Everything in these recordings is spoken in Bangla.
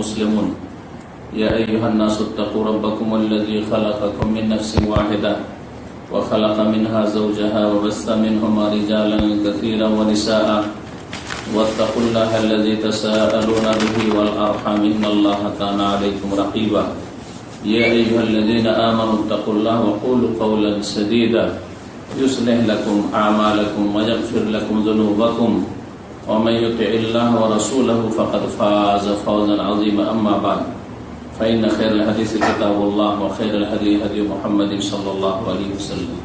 مسلمون يا أيها الناس اتقوا ربكم الذي خلقكم من نفس واحدة وخلق منها زوجها وبث منهما رجالا كثيرا ونساء واتقوا الله الذي تساءلون به والأرحام إن الله كان عليكم رقيبا يا أيها الذين آمنوا اتقوا الله وقولوا قولا سديدا يصلح لكم أعمالكم ويغفر لكم ذنوبكم ومن يطع الله ورسوله فقد فاز فوزا عظيما أما بعد فإن خير الحديث كتاب الله وخير الهدي هدي محمد صلى الله عليه وسلم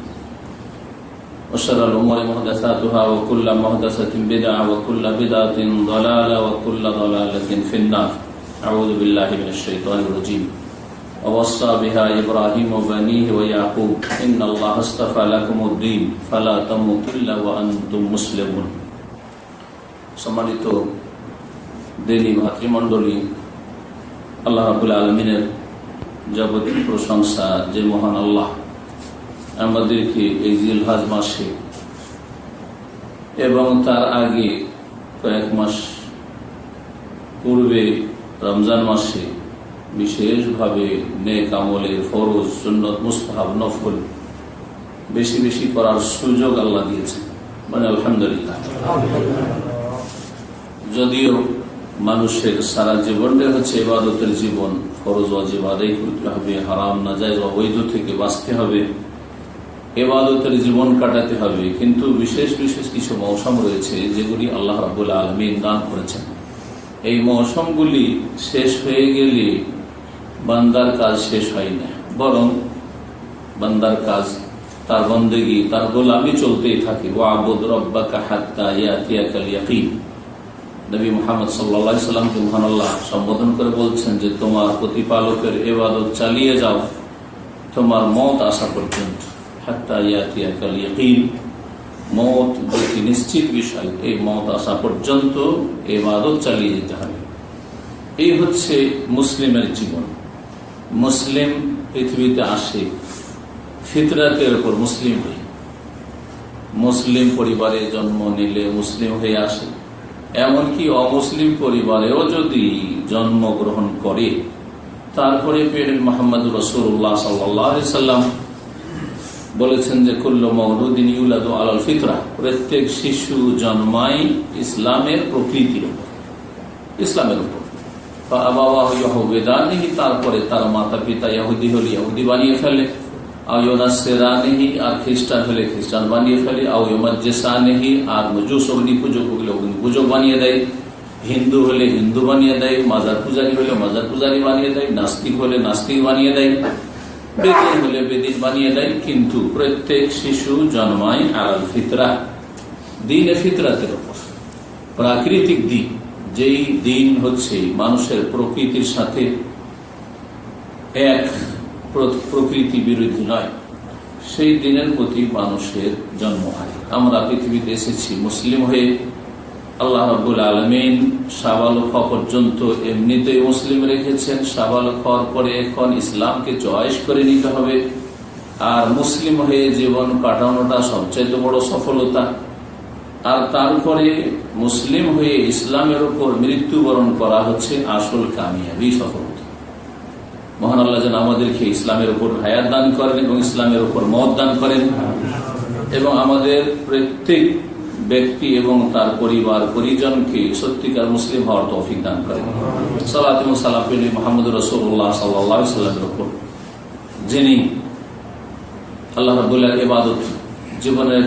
وشر الأمور محدثاتها وكل محدثة بدعة وكل بدعة ضلالة وكل ضلالة في النار أعوذ بالله من الشيطان الرجيم ووصى بها إبراهيم وبنيه ويعقوب إن الله اصطفى لكم الدين فلا تموتن إلا وأنتم مسلمون সম্মানিত দিনী ভাতৃমণ্ডলী, আল্লাহ রাব্বুল আলামিনের যাবতীয় প্রশংসা যে মহান আল্লাহ আমাদেরকে এই জিলহজ মাসে এবং তার আগে কয়েক মাস পূর্বে রমজান মাসে বিশেষভাবে নেক আমলের ফরজ, সুন্নত, মুস্তাহাব, নফল বেশি বেশি করার সুযোগ আল্লাহ দিয়েছেন। মানে আলহামদুলিল্লাহ। যদিও মানুষের সারা জীবনটাই হচ্ছে ইবাদতের জীবন, ফরজ ওয়াজিব আদায় করতে হবে, হারাম নাজায়েজ অবৈধ থেকে বাঁচতে হবে, ইবাদতের জীবন কাটাতে হবে, কিন্তু বিশেষ বিশেষ কিছু মৌসুম রয়েছে যেগুলি আল্লাহ রাব্বুল আলামিন দান করেছেন। এই মৌসুমগুলি শেষ হয়ে গেলে বান্দার কাজ শেষ হয় না, বরং বান্দার কাজ, তার বন্দেগী, তার গোলামি চলতেই থাকে। ওয়াবুদ রাব্বাকা হাত্তা ইয়াতিয়াকাল ইয়াকিন। নবী মুহাম্মদ সাল্লাল্লাহু আলাইহি সাল্লামকে মহান আল্লাহ সম্বোধন করে বলছেন যে তোমার প্রতিপালকের ইবাদত চালিয়ে যাও তোমার মওত আসা পর্যন্ত। হাত্তা ইয়াতিয়াকাল ইয়াকিন, মওত যেটি নিশ্চিত বিষয়, এই মওত আসা পর্যন্ত ইবাদত চালিয়ে যেতে হবে। এই হচ্ছে মুসলিমের জীবন। মুসলিম পৃথিবীতে আসে ফিতরাতের উপর, মুসলিম হয়ে। মুসলিম পরিবারে জন্ম নিলে মুসলিম হয়ে আসে। এমনকি অমুসলিম পরিবারেও যদি জন্মগ্রহণ করে, তারপরে প্রিয় মুহাম্মদ রাসূলুল্লাহ সাল্লাল্লাহু আলাইহি সাল্লাম বলেছেন যে কুল্লু মাউলুদিন ইউলাদু আলাল ফিতরা, প্রত্যেক শিশু জন্মায় ইসলামের প্রকৃতির উপর, ইসলামের উপর। ফাআবাওয়াহু ইয়াহুবিদানিহি, তারপরে তার মাতা পিতা ইহুদি হলে ইহুদি বানিয়ে ফেলে, আও ইউনাসসিরানিহি, আর খ্রিস্টান হলে খ্রিস্টান বানিয়ে ফেলে, আও ইউমাজ্জিসানিহি, আর মজুস অগ্নি পূজক হলে অগ্নি পূজক বানিয়ে দেয়, হিন্দু হলে হিন্দু বানিয়ে দেয়, মাজার পূজারী হলে মাজার পূজারী বানিয়ে দেয়, নাস্তিক হলে নাস্তিক বানিয়ে দেয়, বেদিন হলে বেদিন বানিয়ে দেয়। কিন্তু প্রত্যেক শিশু জন্মায় আলাল ফিতরা, দ্বীনে ফিতরাতের উপর, প্রাকৃতিক দিন, যেই দিন হচ্ছে মানুষের প্রকৃতির সাথে এক, প্রকৃতি বিরোধী নয়, সেই দিনের প্রতি মানুষের জন্ম হয়। আমরা পৃথিবীতে এসেছি মুসলিম হয়ে। আল্লাহ রাব্বুল আলামিন সাবালক হওয়া পর্যন্ত এমনিতেই মুসলিম রেখেছেন। সাবালক হওয়ার পরে এখন ইসলামকে চয়েস করে নিতে হবে। আর মুসলিম হয়ে জীবন কাটানোটা সবচেয়ে বড় সফলতা। আর তারপরে মুসলিম হয়ে ইসলামের উপর মৃত্যুবরণ করা হচ্ছে আসল কামিয়াবি, সফলতা। মহান আল্লাহ যেন আমাদেরকে ইসলামের উপর হায়াত দান করেন এবং ইসলামের উপর মওত দান করেন, এবং আমাদের প্রত্যেক ব্যক্তি এবং তার পরিবার পরিজনকে সত্যিকার মুসলিম হওয়ার তৌফিক দান করেন। সালাত এবং সালাম নবী মুহাম্মদ রাসূলুল্লাহ সাল্লাল্লাহু আলাইহি সাল্লামের উপর, যিনি আল্লাহ রাব্বুল আলামিনের ইবাদত জীবনের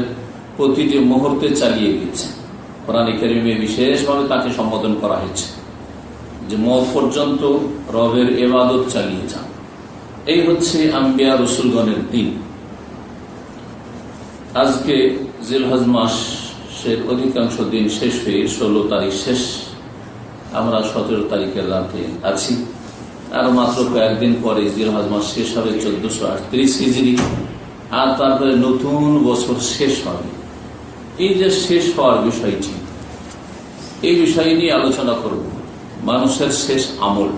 প্রতিটি মুহূর্তে চালিয়ে গিয়েছেন। কোরআনে কারীমে বিশেষভাবে তাকে সম্বোধন করা হয়েছে যে মওত পর্যন্ত রবের ইবাদত চালিয়ে যান। এই হচ্ছে আম্বিয়া রাসূলগণের দিন। আজকে জিলহজ মাসের অধিকাংশ দিন শেষ হয়ে 16 তারিখ শেষ, আমরা 17 তারিখের রাতে আছি। আর মাত্র কয়েকদিন পরে জিলহজ মাস শেষ হবে 1438 হিজরি, আর তারপরে নতুন বছর শেষ হবে। এই যে শেষ হওয়ার বিষয়টি, এই বিষয় নিয়ে আলোচনা করব। মানুষের শেষ আমল,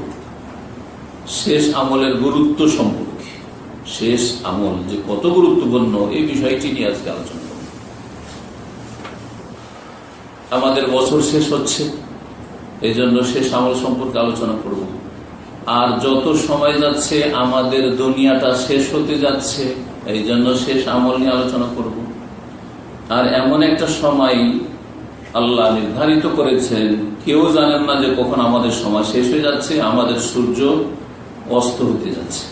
শেষ আমলের গুরুত্ব সম্পর্কে, শেষ আমল যে কত গুরুত্বপূর্ণ, এই বিষয়টি নিয়ে আজকে আলোচনা করব। আমাদের বছর শেষ হচ্ছে, এই জন্য শেষ আমল সম্পর্কে আলোচনা করব। আর যত সময় যাচ্ছে আমাদের দুনিয়াটা শেষ হতে যাচ্ছে, এই জন্য শেষ আমল নিয়ে আলোচনা করব। আর এমন একটা সময় আল্লাহ নির্ধারিত করেছেন, কেউ জানেন না যে কখন আমাদের সময় শেষ হয়ে যাচ্ছে, আমাদের সূর্য অস্ত হতে যাচ্ছে।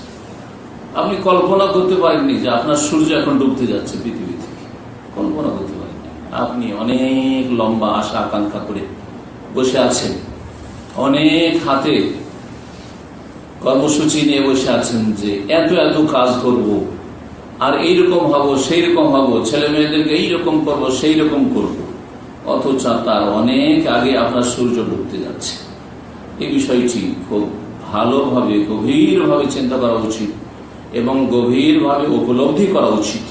আপনি কল্পনা করতে পারেননি যে আপনার সূর্য এখন ডুবতে যাচ্ছে পৃথিবী থেকে, কল্পনা করতে পারেননি। আপনি অনেক লম্বা আশা আকাঙ্ক্ষা করে বসে আছেন, অনেক হাতে কর্মসূচি নিয়ে বসে আছেন যে এত এত কাজ করব, আর এইরকম হবো সেই রকম হবো, ছেলে মেয়েদেরকে এইরকম করবো সেই রকম করবো, অথচ তার অনেক আগে আপনার সূর্য ডুবতে যাচ্ছে। এই বিষয়টি খুব ভালোভাবে গভীরভাবে চিন্তা করা উচিত এবং গভীরভাবে উপলব্ধি করা উচিত।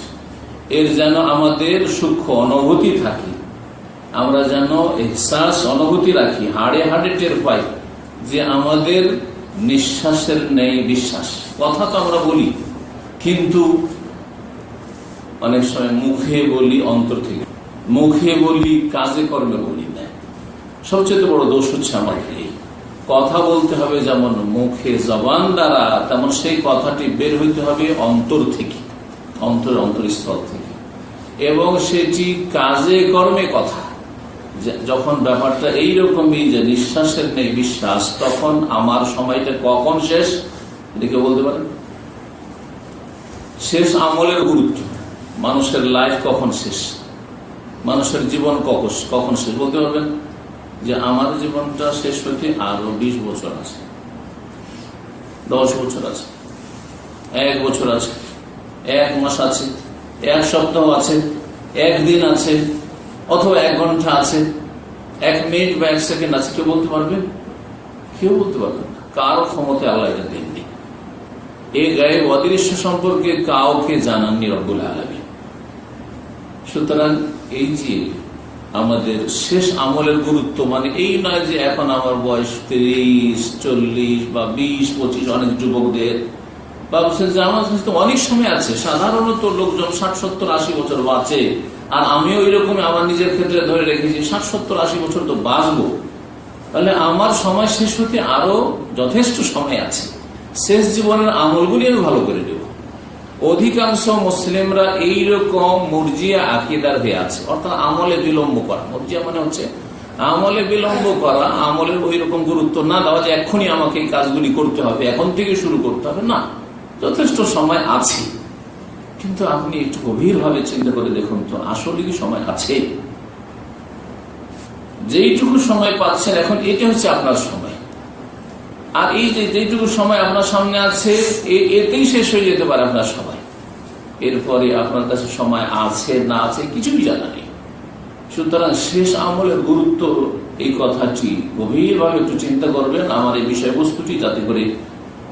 এর যেন আমাদের সূক্ষ্ম অনুভূতি থাকে, আমরা যেন এহসাস অনুভূতি রাখি, হাড়ে হাড়ে টের পাই যে আমাদের নিঃশ্বাসের নেই বিশ্বাস। কথা তো আমরা বলি, কিন্তু অনেক সময় মুখে বলি, অন্তর থেকে মুখে বলি, কাজে কর্মে বলি না। সবচেয়ে বড় দোষ হচ্ছে আমাদের এই কথা বলতে হবে যেমন মুখে জবান দ্বারা, তেমন সেই কথাটি বের হইতে হবে অন্তর থেকে, অন্তরস্থল থেকে, এবং সেটি কাজে কর্মে কথা। যখন ব্যাপারটা এইরকমই যে নিঃশ্বাসের নেই বিশ্বাস, তখন আমার সময়টা কখন শেষ এদিকে বলতে পারেন? শেষ আমলের গুরুত্ব, মানুষের লাইফ কখন শেষ, মানুষের জীবন কখন শেষ বলতে পারবেন? যে আমার জীবনটা শেষ হইতে আরো 20 বছর আছে, 10 বছর আছে, 1 বছর আছে, 1 মাস আছে, 1 সপ্তাহ আছে, 1 দিন আছে, অথবা 1 ঘন্টা আছে, 1 মিনিট বা 1 সেকেন্ড আছে। কেউ বলতে পারবে? কেউ বলতে পারবে না। কারো ক্ষমতায় আল্লাহ এটা দেননি। এই গায়েব অদৃশ্য সম্পর্কে কাউকে জানাননি রব্বুল আলামিন। সুতরাং এই যে আমাদের শেষ আমলের গুরুত্ব, মানে এই নয় যে এখন আমার বয়স 30, 40 বা 20, 25, অনেক যুবকদের ভাবছেন যে আমার কাছে অনেক সময় আছে। সাধারণত লোকজন 60, 70, 80 বছর বাঁচে, আর আমিও এরকমই আমার নিজের ক্ষেত্রে ধরে রেখেছি 60, 70, 80 বছর তো বাঁচবো, তাহলে আমার সময় শেষ হতে আরো যথেষ্ট সময় আছে। শেষ জীবনের আমলগুলি আমি ভালো করে দেব। অধিকাংশ মুসলিমরা এইরকম মুরজিয়া আকীদার হয়ে আছে, অর্থাৎ আমলে বিলম্ব করা। মুরজিয়া মানে হচ্ছে আমলে বিলম্ব করা, আমলের ওই রকম গুরুত্ব না দেওয়া যে এক্ষুনি আমাকে এই কাজগুলি করতে হবে, এখন থেকে শুরু করতে হবে। না, যথেষ্ট সময় আছে, কিন্তু আপনি একটু গভীরভাবে চিন্তা করে দেখুন তো আসলে কি সময় আছে? যেইটুকু সময় পাচ্ছেন এখন, এটা হচ্ছে আপনার সময়। আর এই যে যেটুকু সময় আপনার সামনে আছে, এতেই শেষ হয়ে যেতে পারে আপনার সময়। এরপরে আপনার কাছে সময় আছে না আছে কিছুই জানা নেই। সুতরাং শেষ আমলের গুরুত্ব, এই কথাটি গভীরভাবে একটু চিন্তা করবেন আমার এই বিষয়বস্তুটি, যাতে করে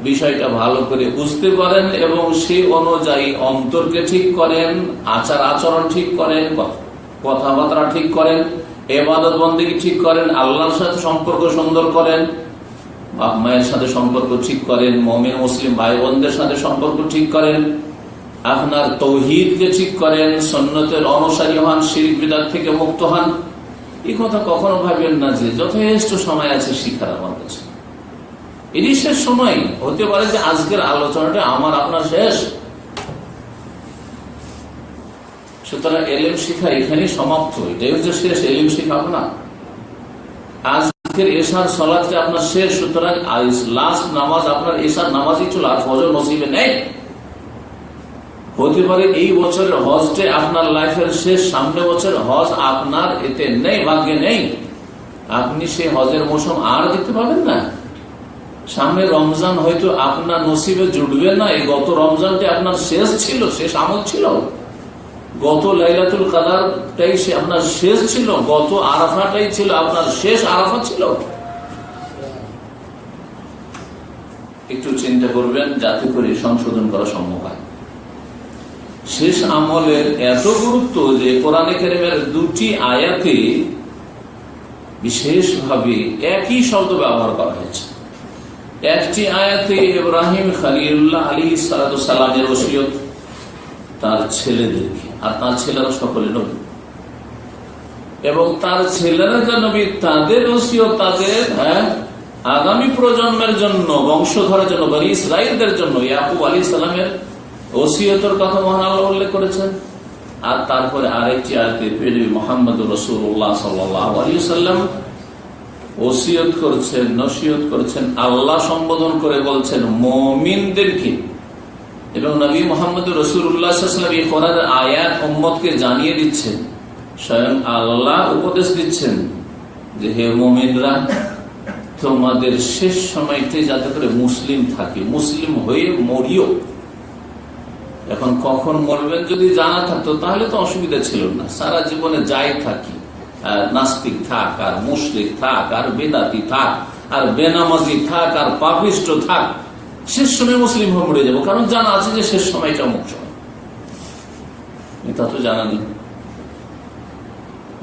বিষয়টা ভালো করে বুঝতে পারেন এবং সেই অনুযায়ী অন্তরকে ঠিক করেন, আচার আচরণ ঠিক করেন, কথাবার্তা ঠিক করেন, ইবাদত বন্দেগী ঠিক করেন, আল্লাহর সাথে সম্পর্ক সুন্দর করেন, বাপ মায়ের সাথে সম্পর্ক ঠিক করেন, মুমিন মুসলিম ভাই বোনদের সাথে সম্পর্ক ঠিক করেন, আপনার তৌহিদকে ঠিক করেন, সুন্নতের অনুসারী হন, শিরক বিদআত থেকে মুক্ত হন। এই কথা কখনো ভাবেন না যে যথেষ্ট সময় আছে শিখার আমার কাছে। এটি শেষ সময় হতে পারে যে আজকের আলোচনাটা আমার আপনার শেষ। সুতরাং এলেম শিখা এখানেই সমাপ্ত, এটাই হচ্ছে শেষ। এলেম শিখাবো না, আজকের এশার সালাতটা আপনার শেষ। সুতরাং লাস্ট নামাজ আপনার এশার নামাজই চলে, আর ফজর নসিবে নেই। হতে পারে এই বছরের হজটা আপনার লাইফের শেষ, সামনে বছর হজ আপনার এতে নেই, ভাগ্যে নেই, আপনি সেই হজের মৌসুম আর দেখতে পাবেন না। সামনে রমজান হয়তো আপনার নসিবে জুটবে না। এই গত রমজানটা আপনার শেষ ছিল, শেষ আমল ছিল। গত লাইলাতুল কদরটাই আপনার শেষ ছিল, গত আরাফাটাই ছিল আপনার শেষ আরাফা ছিল। একটু চিন্তা করবেন যাতে করে সংশোধন করা সম্ভব হয়। শেষ আমলের এত গুরুত্ব যে কোরআনে কারিমের 2টি আয়াতে বিশেষভাবে একই শব্দ ব্যবহার করা হয়েছে। একটি আয়াতে ইব্রাহিম খলিলুল্লাহ আলাইহিস সালামের ওসিয়ত তার ছেলেদেরকে, আর তার ছেলেরা সকলে নবী, এবং তার ছেলেরা যে নবী তাদের ওসিয়ত তাদের আগামী প্রজন্মের জন্য, বংশধরের জন্য, বনি ইসরাইলদের জন্য ইয়াকুব আলাইহিস সালামের ওসিয়তের কথা মহান আল্লাহ উল্লেখ করেছেন। আর তারপরে আরেকটি আয়াতে নবী মুহাম্মদুর রাসূলুল্লাহ সাল্লাল্লাহু আলাইহি ওয়াসাল্লাম ওসিয়ত করছেন, নসিহত করছেন, আল্লাহ সম্বোধন করে বলছেন মুমিনদেরকে। এবং নবী মুহাম্মদুর রাসূলুল্লাহ সাল্লাল্লাহু আলাইহি ওয়াসাল্লাম এই কোরআনের আয়াত উম্মতকে জানিয়ে দিচ্ছেন, স্বয়ং আল্লাহ উপদেশ দিচ্ছেন যে হে মুমিনরা, তোমাদের শেষ সময়তে যাতে করে মুসলিম থাকে, মুসলিম হয়ে মরিও। এখন কখন মরবেন যদি জানা থাকতো তাহলে তো অসুবিধা ছিল না। সারা জীবনে যাই থাকি, নাস্তিক থাক, আর মুশরিক থাক, আর বেদাতি থাক, আর বেনামাজি থাক, আর পাপিষ্ট থাক, শেষ সময় মুসলিম হয়ে মরে যাবো, কারণ জানা আছে যে শেষ সময়টা অমুক সময়। এটা তো জানা নেই।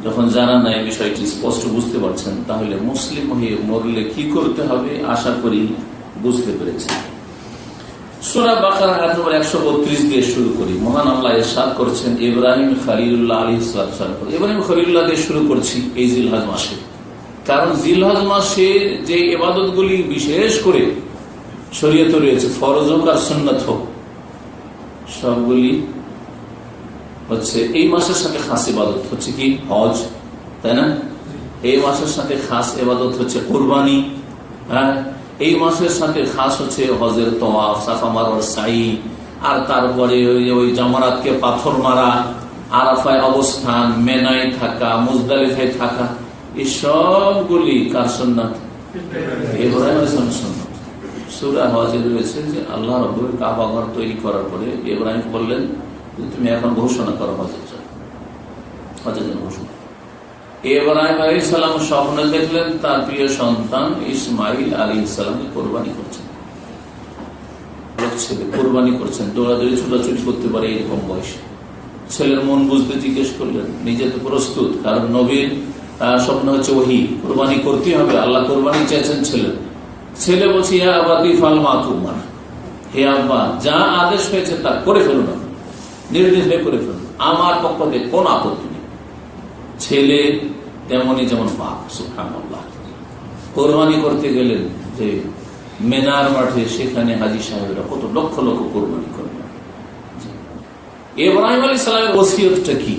যখন জানা নাই, বিষয়টি স্পষ্ট বুঝতে পারছেন, তাহলে মুসলিম হয়ে মরলে কি করতে হবে আশা করি বুঝতে পেরেছেন। সূরা বাকারা আয়াত নম্বর 132 দিয়ে শুরু করি। মহান আল্লাহ ইরশাদ করছেন ইব্রাহিম খলিলুল্লাহ আলাইহিস সালাম। ইব্রাহিম খলিলুল্লাহ দিয়ে শুরু করছি এই জিলহজ মাসে, কারণ জিলহজ মাসে যে ইবাদতগুলি বিশেষ করে শরীয়তে রয়েছে, ফরজ হোক আর সুন্নাত হোক, সবগুলি হচ্ছে এই মাসের সাথে খাস ইবাদত হচ্ছে কি হজ, তাই না? এই মাসের সাথে খাস ইবাদত হচ্ছে কুরবানি। হ্যাঁ, এই মাসের সাথে খাস হচ্ছে হজের তওয়াফ, সাফা মারওয়ার সাই, আর তারপরে ওই জামারাতকে পাথর মারা, আরাফায় অবস্থান, মেনায় থাকা, মুজদালিফায় থাকা, এই সবগুলি কার সুন্নাত? ইব্রাহিম আলাইহিস সালামের সুন্নাত। সূরা হজে রয়েছে যে আল্লাহ রাব্বুল কাবা ঘর তৈরি করার পরে ইব্রাহিম বললেন যে তুমি এখন ঘোষণা করো হজের জন্য, হজের জন্য ঘোষণা। ইব্রাহিম আলাইহিস সালাম স্বপ্ন দেখলেন তার প্রিয় সন্তান ইসমাইল আলাইহিস সালামকে কোরবানি করছেন, কোরবানি করছেন, দৌড়াদৌড়ি ছোটাছুটি করতে পারে এরকম বয়সে। ছেলের মন বুঝতে জিজ্ঞেস করলেন, নিজে তো প্রস্তুত, কারণ নবীর স্বপ্ন হচ্ছে ওহী, কোরবানি করতে হবে, আল্লাহ কোরবানি চাইছেন ছেলের। ছেলে বলছে ইয়া আবাতি ফাল মা তুমার, হে আব্বা যা আদেশ হয়েছে তা করে ফেলুন, নির্দেশ করে ফেলুন, আমার পক্ষ থেকে কোন আপত্তি নেই। ছেলে তেমনই যেমন বাপ, সুবহানাল্লাহ। কোরবানি করতে গেলেন যে মেনার মাঠে, সেখানে হাজী সাহেবরা কত লক্ষ লক্ষ কোরবানি করবেন। ইব্রাহিম আলাইহিস সালামের ওসিয়তটা কি?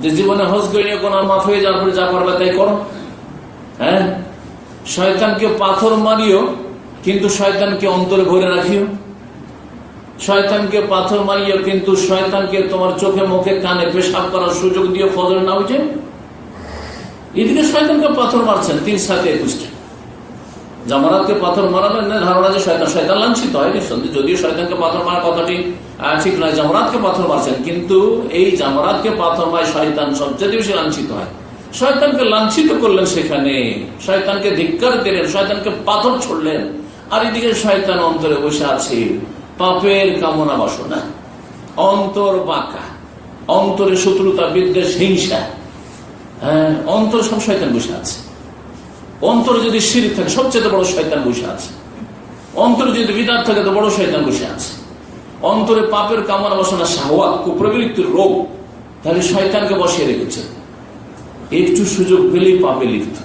যে জীবনে হজ করে নিয়ে গুনাহ মাফ হয়ে যাওয়ার পরে যা করবে তাই করো। হ্যাঁ, শয়তানকে পাথর মারিও, কিন্তু শয়তানকে অন্তরে ভরে রাখিও। শয়তানকে পাথর মারিও, কিন্তু শয়তানকে তোমার চোখে মুখে কানে পেশাব করার সুযোগ দিও ফজর না উঠে। এদিকে শয়তানকে পাথর মারছেন 3:21। জামারাতকে পাথর মারাবেন না, ধারণা যে শয়তান লাঞ্ছিত হয়। যদিও শয়তানকে পাথর মারার কথাটি ঠিক নয়, জামারাতকে পাথর মারছেন, কিন্তু এই জামারাতকে পাথর মায় শয়তান সবচেয়ে বেশি লাঞ্ছিত হয়। শয়তানকে লাঞ্ছিত করলেন, সেখানে শয়তানকে ধিক্কার দিলেন, শয়তানকে পাথর ছড়লেন, আর এদিকে শয়তান অন্তরে বসে আছে পাপের কামনা বাসনা, অন্তর বাঁকা, অন্তরে শত্রুতা, বিদ্বেষ, হিংসা। হ্যাঁ, অন্তর সব শয়তান বসে আছে। অন্তরে যদি শিরক থাকে সবচেয়ে বড় শয়তান বসে আছে। অন্তরে যদি বিদআত থাকে তো বড় শয়তান বসে আছে। অন্তরে পাপের কামনা বাসনা, শাহওয়াত, কুপ্রবৃত্তির রোগ, তাহলে শয়তানকে বসিয়ে রেখেছে। একটু সুযোগ পেলেই পাপে লিপ্ত।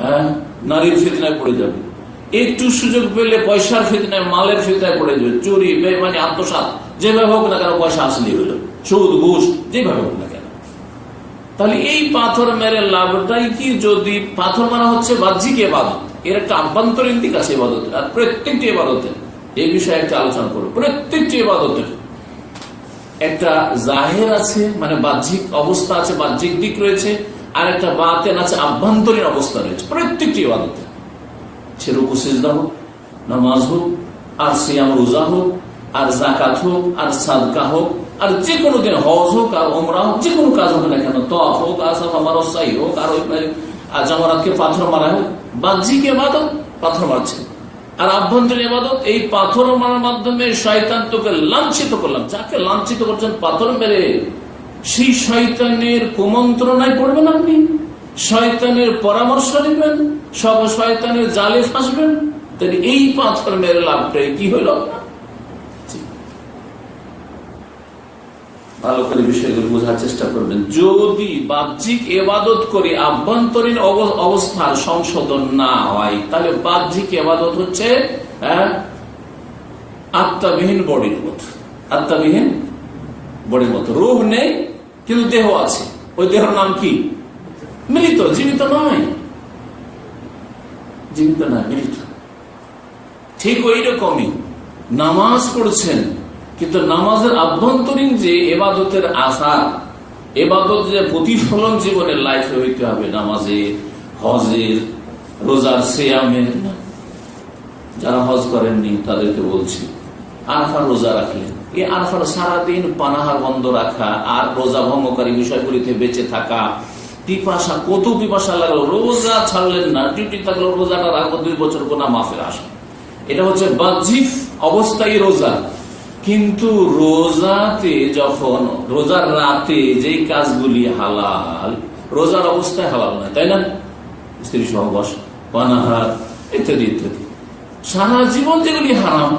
হ্যাঁ, নারীর ফিতনায় পড়ে যাবে, একটু সুযোগ পেলে পয়সার ফিতনায়, মালের ফিতনায় পড়ে যাবে, চুরি, বেঈমানি, আত্মসাৎ, যেভাবে হোক না কেন পয়সা আসলেই হলো, সুদ ঘুষ যেভাবে হোক না কেন। তাহলে এই পাথর মেরে লাভটাই কি? যদি পাথর মারা হচ্ছে বাহ্যিক ইবাদত, এর একটা আভ্যন্তরীণ দিক আছে ইবাদতের, আর প্রত্যেকটি ইবাদতের এই বিষয়ে একটা আলোচনা করব। প্রত্যেকটি ইবাদতের একটা জাহির আছে, মানে বাহ্যিক অবস্থা আছে, বাহ্যিক দিক রয়েছে, আর একটা বাতেন আছে, আভ্যন্তরীণ অবস্থা রয়েছে প্রত্যেকটি ইবাদতে। সে রুকু সিজদা হোক, নামাজ হোক, আর সিয়াম রোজা হোক, আর যাকাত হোক, আর সাদকা হোক, আর যে কোনো দিন হজ হোক আর ওমরা হোক, যে কোনো কাজ হোক না কেন, তওয়াফ হোক, সাফা মারওয়া সাই হোক, আর ওই জামারাতকে পাথর মারা হোক, বাহ্যিক ইবাদত পাথর মারছে। আর আভ্যন্তরীণ ইবাদত, এই পাথর মারার মাধ্যমে শয়তান তোকে লাঞ্ছিত করলাম। যাকে লাঞ্ছিত করছেন পাথর মেরে, সেই শয়তানের কুমন্ত্রণায় পড়বেন আপনি, শয়তানের পরামর্শ নেবেন, সব শয়তানের জালে ফাঁসবেন। তাহলে এই পাথর মেরে লাভটাই কি হইল? ভালো করে বিষয়গুলো বোঝার চেষ্টা করবেন। যদি বাহ্যিক ইবাদত করে আভ্যন্তরীণ অবস্থার সংশোধন না হয়, তাহলে বাহ্যিক ইবাদত হচ্ছে আত্মাবিহীন বডির মতো। আত্মাবিহীন বডির মতো, রূহ নেই কিন্তু দেহ আছে। ওই দেহের নাম কি? মৃত। জীবিত নয়, জীবিত নয়, মৃত। ঠিক ওই রকমই নামাজ পড়ছেন, কিন্তু নামাজের আভ্যন্তরীণ যে এবাদতের আসার, এবাদত যে প্রতিফলন জীবনের লাইফে হইতে হবে, নামাজের, হজের, রোজার, সিয়ামের। যারা হজ করেননি তাদেরকে বলছি, আরাফার রোজা রাখলেন, এই আরাফার সারাদিন পানাহার বন্ধ রাখা আর রোজা ভঙ্গকারী বিষয়গুলিতে বেঁচে থাকা, পিপাসা, কত পিপাসা লাগলো, রোজা ছাড়লেন না, ডিউটি থাকলো, রোজাটা রাখবো, 2 বছর গোনা মাফের আশা। এটা হচ্ছে বাহ্যিক অবস্থায় রোজা। কিন্তু রোজাতে যখন, রোজার রাতে যেই কাজগুলি হালাল, রোজার অবস্থায় হালাল নয়, তাই না? স্ত্রী সহবাস, পানাহার ইত্যাদি ইত্যাদি। সারা জীবন যেগুলি হারাম,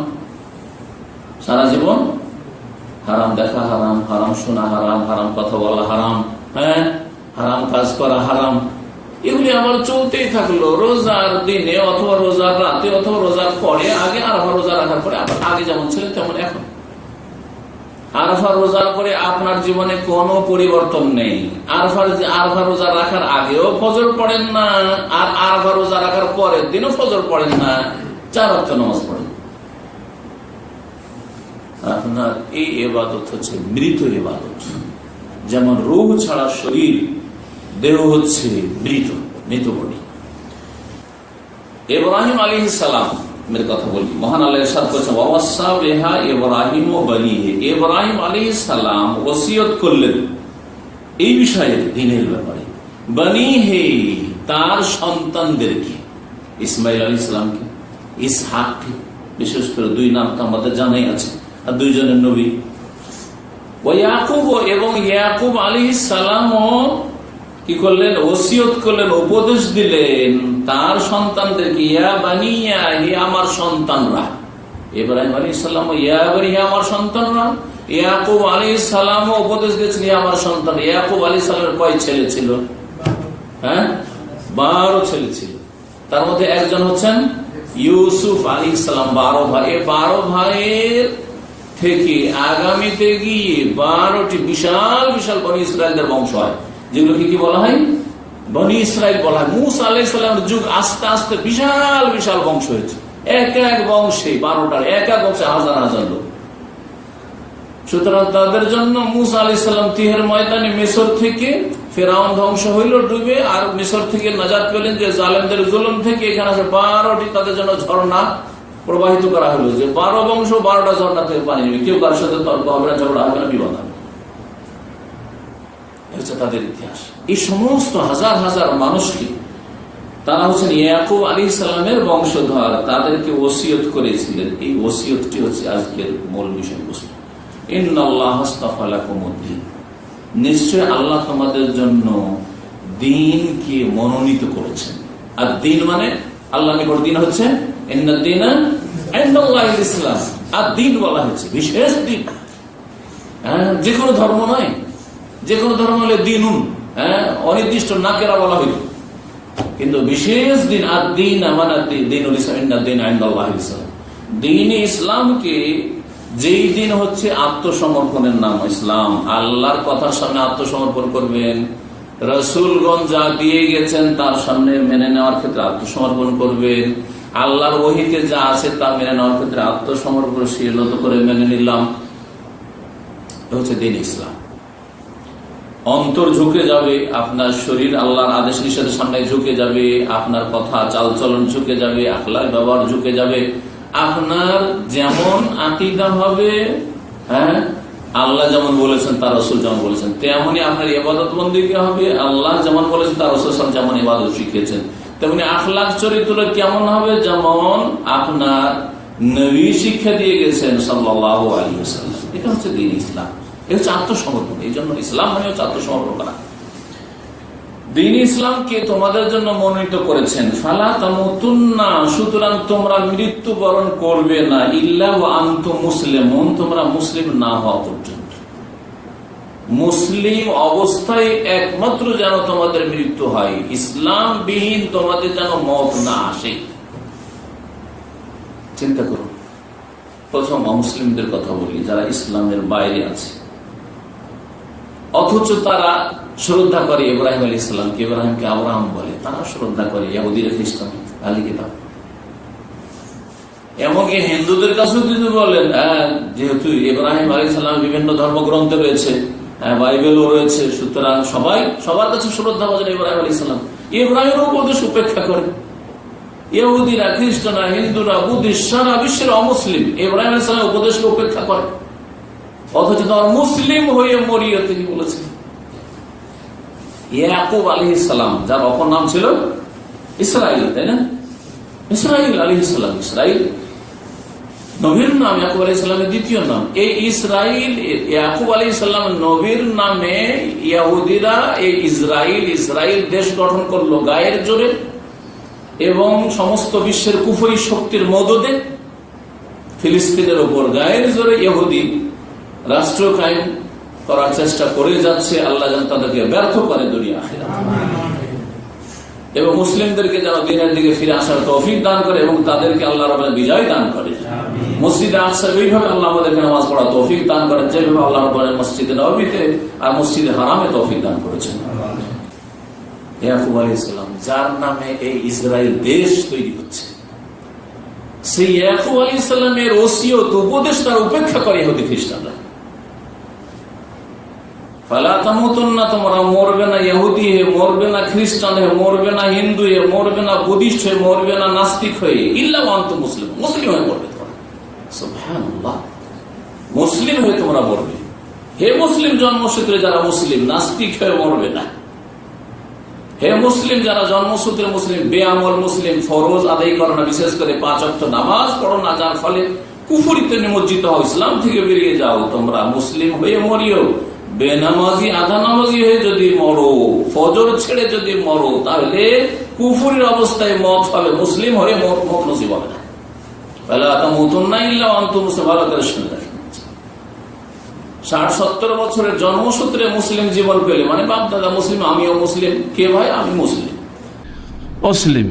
সারা জীবন হারাম দেখা হারাম, হারাম শোনা হারাম, হারাম কথা বলা হারাম, হ্যাঁ, হারাম কাজ করা হারাম, এগুলি আবার চলতেই থাকলো রোজার দিনে অথবা রোজার রাতে অথবা রোজার পরে, আগে আরাফা রোজা রাখার পরে, আবার আগে যেমন ছিলেন তেমন এখন। আরাফা রোজার পরে আপনার জীবনে কোনো পরিবর্তন নেই। আরাফা রোজা রাখার আগেও ফজর পড়েন না, আর আরাফা রোজা রাখার পরের দিনও ফজর পড়েন না, 4 ওয়াক্ত নামাজ পড়েন। আপনার এই ইবাদত হচ্ছে মৃত ইবাদত। যেমন রূহ ছাড়া শরীর, দেহ হচ্ছে মৃত, মৃত বডি। ইব্রাহিম আলাইহিস সালাম এর কথা বলি, মহান আল্লাহ ইরশাদ করেছেন, ওয়াসাা বিহা ইব্রাহিম বানিহি। ইব্রাহিম আলাইহিস সালাম ওসিয়ত করলেন এই বিষয়ে, দ্বীনের ব্যাপারে, বানিহি তার সন্তানদেরকে, ইসমাইল আলাইহিস সালামকে, ইসহাককে, বিশেষ করে 2 নাম তো আমাদের জানাই আছে, আর 2 জনের নবী। ও ইয়াকুব, এবং ইয়াকুব আলাইহিস সালামও কি করলেন? ওসিয়ত করলেন, উপদেশ দিলেন তার সন্তানদেরকে, ইয়া বানিয়া, হে আমার সন্তানরা। ইব্রাহিম আলাইহিস সালাম, ইয়া বানি, হে আমার সন্তানরা। ইয়াকুব আলাইহিস সালাম উপদেশ দিয়েছেন, হে আমার সন্তান। ইয়াকুব আলাইহিস সালামের কয় ছেলে ছিল? 12 ছেলে ছিল। তার মধ্যে একজন হচ্ছেন ইউসুফ আলাইহিস সালাম। 12 ভাই। এই 12 ভাইয়ের থেকে আগামীতে গিয়ে 12টি বিশাল বিশাল বনি ইসরায়েলদের বংশ হয়, যেগুলোকে কি বলা হয়? বনি ইসরায়েল বলা হয়। মূসা আলাইহিস সালামের যুগ আস্তে আস্তে বিশাল বিশাল বংশ হয়েছে, এক এক বংশে 12টার, এক এক বংশে হাজার হাজার লোক। সুতরাং তাদের জন্য মূসা আলাইহিস সালাম তিহের ময়দানে মিশর থেকে ফেরাউন ধ্বংস হইল ডুবে, আর মিশর থেকে নাজাত পেলেন যে জালেমদের জুলুম থেকে। এখানে আছে 12টি তাদের জন্য ঝর্ণা প্রবাহিত করা হলো, যে 12 বংশ 12টা ঝর্ণা থেকে পানি নেবে, কেউ কারোর সাথে তর্ক হবে না, ঝগড়া হবে না, বিবাদ হবে। হচ্ছে তাদের ইতিহাস। এই সমস্ত হাজার হাজার মানুষকে, তারা হচ্ছেন ইয়াকুব আলাইহিস সালামের বংশধর, তাদেরকে ওসিয়ত করেছিলেন। এই ওসিয়তটি হচ্ছে আজকের মূল বিষয়বস্তু। ইন্নাল্লাহা আস্তাফা লাকুমুদ্দীন, নিশ্চয় আল্লাহ তোমাদের জন্য দ্বীনকে মনোনীত করেছেন। আর দ্বীন মানে আল্লাহ নিকট দ্বীন হচ্ছে ইন্নাদ-দীনা ইনদাল্লাহিল ইসলাম। আর দ্বীন বলা হয়েছে বিশেষ দ্বীন, যে কোনো ধর্ম নয়। যে কোনো ধর্ম হলে দ্বীনুন, অনির্দিষ্ট নাকেরা বলা হইল, কিন্তু বিশেষ দিন। আর দ্বীন মানে দ্বীনুল ইসলাম, ইন্নাদ-দীনা ইনদাল্লাহিল ইসলাম। দ্বীন ইসলামকে, যেই দিন হচ্ছে আত্মসমর্পণের নাম ইসলাম। আল্লাহর কথার সামনে আত্মসমর্পণ করবেন, রাসূলগণ যা দিয়ে গেছেন তার সামনে মেনে নেওয়ার ক্ষেত্রে আত্মসমর্পণ করবেন, আল্লাহর ওহীতে যা আছে তা মেনে নেওয়ার ক্ষেত্রে আত্মসমর্পণশীলতা করে মেনে নিলাম, হচ্ছে দ্বীন ইসলাম। অন্তর ঝুঁকে যাবে, আপনার শরীর আল্লাহর আদেশ নিষেধের সামনে ঝুঁকে যাবে, আপনার কথা চালচলন ঝুঁকে যাবে, আখলাক ব্যবহার ঝুঁকে যাবে। আপনার যেমন আকীদা হবে, আল্লাহ যেমন বলেছেন তার রাসূল যেমন বলেছেন, তেমনি আপনার ইবাদত বন্দেগী হবে। আল্লাহ যেমন বলেছেন তার রাসূল যেমন ইবাদত শিখিয়েছেন, তেমনি আখলাক চরিত্র কেমন হবে, যেমন আপনার নবী শিক্ষা দিয়ে গেছেন সাল্লাল্লাহু আলাইহি ওয়াসাল্লাম। এটা হচ্ছে দ্বীন ইসলাম, এটা হচ্ছে আত্মসমর্পণ। এই জন্য ইসলাম মানে হচ্ছে আত্মসমর্পণ করা। দ্বীন ইসলামকে তোমাদের জন্য মনোনীত করেছেন। ফালা তামুতুন্না, সুতরাং তোমরা মৃত্যুবরণ করবে না, ইল্লা ওয়া আনতুম মুসলিমুন, তোমরা মুসলিম না হওয়া পর্যন্ত। মুসলিম অবস্থায় একমাত্র যেন তোমাদের মৃত্যু হয়, ইসলাম বিহীন তোমাদের যেন মত না আসে। চিন্তা করো, প্রথম অমুসলিমদের কথা বলি, যারা ইসলামের বাইরে আছে অথচ তারা শ্রদ্ধা করে ইব্রাহিম আলী ইসলামকে, ইব্রাহিমকে আব্রাহাম বলে, তারা শ্রদ্ধা করে ইহুদিরা খ্রিস্টান আলী কিতাব। এমনকি হিন্দুদের কাছেও যদি বলেন, যেহেতু ইব্রাহিম আলী ইসলাম বিভিন্ন ধর্মগ্রন্থ রয়েছে, বাইবেলও রয়েছে, সুতরাং সবার কাছে শ্রদ্ধা বাজার ইব্রাহিম আলী ইসলাম। ইব্রাহিমের উপদেশ উপেক্ষা করে ইহুদিরা, খ্রিস্টানরা, হিন্দুরা, বুদ্ধিস্ট, সারা বিশ্বের অমুসলিম ইব্রাহিম আলী ইসলামের উপদেশকে উপেক্ষা করে, অথচ তোমার মুসলিম হয়ে মরিয়া তিনি বলেছেন। ইয়াকুব আলাইহিস সালাম, যার অপর নাম ছিল ইসরাইল, তাই না? ইসরাইল আলাইহিস সালাম, ইসরাইল নবীর নাম, ইয়াকুব আলাইহিস সালামের দ্বিতীয় নাম। এই ইসরাইল, ইয়াকুব আলাইহিস সালাম নবীর নামে ইহুদিরা এই ইসরাইল দেশ গঠন করলো গায়ের জোরে এবং সমস্ত বিশ্বের কুফরি শক্তির মদদে। ফিলিস্তিনের উপর গায়ের জোরে ইহুদি রাষ্ট্র কায়েম করার চেষ্টা করে যাচ্ছে। আল্লাহ যেন তাদেরকে ব্যর্থ করে দুনিয়া আখিরাত, এবং মুসলিমদেরকে যেন দিনের দিকে ফিরে আসার তৌফিক দান করে এবং তাদেরকে আল্লাহ রাব্বুল বিজয় দান করে। মসজিদে আকসা ওইভাবে আল্লাহ আমাদেরকে নামাজ পড়া তৌফিক দান করেন, যেভাবে আল্লাহ রাব্বুল মসজিদে নববীতে আর মসজিদে হারামে তৌফিক দান করেছেন। ইয়াকুব আলাইহিস সালাম, যার নামে এই ইসরায়েল দেশ তৈরি হচ্ছে, সেই ইয়াকুব আলাইহিস সালামের ওসিয়ত উপদেশ তার উপেক্ষা করে ইহুদি খ্রিস্টানরা। ফালা তামুতুন্না, তোমরা মরবে না ইহুদি হয়ে, মরবে না খ্রিস্টান হয়ে, মরবে না হিন্দু হয়ে, মরবে না বুদ্ধিস্ট হয়ে, মরবে না নাস্তিক হয়ে, ইল্লা ওয়া আনতুম মুসলিম, মুসলিম হয়ে মরবে তোমরা। সুবহানাল্লাহ, মুসলিম হয়ে তোমরা মরবে। হে মুসলিম জন্মসূত্রে যারা মুসলিম, নাস্তিক হয়ে মরবে না। হে মুসলিম যারা জন্মসূত্রে মুসলিম, বেআমল মুসলিম, ফরজ আদায় করো না, বিশেষ করে 5 ওয়াক্ত নামাজ পড়ো না, যার ফলে কুফরিতে নিমজ্জিত হও, ইসলাম থেকে বেরিয়ে যাও, তোমরা মুসলিম হয়ে মরিও। বেনামাজি আধা নামাজি হয়ে যদি মরো, ফজর ছেড়ে যদি মরো, তাহলে কুফরির অবস্থায় মত হবে, মুসলিম হয়ে মত নসিব হবে না। ফালা তামুতুন্না ইল্লা ওয়া আনতুম মুসলিমুন, ভালো করে শুনে রাখেন। 60-70 বছরের জন্মসূত্রে মুসলিম জীবন পেলে, মানে বাপ দাদা মুসলিম, আমিও মুসলিম। কে ভাই? আমি মুসলিম,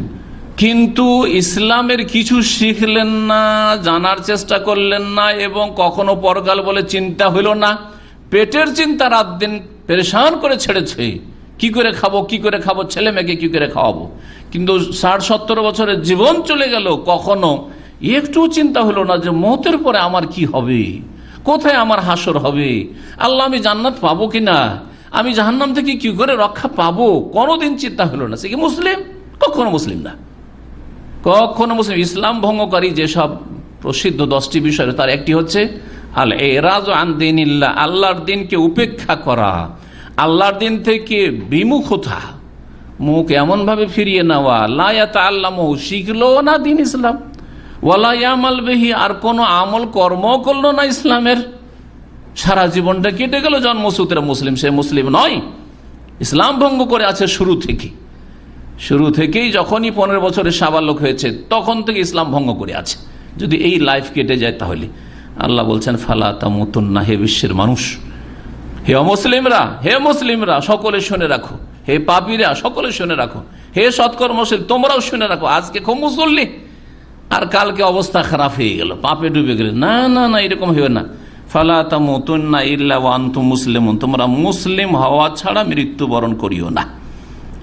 কিন্তু ইসলামের কিছু শিখলেন না, জানার চেষ্টা করলেন না, এবং কখনো পরকাল বলে চিন্তা হইল না। পেটের চিন্তা রাত দিন পেরেশান করে ছেড়েছে, কি করে খাবো, ছেলে মেয়েকে কি করে খাওয়াবো। কিন্তু 60-70 বছরের জীবন চলে গেল, কখনো একটু চিন্তা হলো না যে মওতের পরে আমার কি হবে, কোথায় আমার হাসর হবে, আল্লাহ আমি জান্নাত পাবো কিনা, আমি জাহান্নাম থেকে কি করে রক্ষা পাবো, কোনোদিন চিন্তা হলো না। সে কি মুসলিম? কখনো মুসলিম না, কখনো মুসলিম। ইসলাম ভঙ্গকারী যেসব প্রসিদ্ধ 10টি বিষয়, তার একটি হচ্ছে আল ইরাজ আন দীনিল্লাহ, আল্লাহর দিনকে উপেক্ষা করা, আল্লাহর দিন থেকে বিমুখতা, মুখ এমন ভাবে ফিরিয়ে নেওয়া। লা ইয়াতাআল্লামু, শিখলো না দিন ইসলাম, ওয়ালা ইয়ামাল বিহি, আর কোনো আমল কর্ম করলো না ইসলামের। সারা জীবনটা কেটে গেল জন্মসূত্রে মুসলিম, সে মুসলিম নয়, ইসলাম ভঙ্গ করে আছে শুরু থেকেই। যখনই 15 বছরের সাবালক হয়েছে তখন থেকে ইসলাম ভঙ্গ করে আছে। যদি এই লাইফ কেটে যায়, তাহলে আল্লাহ বলছেন ফালা তামুতুন্না, হে বিশ্বের মানুষ, হে মুসলিমরা সকলে শুনে রাখো, হে পাপীরা সকলে শুনে রাখো, হে সৎকর্মশীল তোমরাও শুনে রাখো। আজকে খুব মুসল্লি, আর কালকে অবস্থা খারাপ হয়ে গেল, পাপে ডুবে গেলে। না, এরকম হইও না। ফালা তামুতুন্না ইল্লা ওয়া আনতুম মুসলিমুন, তোমরা মুসলিম হওয়া ছাড়া মৃত্যুবরণ করিও না।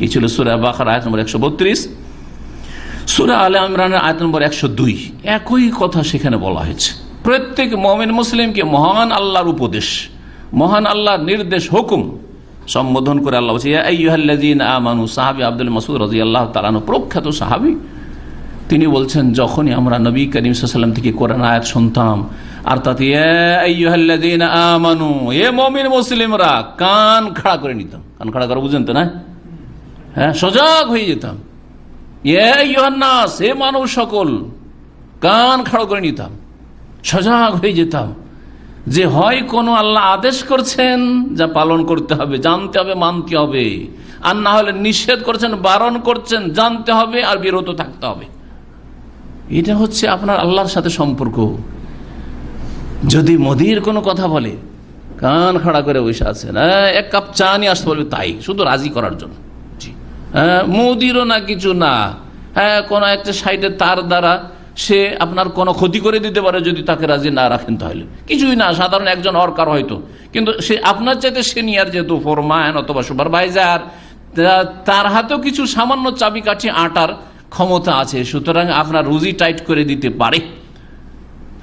এই ছিল সূরা বাকারা আয়াত নম্বর 132। সূরা আলে ইমরানের আয়াত নম্বর 102, একই কথা সেখানে বলা হয়েছে। প্রত্যেক মুমিন মুসলিমকে মহান আল্লাহর উপদেশ, মহান আল্লাহর নির্দেশ, হুকুম সম্বোধন করে আল্লাহ বলছে, ইয়া আইয়ুহাল্লাযীনা আমানু। সাহাবী আব্দুল মাসউদ রাদিয়াল্লাহু তাআলা আনহু, প্রখ্যাত সাহাবী, তিনি বলছেন, যখনই আমরা নবী করিম সাল্লাল্লাহু আলাইহি ওয়াসাল্লাম থেকে কোরআন আয়াত শুনতাম, আর তাতে ইয়া আইয়ুহাল্লাযীনা আমানু, হে মুমিন মুসলিমরা, কান খাড়া করে নিতাম। কান খাড়া করে বুঝেন তো না? হ্যাঁ, সজাগ হয়ে যেতাম। ইয়া আইয়ুহান নাস, হে মানব সকল, কান খাড়া করে নিতাম, সজাগ হয়ে যেতাম যে হয় কোনো আল্লাহ আদেশ করছেন যা পালন করতে হবে, জানতে হবে, মানতে হবে, আর না হলে নিষেধ করছেন, বারণ করছেন, জানতে হবে আর বিরত থাকতে হবে। এটা হচ্ছে আপনার আল্লাহর সাথে সম্পর্ক। যদি মোদির কোনো কথা বলে, কান খাড়া করে বসে আছেন, এক কাপ চা নিয়ে আসতে বলবে তাই, শুধু রাজি করার জন্য। জি হ্যাঁ, মোদিরও না কিছু না, হ্যাঁ কোনো একটা সাইডে তার দ্বারা সে আপনার কোনো ক্ষতি করে দিতে পারে যদি তাকে রাজি না রাখেন, তাহলে কিছুই না, সাধারণ একজন হরকার হয়তো, কিন্তু সে আপনার চাইতে সিনিয়র যেহেতু ফোরম্যান অথবা সুপারভাইজার, তার হাতেও কিছু সামান্য চাবিকাঠি আটার ক্ষমতা আছে, সুতরাং আপনার রুজি টাইট করে দিতে পারে,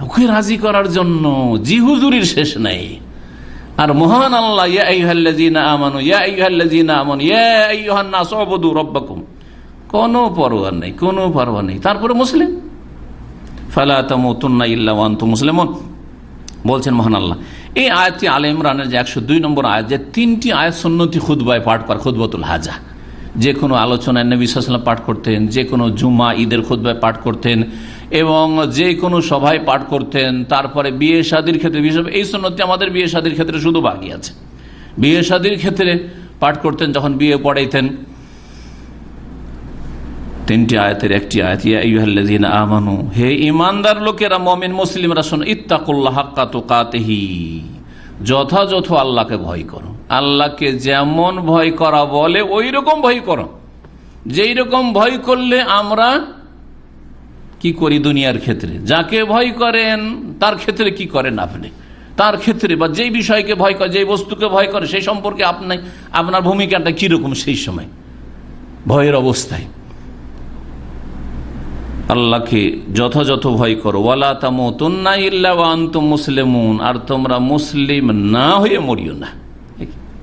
ওকে রাজি করার জন্য জি হুজুরির শেষ নাই। আর মহান আল্লাহ ইয়া আইয়ুহাল্লাযীনা আমানু ইয়া আইয়ুহাল্লাযীনা আমানু ইয়া আইয়ুহান নাস উবুদু রাব্বাকুম, কোনো পরোয়া নেই, কোনো পরোয়া নেই। তারপরে মুসলিম, ফালা তামুতুন্না ইল্লা ওয়া আনতুম মুসলিমুন বলছেন মহান আল্লাহ। এই আয়াতটি আলে ইমরানের যে 102 নম্বর আয়াত, যে 3টি আয়াত সুন্নতি খুতবায় পাঠ করা, খুতবাতুল হাজা, যে কোনো আলোচনায় নবী সাল্লাল্লাহু আলাইহি ওয়াসাল্লাম পাঠ করতেন, যে কোনো জুমা ঈদের খুতবায় পাঠ করতেন এবং যে কোনো সভায় পাঠ করতেন। তারপরে বিয়ে শাদীর ক্ষেত্রে, এই সুন্নতি আমাদের বিয়ে শাদীর ক্ষেত্রে শুধু বাকি আছে, বিয়ে শাদীর ক্ষেত্রে পাঠ করতেন যখন বিয়ে পড়াইতেন। 3টি আয়াতের একটি আয়াত, ইয়া আইয়ুহাল্লাযীনা আমানু, হে ঈমানদার লোকেরা, মুমিন মুসলিমরা শোনো, ইত্তাকুল্লাহ হাক্কা তুকাতিহি, যথাযথ আল্লাহকে ভয় করো, আল্লাহকে যেমন ভয় করা বলে ওই রকম ভয় করো। যেই রকম ভয় করলে আমরা কি করি দুনিয়ার ক্ষেত্রে, যাকে ভয় করেন তার ক্ষেত্রে কি করেন আপনি, তার ক্ষেত্রে বা যেই বিষয়কে ভয় করে, যেই বস্তুকে ভয় করে সেই সম্পর্কে আপনার ভূমিকাটা কিরকম সেই সময় ভয়ের অবস্থায়। আল্লাহকে যথাযথ ভয় করো, ওয়ালা তামুতুন্না ইল্লা ওয়া আনতুম মুসলিমুন, আর তোমরা মুসলিম না হয়ে মরিও না।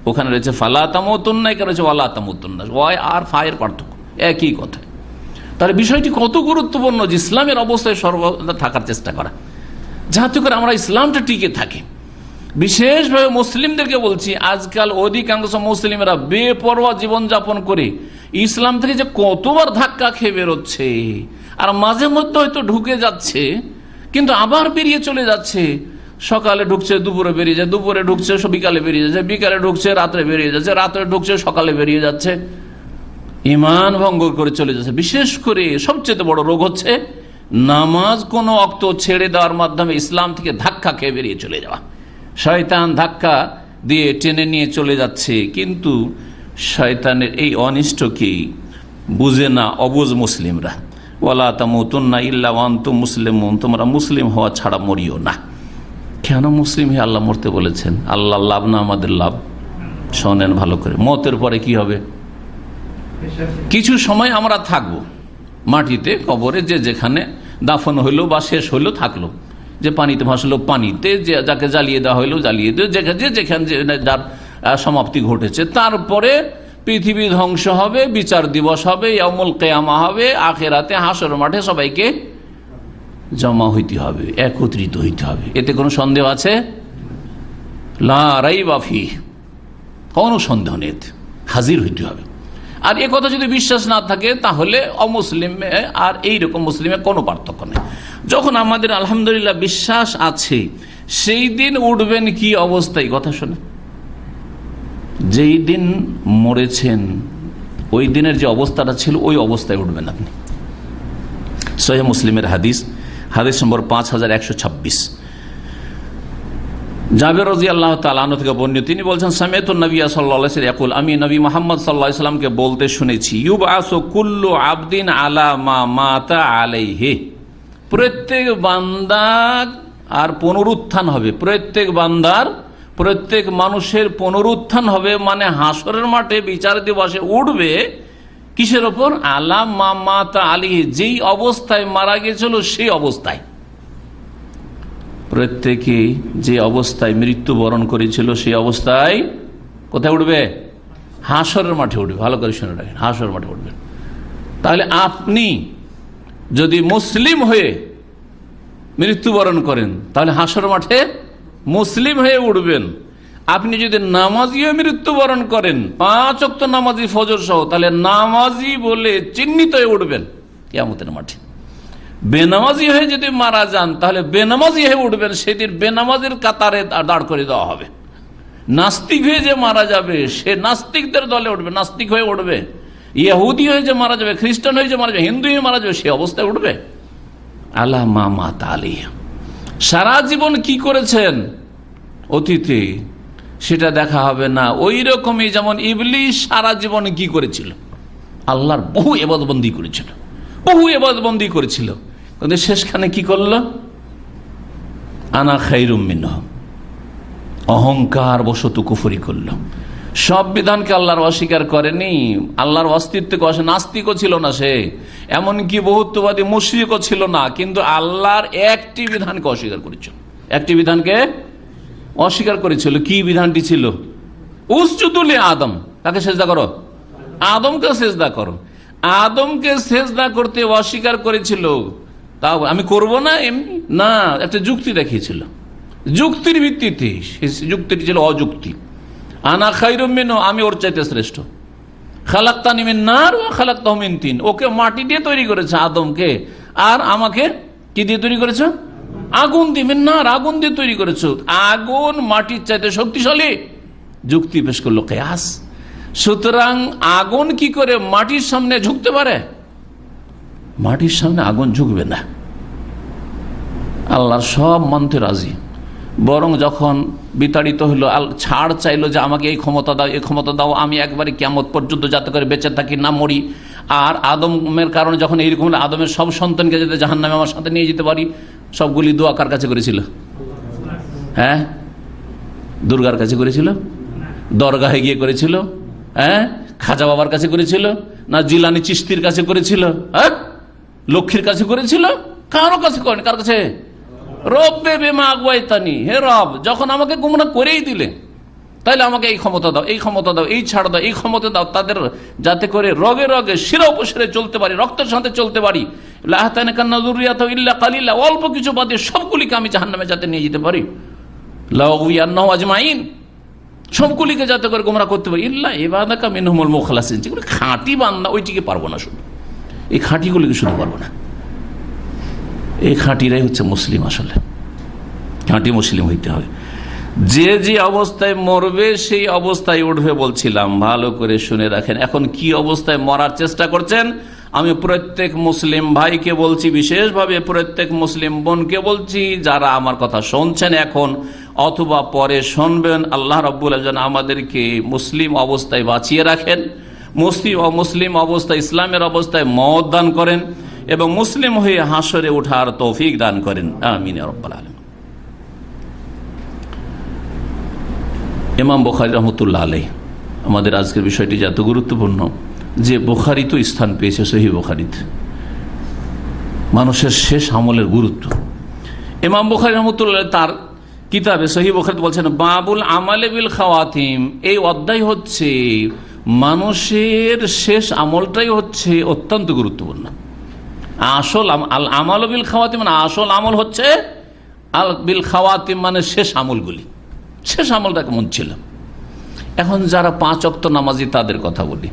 ওখানে রয়েছে ফালা তামুতুন্না, এখানে রয়েছে ওয়ালা তামুতুন্না, ওয়াই আর ফায়ের পার্থক্য, একই কথা। তাহলে বিষয়টি কত গুরুত্বপূর্ণ যে ইসলামের অবস্থায় সর্বদা থাকার চেষ্টা করা, যাতে করে আমরা ইসলামটা টিকে থাকি। বিশেষভাবে মুসলিমদেরকে বলছি, আজকাল অধিকাংশ মুসলিমরা বেপরোয়া জীবনযাপন করে ইসলাম থেকে যে কতবার ধাক্কা খেয়ে বেরোচ্ছে, আর মাঝে মধ্যে হয়তো ঢুকে যাচ্ছে কিন্তু আবার বেরিয়ে চলে যাচ্ছে। সকালে ঢুকছে, দুপুরে বেরিয়ে যায়, দুপুরে ঢুকছে, বিকালে বেরিয়ে যাচ্ছে, বিকালে ঢুকছে, রাত্রে বেরিয়ে যাচ্ছে, রাত্রে ঢুকছে, সকালে বেরিয়ে যাচ্ছে, ঈমান ভঙ্গ করে চলে যাচ্ছে। বিশেষ করে সবচেয়ে বড় রোগ হচ্ছে নামাজ কোনো অক্ত ছেড়ে দেওয়ার মাধ্যমে ইসলাম থেকে ধাক্কা খেয়ে বেরিয়ে চলে যাওয়া। শয়তান ধাক্কা দিয়ে টেনে নিয়ে চলে যাচ্ছে, কিন্তু শয়তানের এই অনিষ্টকে বুঝে না অবুঝ মুসলিমরা। ওয়ালা তামুতুন্না ইল্লা ওয়া আনতুম মুসলিমুন, তোমরা মুসলিম হওয়া ছাড়া মরিও না। কেন মুসলিম হয়ে আল্লাহ মরতে বলেছেন? আল্লাহ লাভ না আমাদের লাভ? শোনেন ভালো করে, মতের পরে কি হবে? কিছু সময় আমরা থাকব মাটিতে, কবরে, যে যেখানে দাফন হইলো বা শেষ হইলো থাকলো, যে পানিতে ভাসলো পানিতে, যে যাকে জ্বালিয়ে দেওয়া হইলো জ্বালিয়ে দেওয়া, যেখানে যার সমাপ্তি ঘটেছে। তারপরে পৃথিবী ধ্বংস হবে, বিচার দিবস হবে, ইয়াউমুল কিয়ামা হবে, আখিরাতে হাসর মাঠে সবাইকে জমা হইতে হবে, একত্রিত হইতে হবে। এতে কোনো সন্দেহ আছে? লা রাইবা ফিহ, কোনো সন্দেহ নেই, হাজির হইতে হবে। আর এ কথা যদি বিশ্বাস না থাকে তাহলে অমুসলিমে আর এইরকম মুসলিমে কোনো পার্থক্য নেই। যখন আমাদের আলহামদুলিল্লাহ বিশ্বাস আছে, সেই দিন উঠবেন কি অবস্থায়? কথা শোনে, যেই দিন মরেছেন ওই দিনের যে অবস্থাটা ছিল ওই অবস্থায় উঠবেন আপনি। সহিহ মুসলিমের হাদিস, হাদিস নম্বর 5126, জাবের রাদিয়াল্লাহু তাআলা আনহু থেকে বর্ণিত, তিনি বলছেন, সামিআতু নবী সাল্লাল্লাহু আলাইহি ওয়াসাল্লাম ইয়াকুল, আমি নবী মুহাম্মদ সাল্লাল্লাহু আলাইহি ওয়াসাল্লামকে বলতে শুনেছি, ইউবআসু কুল্লু আবদিন আলা মা মাতা আলাইহি, প্রত্যেক বান্দার আর পুনরুত্থান হবে, প্রত্যেক বান্দার, প্রত্যেক মানুষের পুনরুত্থান হবে, মানে হাসরের মাঠে বিচার দিবসে উঠবে। কিসের ওপর? আলা মা মাতা আলাইহি, যেই অবস্থায় মারা গেছিল সেই অবস্থায়। প্রত্যেকে যে অবস্থায় মৃত্যুবরণ করেছিল সেই অবস্থায় কোথায় উঠবে? হাসরের মাঠে উঠবে। ভালো করে শুনে রাখেন, হাসরের মাঠে উঠবেন। তাহলে আপনি যদি মুসলিম হয়ে মৃত্যুবরণ করেন তাহলে হাসরের মাঠে মুসলিম হয়ে উঠবেন। আপনি যদি নামাজি হয়ে মৃত্যুবরণ করেন, 5 ওয়াক্ত নামাজি ফজর সহ, তাহলে নামাজি বলে চিহ্নিত হয়ে উঠবেন কিয়ামতের মাঠে। বেনামাজি হয়ে যদি মারা যান তাহলে বেনামাজি হয়ে উঠবেন, সেদিন বেনামাজির কাতারে দাঁড় করে দেওয়া হবে। নাস্তিক হয়ে যে মারা যাবে সে নাস্তিকদের দলে উঠবে, নাস্তিক হয়ে উঠবে। ইহুদি হয়ে যে মারা যাবে, খ্রিস্টান হয়ে যে মারা যাবে, হিন্দু হয়ে মারা যাবে, সে অবস্থায় উঠবে। আলা মা মাতা আলাইহি, সারা জীবন কি করেছেন? অতীতে সেটা দেখা হবে না। ওই রকমই যেমন ইবলিস সারা জীবন কি করেছিল, আল্লাহর বহু ইবাদতবন্দি করেছিল, বহু ইবাদতবন্দি করেছিল, কিন্তু শেষখানে কি করলো, আনা খায়রুম মিনহুম, অহংকার বশত কুফরি করলো। সব বিধানকে আল্লাহর অস্বীকার করেনি, আল্লাহর অস্তিত্বকে নাস্তিকও ছিল না সে, এমনকি বহুত্ববাদী মুশরিকও ছিল না, কিন্তু আল্লাহর একটি বিধানকে অস্বীকার করেছিল, একটি বিধানকে অস্বীকার করেছিল। কি বিধানটি ছিল? উসজুদু লি আদম, তাকে সেজদা করো, আদমকে সেজদা করো। আদমকে সেজদা করতে অস্বীকার করেছিল, তাও আমি করব না এমনি না, একটা যুক্তি দেখিয়েছিল, যুক্তির ভিত্তিতে। যুক্তিটি ছিল অযুক্তি। আনা খায়রুম মিনহু, আমি ওর চাইতে শ্রেষ্ঠ। খালাকতানি মিন নার ওয়া খালাকতাহু মিন তিন, ওকে মাটি দিয়ে তৈরি করেছে আদমকে, আর আমাকে কি দিয়ে তৈরি করেছে? আগুন দিয়ে, মিন নার, আগুন দিয়ে তৈরি করেছে। আগুন মাটির চাইতে শক্তিশালী, যুক্তি পেশ করলো কিয়াস। সুতরাং আগুন কি করে মাটির সামনে ঝুঁকতে পারে? মাটির সামনে আগুন ঝুঁকবে না। আল্লাহর সব মানতে রাজি, বরং যখন বিতাড়িত হইল, ছাড় চাইলো যে আমাকে এই ক্ষমতা দাও, এই ক্ষমতা দাও, আমি একবারে কিয়ামত পর্যন্ত যাতে করে বেঁচে থাকি, না মরি। আর আদমের কারণে যখন এইরকম আদমের সব সন্তানকে যাতে জাহান্নামে আমার সাথে নিয়ে যেতে পারি, সবগুলি দোয়া কার কাছে করেছিল? হ্যাঁ, দুর্গার কাছে করেছিল, দরগাহে গিয়ে করেছিল, হ্যাঁ, খাজা বাবার কাছে করেছিল, না জিলানি চিশতির কাছে করেছিল, হ্যাঁ, লক্ষ্মীর কাছে করেছিল? কারো কাছে করেন। কার কাছে? রব্বে বিমা আগওয়াইতানি, হে রব, যখন আমাকে গুমরাহ করেই দিলে, তাইলে আমাকে এই ক্ষমতা দাও, এই ক্ষমতা দাও, এই ছাড় দাও, এই ক্ষমতা দাও, তাদের যাতে করে রগে রগে শিরা উপশিরে চলতে পারি, রক্তের সাথে চলতে পারি। লাহতানাকান্না যুররিয়াতাহু ইল্লা কালিলা, অল্প কিছু বাদে সবগুলিকে আমি জাহান্নামে যাতে নিয়ে যেতে পারি। লাউগিয়ান্নাহু আজমাইন, সবগুলিকে যাতে করে গুমরাহ করতে পারি। ইল্লা ইবাদাকা মিনহুমুল মুখলাসিন, যেগুলো খাঁটি বান্দা, ওইটিকে পারবো না, শুধু এই খাঁটিগুলিকে শুধু পারবো না। এই খাঁটিরাই হচ্ছে মুসলিম। আসলে খাঁটি মুসলিম হইতে হবে। যে যে অবস্থায় মরবে সেই অবস্থায় উঠবে বলছিলাম, ভালো করে শুনে রাখেন। এখন কি অবস্থায় মরার চেষ্টা করছেন? আমি প্রত্যেক মুসলিম ভাইকে বলছি, বিশেষভাবে প্রত্যেক মুসলিম বোনকে বলছি, যারা আমার কথা শুনছেন এখন অথবা পরে শুনবেন, আল্লাহ রাব্বুল আলামিন আমাদেরকে মুসলিম অবস্থায় বাঁচিয়ে রাখেন, মুসলিম অবস্থায়, ইসলামের অবস্থায় মওত দান করেন, এবং মুসলিম হয়ে হাসরে ওঠার তৌফিক দান করেন। আমিন ইয়া রাব্বাল আলামিন। ইমাম বুখারী রাহমাতুল্লাহ আলাইহি, আমাদের আজকের বিষয়টি যত গুরুত্বপূর্ণ যে বুখারী তো স্থান পেয়েছে সহিহ বুখারীতে, মানুষের শেষ আমলের গুরুত্ব। ইমাম বুখারী রাহমাতুল্লাহ তার কিতাবে সহিহ বুখারীতে বলছেন, বাবুল আমালে বিল খাওয়াতিম, এই অধ্যায় হচ্ছে মানুষের শেষ আমলটাই হচ্ছে অত্যন্ত গুরুত্বপূর্ণ। আসল আল আমাল বিল খাওয়াতিম মানে আসল আমল হচ্ছে আল বিল খাওয়াতিম মানে শেষ আমলগুলি। শেষ আমলটা কেমন ছিল? এখন যারা 5 ওয়াক্ত নামাজি তাদের কথা বলি।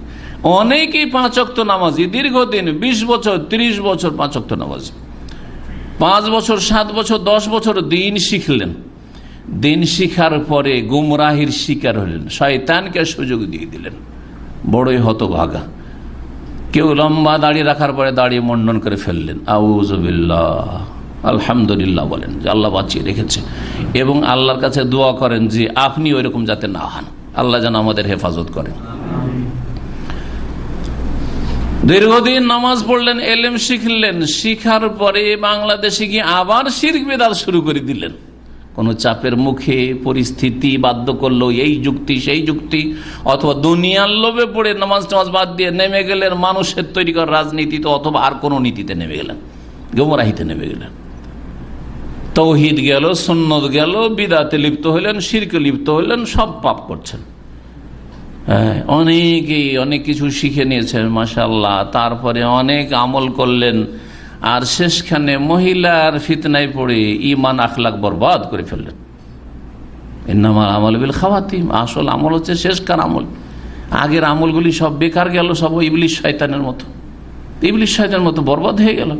অনেকেই 5 ওয়াক্ত নামাজি, দীর্ঘদিন 20 বছর 30 বছর 5 ওয়াক্ত নামাজি, 5 বছর 7 বছর 10 বছর দিন শিখলেন। দিন শিখার পরে গুমরাহির শিকার হলেন, শয়তানকে সুযোগ দিয়ে দিলেন, বড়ই হতভাগা। কেউ লম্বা দাড়ি রাখার পরে দাড়ি মন্ডন করে ফেললেন, আউযুবিল্লাহ, আলহামদুলিল্লাহ বলেন যে আল্লাহ বাঁচিয়ে রেখেছে, এবং আল্লাহর কাছে দোয়া করেন যে আপনি ওইরকম যাতে না হন, আল্লাহ যেন আমাদের হেফাজত করেন। দীর্ঘদিন নামাজ পড়লেন, এলেম শিখলেন, শিখার পরে বাংলাদেশে গিয়ে আবার শিরক বিদআত শুরু করে দিলেন। কোনো চাপের মুখে পরিস্থিতি বাধ্য করলো, এই যুক্তি সেই যুক্তি, অথবা দুনিয়ার লোভে পড়ে নামাজ টামাজ বাদ দিয়ে নেমে গেলেন মানুষের তৈরি করা রাজনীতিতে, অথবা আর কোনো নীতিতে নেমে গেলেন, গুমরাহিতে নেমে গেলেন। তৌহিদ গেল, সুন্নত গেল, বিদআতে লিপ্ত হইলেন, শিরকে লিপ্ত হইলেন, সব পাপ করছেন। অনেকেই অনেক কিছু শিখে নিয়েছেন মাশাআল্লাহ, তারপরে অনেক আমল করলেন, আর শেষখানে মহিলার ফিতনায় পড়ে ঈমান আখলাক বরবাদ করে ফেললেন। ইন্নামাল আমালু বিল খাওয়াতিম, আসল আমল হচ্ছে শেষকার আমল। আগের আমলগুলি সব বেকার গেল, সব ইবলিস শয়তানের মতো, ইবলিস শয়তানের মতো বরবাদ হয়ে গেল।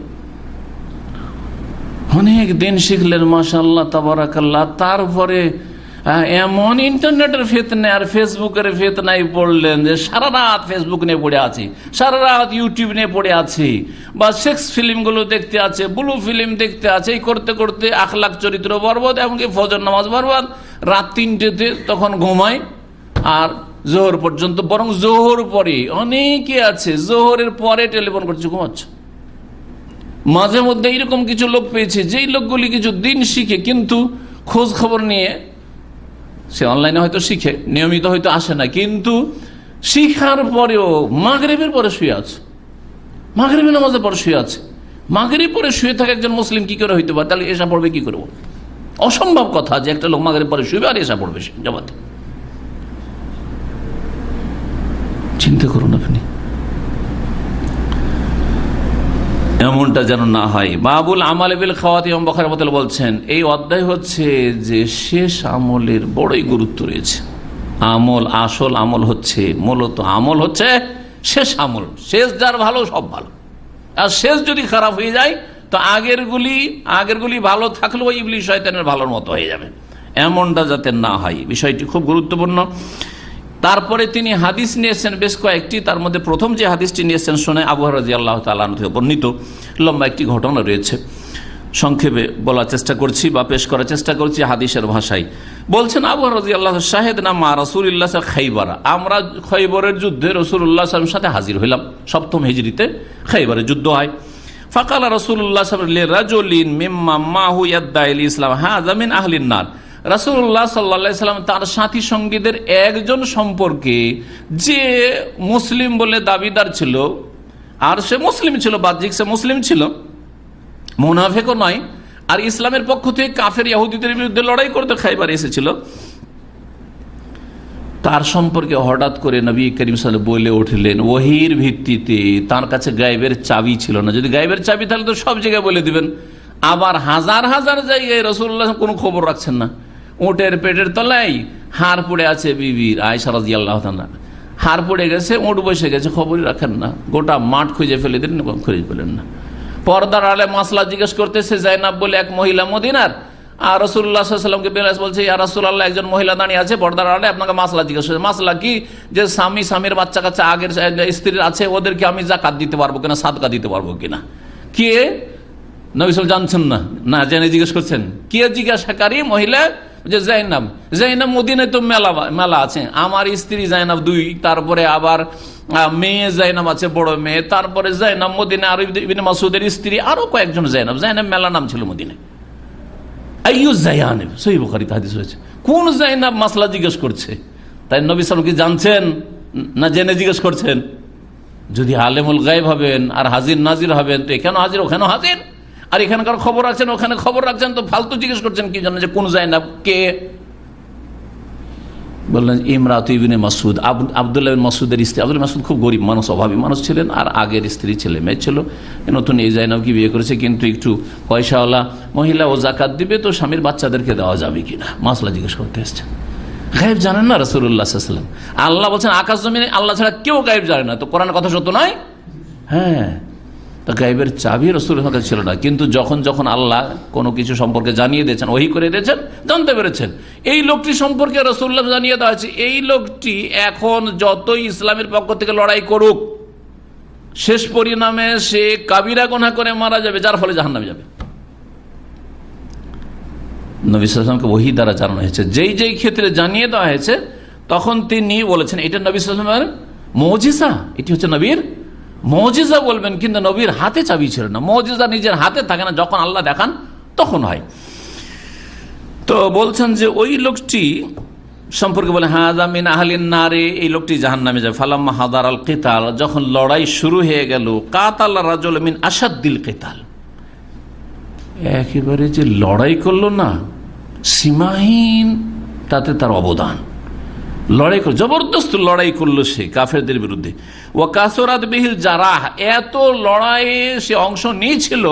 অনেক দিন শিখলেন মাশাআল্লাহ তাবারাকাল্লাহ, তারপরে এমন ইন্টারনেটের ফিতনা আর ফেসবুকের ফিতনায় পড়লেন যে সারা রাত ফেসবুক নিয়ে পড়ে আছি, সারা রাত ইউটিউব নিয়ে পড়ে আছি, বা সেক্স ফিল্মগুলো দেখতে আছে, ব্লু ফিল্ম দেখতে আছে, এই করতে করতে আখলাক চরিত্র বরবাদ, এমনকি ফজর নামাজ বরবাদ। রাত 3টেতে তখন ঘুমায় আর জোহর পর্যন্ত, বরং জোহর পরে অনেকে আছে জোহরের পরে টেলিফোন করছে, ঘুমাচ্ছে। মাঝে মধ্যে এরকম কিছু লোক পেয়েছে যেই লোকগুলি কিছু দিন শিখে কিন্তু খোঁজ খবর নিয়ে, সে অনলাইনে হয়তো শিখে, নিয়মিত হয়তো আসে না, কিন্তু শিখার পরেও মাগরিবের পরে শুয়ে আছে, মাগরিবের নামাজের পরে শুয়ে আছে। মাগরিব পরে শুয়ে থাকে একজন মুসলিম কি করে হইতে পারে? তাহলে এসা পড়বে কি করবো? অসম্ভব কথা যে একটা লোক মাগরিব পরে শুয়ে আর এসা পড়বে জামাতে। চিন্তা করুন আপনি, এমনটা যেন না হয়। বাবুল আমাল বিল খাওয়াতিম বুখারী বলছেন এই অধ্যায় হচ্ছে যে শেষ আমলের বড়ই গুরুত্ব রয়েছে। আমল, আসল আমল হচ্ছে, মূলত আমল হচ্ছে শেষ আমল। শেষ যার ভালো সব ভালো, আর শেষ যদি খারাপ হয়ে যায় তো আগেরগুলি ভালো থাকলেও ইবলিস শয়তানের ভালোর মতো হয়ে যাবে। এমনটা যাতে না হয়, বিষয়টি খুব গুরুত্বপূর্ণ। তারপরে তিনি হাদিস নিয়েছেন বেশ কয়েকটি, তার মধ্যে প্রথম যে হাদিসটি নিয়েছেন শুনে আবু হুরায়রা রাদিয়াল্লাহু তাআলা আনহু থেকে বর্ণিত লম্বা একটি ঘটনা রয়েছে, সংক্ষেপে বলার চেষ্টা করছি বা পেশ করার চেষ্টা করছি হাদিসের ভাষায়। বলছেন আবু হুরায়রা রাদিয়াল্লাহু শাহিদনা মা রাসূলিল্লাহ খাইবার, আমরা খৈবরের যুদ্ধে রাসূলুল্লাহ সাল্লাল্লাহু আলাইহি ওয়াসাল্লামের সাথে হাজির হইলাম। 7ম হিজরিতে খৈবরের যুদ্ধ হয়। ফাকালা রাসূলুল্লাহ সাল্লাল্লাহু আলাইহি ওয়াসাল্লাম লিরাজুলিন মিম্মা মাহু ইয়াদদাইল ইসলাম হাযা মিন আহলিন নার। রাসূলুল্লাহ সাল্লাল্লাহু আলাইহি ওয়াসাল্লাম তার সাথী সঙ্গীদের একজন সম্পর্কে, যে মুসলিম বলে দাবিদার ছিল, আর সে মুসলিম ছিল, বাহ্যিক সে মুসলিম ছিল, মুনাফিকও নয়, আর ইসলামের পক্ষ থেকে কাফের ইহুদিদের বিরুদ্ধে লড়াই করতে খাইবার এসেছিল, তার সম্পর্কে হঠাৎ করে নবী করিম সাল্লাল্লাহু আলাইহি ওয়াসাল্লাম বলে উঠলেন ওহীর ভিত্তিতে, তার কাছে গায়েবের চাবি ছিল না। যদি গায়েবের চাবি তাহলে তো সব জায়গায় বলে দিবেন। আবার হাজার হাজার জায়গায় রাসূলুল্লাহ কোনো খবর রাখছেন না। উটের পেটের তলায় হাড় পড়ে আছে বিবির আয়েশা রাদিয়াল্লাহু তাআলা, হাড় পড়ে গেছে, উট বসে গেছে, খবরই রাখেন না। গোটা মাঠ খুঁজে ফেলে দিলেন, খুঁজে পেলেন না। পর্দার আড়ালে মাসলা জিজ্ঞেস করতেছে জাইনাব বলে এক মহিলা মদিনার, আর রাসূলুল্লাহ সাল্লাল্লাহু আলাইহি ওয়াসাল্লামকে বেলাস বলছে ইয়া রাসূলুল্লাহ, একজন মহিলা দাঁড়িয়ে আছে পর্দার আড়ালে, আপনাকে মাসলা জিজ্ঞেস করছে। মাসলা কি? যে স্বামীর বাচ্চা কাচ্চা আগের স্ত্রীর আছে, ওদেরকে আমি যাকাত দিতে পারবো কিনা, সাদকা দিতে পারবো কিনা। কে? নবী সাল্লাল্লাহু জানছেন না, না জেনে জিজ্ঞেস করছেন। কে জিজ্ঞাসাকারী? মহিলা। যে জাইনাব মদিনায় তো মেলা আছে, আমার স্ত্রী জাইনাব 2, তারপরে আবার মেয়ে জাইনাব আছে, বড় মেয়ে, তারপরে জাইনাব মদিনা, আর ইবনে মাসউদের স্ত্রী, আরো কয়েকজন জাইনাব। জাইনাব মেলা নাম ছিল মদিনায়। আইয়ু জায়ানিব, সহিহ বুখারীতে হাদিস রয়েছে। কোন জাইনাব? মাসলা জিজ্ঞেস করছে। তাই নবী সাল্লাল্লাহু আলাইহি ওয়াসাল্লাম কি জানছেন না জেনে জিজ্ঞেস করছেন? যদি আলেমুল গায়ব হবেন আর হাজির নাজির হবেন তো এখানে হাজির ওখানেও হাজির, আর এখানকার খবর রাখছেন ওখানে খবর রাখছেন, তো ফালতু জিজ্ঞেস করছেন কি জন্য যে কোন জাইনাব কে? বললেন ইমরাতু ইবনে মাসউদ, আব্দুল্লাহ ইবনে মাসউদের স্ত্রী। আব্দুল্লাহ মাসউদ খুব গরিব মানুষ, অভাবী মানুষ ছিলেন, আর আগের স্ত্রী ছেলে মেয়ে ছিল, নতুন এই জাইনাবকে বিয়ে করেছে, কিন্তু একটু পয়সাওয়ালা মহিলা, ও যাকাত দিবে, তো স্বামীর বাচ্চাদেরকে দেওয়া যাবে কিনা মাসলা জিজ্ঞেস করতে এসছেন। গায়েব জানেন না রাসূলুল্লাহ সাল্লাল্লাহু আলাইহি ওয়াসাল্লাম। আল্লাহ বলছেন আকাশ জমিনে আল্লাহ ছাড়া কেউ গায়েব জানে না, তো কোরআনের কথা সত্য নয়? হ্যাঁ, তা গায়েবের চাবি রাসূলুল্লাহর কাছে ছিল না, কিন্তু যখন যখন আল্লাহ কোনো কিছু সম্পর্কে জানিয়ে দিয়েছেন, ওহী করে দিয়েছেন, জানতে পেরেছেন। এই লোকটি সম্পর্কে রাসূলুল্লাহ জানিয়ে দেওয়া হয়েছে, এই লোকটি এখন যতই ইসলামের পক্ষ থেকে লড়াই করুক, শেষ পরিণামে সে কাবিরা গুনাহ করে মারা যাবে, যার ফলে জাহান্নামে যাবে। নবী সাল্লাল্লাহু আলাইহি ওয়াসাল্লামকে ওহী দ্বারা জানানো হয়েছে। যেই যেই ক্ষেত্রে জানিয়ে দেওয়া হয়েছে তখন তিনি বলেছেন এটা নবী সাল্লাল্লাহু আলাইহি ওয়াসাল্লামের মুজিজা, এটি হচ্ছে নবীর মুজিজা বলবেন, কিন্তু নবীর হাতে চাবি ছিল না। মুজিজা নিজের হাতে থাকে না, যখন আল্লাহ দেখান তখন হয়। তো বলছেন যে ওই লোকটি সম্পর্কে বলে হাযা মিন আহলিন নারে, এই লোকটি জাহান্নামে যাবে। ফালাম্মা হাদারাল কিতাল, যখন লড়াই শুরু হয়ে গেল, কাতাল রাজুল মিন আশাদ্দিল কিতাল, একেবারে যে লড়াই করলো না সীমাহীন, তাতে তার অবদান। লড়াই করল, জবরদস্ত লড়াই করলো সে কাফেরদের বিরুদ্ধে। ও কাসরাত বিহিল জারাহ, এত লড়াইয়ে সে অংশ নিয়েছিল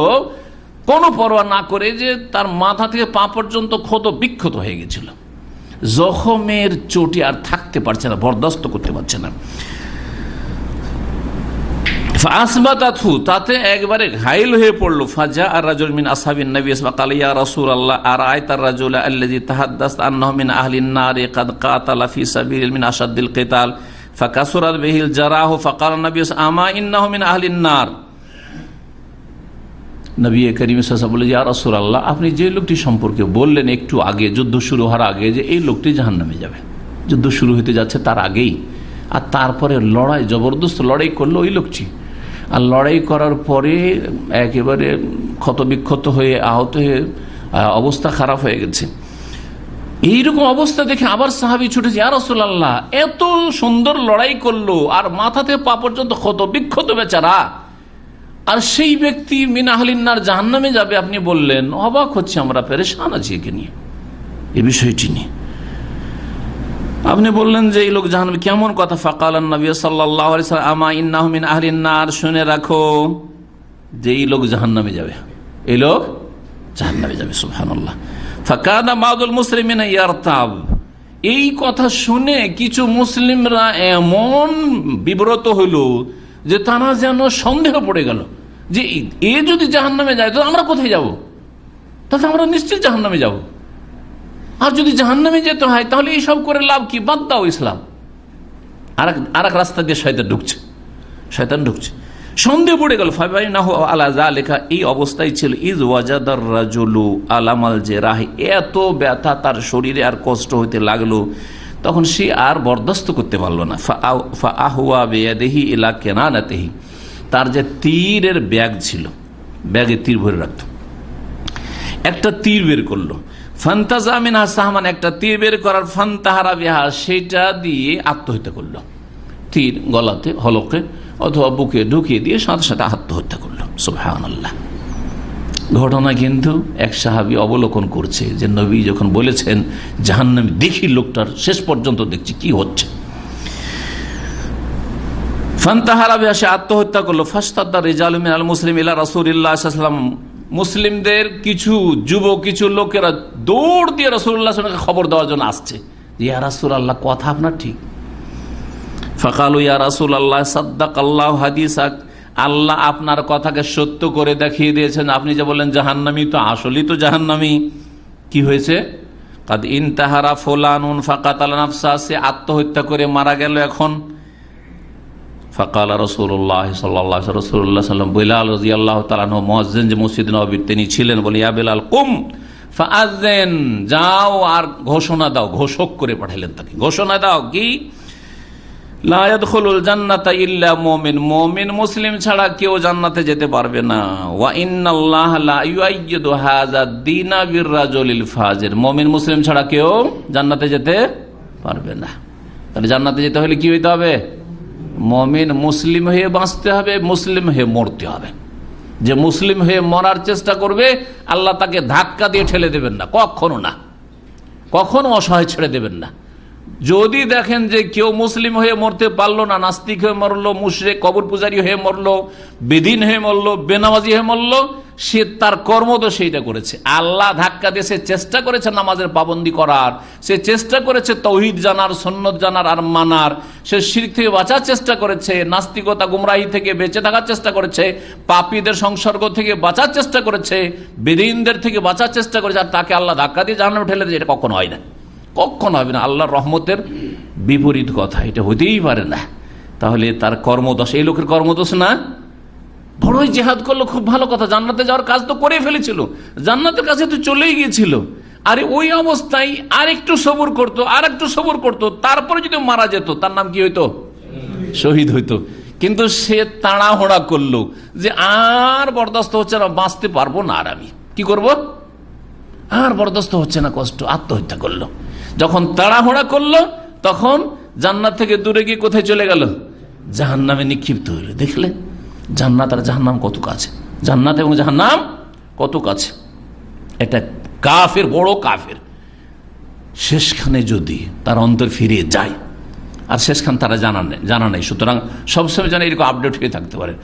কোনো পরোয়া না করে যে তার মাথা থেকে পা পর্যন্ত ক্ষত বিক্ষত হয়ে গেছিল। জখমের চোটে আর থাকতে পারছে না, বরদাস্ত করতে পারছে না। ফাসবাতাতহু, তাতে একবারে ঘায়েল হয়ে পড়লো। ফাজা আর রাজুল মিন আসহাবিন নবী ফাকাল ইয়া রাসূলুল্লাহ আরাআইতার রাজুলা আল্লাযী তাহাদ্দাসত আন্নাহু মিন আহলিন নার ক্বাদ কাতালা ফি সাবিলিল মিন আশাদ্দিল কিতাল ফাকাসুরাত বিহিল জারাহু ফাকাল নবী আমা ইন্নাহু মিন আহলিন নার। নবী করিম সাল্লাল্লাহু আলাইহি ওয়াসাল্লাম বলে, ইয়া রাসূলুল্লাহ, আপনি যে লোকটি সম্পর্কে বললেন একটু আগে, যুদ্ধ শুরু হওয়ার আগে, যে এই লোকটি জাহান্নামে যাবে, যুদ্ধ শুরু হতে যাচ্ছে তার আগেই, আর তারপরে লড়াই, জবরদস্ত লড়াই করলো ওই লোকটি, আর লড়াই করার পরে একেবারে ক্ষতবিক্ষত হয়ে আহত হয়ে অবস্থা খারাপ হয়ে গেছে। এইরকম অবস্থা দেখে আবার সাহাবী ছুটেছে, ইয়া রাসূলুল্লাহ, এত সুন্দর লড়াই করলো আর মাথাতে পা পর্যন্ত ক্ষতবিক্ষত বেচারা, আর সেই ব্যক্তি মিন আহলিন নার জাহান্নামে যাবে আপনি বললেন। অবাক হচ্ছে আমরা, পেরেশান আছি একে নিয়ে, এই বিষয়টি নিয়ে। আপনি বললেন যে এই লোক জাহান্নামে, কেমন কথা? ফাকালান নবী সাল্লাল্লাহু আলাইহি ওয়াসাল্লাম আমা ইন্নাহু মিন আহলিন নার, শুনে রাখো যে এই লোক জাহান্নামে যাবে, এই লোক জাহান্নামে যাবে। সুবহানাল্লাহ। ফাকানা বাযুল মুসলিমিনা ইয়ারতাব, এই কথা শুনে কিছু মুসলিমরা এমন বিব্রত হইল যে তারা যেন সন্দেহ পড়ে গেল যে এ যদি জাহান্নামে যায় তো আমরা কোথায় যাব? তাহলে আমরা নিশ্চয়ই জাহান্নামে যাব, আর যদি জাহান্নামে যেতে হয় তাহলে এইসব করে লাভ কি? বাদ দাও ইসলাম। আর এক রাস্তা দিয়ে শয়তান ঢুকছে, সন্দেহ পড়ে গেল। ফাবাইনাহু আলা যালিকা, এই অবস্থায় ছিল। ইজ ওয়াজাদার রাজুলু আলামাল জেরাহি, এত ব্যথা তার শরীরে আর কষ্ট হইতে লাগলো, তখন সে আর বরদাস্ত করতে পারলো না। ফাআহুয়া বিয়াদিহি ইলা কেনানাতিহি, তার যে তীরের ব্যাগ ছিল, ব্যাগে তীর ভরে রাখত, একটা তীর বের করলো। ফান্তাজা মিনহা সাহমান, একটা তীর বের করার, ফান্তাহারা বিহা, সেটা দিয়ে আত্মহত্যা করলো। তীর গলাতে, হলকে অথবা বুকে ঢুকিয়ে দিয়ে সাথে সাথে আত্মহত্যা করলো। সুবহানাল্লাহ। ঘটনা কিন্তু এক সাহাবী অবলোকন করছে যে নবী যখন বলেছেন জাহান্নামী, দেখি লোকটার শেষ পর্যন্ত দেখছি কি হচ্ছে। ফান্তাহারা বিহা, সে আত্মহত্যা করলো। ফাস্তাদ্দা রিজালুম মিনাল মুসলিমিন ইলা রাসূলিল্লাহ সাল্লাল্লাহু আলাইহি ওয়াসাল্লাম, মুসলিমদের কিছু যুবক, কিছু লোকেরা দৌড় দিয়ে রাসূলুল্লাহ সাল্লাল্লাহু আলাইহি ওয়াসাল্লামকে খবর দেওয়ার জন্য আসছে, ইয়া রাসূলুল্লাহ, কথা আপনার ঠিক। ফাকালু ইয়া রাসূলুল্লাহ সাদ্দাকাল্লাহু হাদিসাক, আল্লাহ আপনার কথাকে সত্য করে দেখিয়ে দিয়েছেন, আপনি যে বললেন জাহান্নামী, তো আসলেই তো জাহান্নামী। কি হয়েছে? কাদ ইনতাহারা ফুলানুন ফাকাতালা নাফসা, সে আত্মহত্যা করে মারা গেল এখন। ফাকালা রাসূলুল্লাহ সাল্লাল্লাহু আলাইহি ওয়াসাল্লাম, বিলাল রাদিয়াল্লাহু তাআলা আনহু মুয়াজ্জিন, যে মসজিদ নববীর তিনি ছিলেন, বলে, ইয়া বিলাল কুম ফাআযিন, যাও আর ঘোষণা দাও। ঘোষক করে পাঠালেন তাকে, ঘোষণা দাও কি? লা ইয়াদখুলুল জান্নাতা ইল্লা মুমিন, মুমিন মুসলিম ছাড়া কেউ জান্নাতে যেতে পারবে না। ওয়া ইন্নাল্লাহা লা ইউআইয়িদু হাযা দ্বীনা বিররাজুলিল ফাজির, মুমিন মুসলিম ছাড়া কেউ জান্নাতে যেতে পারবে না। তাহলে জান্নাতে যেতে হলে কি হইতে হবে? মুমিন মুসলিম হয়ে বাঁচতে হবে, মুসলিম হয়ে মরতে হবে। যে মুসলিম হয়ে মরার চেষ্টা করবে, আল্লাহ তাকে ধাক্কা দিয়ে ঠেলে দেবেন না, কখনো না, কখনো অসহায় ছেড়ে দেবেন না। যদি দেখেন যে কেউ মুসলিম হয়ে মরতে পারলো না, নাস্তিক হয়ে মরলো, মুশরিক কবর পূজারী হয়ে মরলো, বেদিন হয়ে মরলো, বেনামাজি হয়ে মরলো, সে তার কর্ম তো সেইটা করেছে। আল্লাহ ধাক্কা দিয়ে সে চেষ্টা করেছে নামাজের পাবন্দি করার, সে চেষ্টা করেছে তৌহিদ জানার, সুন্নত জানার আর মানার, সে শিরক থেকে বাঁচার চেষ্টা করেছে, নাস্তিকতা গুমরাহি থেকে বেঁচে থাকার চেষ্টা করেছে, পাপীদের সংসর্গ থেকে বাঁচার চেষ্টা করেছে, বেদিনদের থেকে বাঁচার চেষ্টা করেছে, আর তাকে আল্লাহ ধাক্কা দিয়ে জাহান্নামে ঠেলে দিয়েছে, এটা কখনো হয় না, কখনো হবে না। আল্লাহর রহমতের বিপরীত কথা, এটা হইতেই পারে না। তাহলে তার কর্মদোষ, এই লোকের কর্মদোষ না, বড়ই জেহাদ করলো, খুব ভালো কথা, জান্নাতে যাওয়ার কাজ তো করে ফেলেছিল, জান্নাতের কাছে তো চলেই গিয়েছিল, আর ওই অবস্থায় আর একটু সবর করতো, আর একটু সবর করতো, তারপরে যদি মারা যেত তার নাম কি হইতো? শহীদ হইতো। কিন্তু সে তাড়াহুড়া করলো যে আর বরদাস্ত হচ্ছে না, বাঁচতে পারবো না, আর আমি কি করব, আর বরদাস্ত হচ্ছে না কষ্ট, আত্মহত্যা করলো। যখন তাড়াহুড়া করলো তখন জান্নাত থেকে দূরে গিয়ে কোথায় চলে গেল? জাহান্নামে নিক্ষিপ্ত হইল। দেখলে জান্নাত আর জাহান্নাম কত কাছে, জান্নাত এবং জাহান্নাম কত কাছে। এটা কাফের, বড় কাফের, শেষখানে যদি তার অন্তর ফিরে যায়, আর শেষখান তারা জানা নেই, সুতরাং সবসময় যেন এরকম আপডেট হয়ে থাকতে পারে,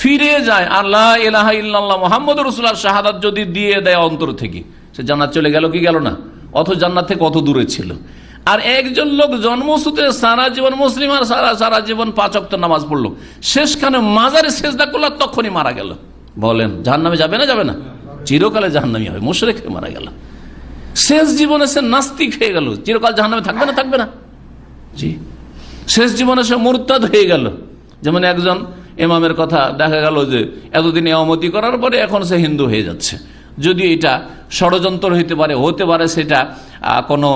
ফিরে যায়, আল্লাহ ইলাহা ইল্লাল্লাহ মুহাম্মদুর রাসূলুল্লাহ শাহাদাত যদি দিয়ে দেয় অন্তর থেকে, সে জান্নাত চলে গেল কি গেল না? অথচ জান্নাত থেকে কত দূরে ছিল। আর একজন লোক জন্মসূত্রে সারা জীবন মুসলিম আর সারা জীবন 5 ওয়াক্ত নামাজ পড়লো, শেষখানে মাজারে সেজদা করলো, তখনই মারা গেল, বলেন জাহান্নামে যাবে না? যাবে না? চিরকালে জাহান্নামী হবে। মুশরিক হয়ে মারা গেল, শেষ জীবনে সে নাস্তিক হয়ে গেল, চিরকাল জাহান্নামে থাকবে না? থাকবে না। জি, শেষ জীবনে সে মুরতাদ হয়ে গেল। যেমন একজন ইমামের কথা দেখা গেল যে এতদিন ইমামতি করার পরে এখন সে হিন্দু হয়ে যাচ্ছে। যদি এটা ষড়যন্ত্র হতে পারে সেটা কোনো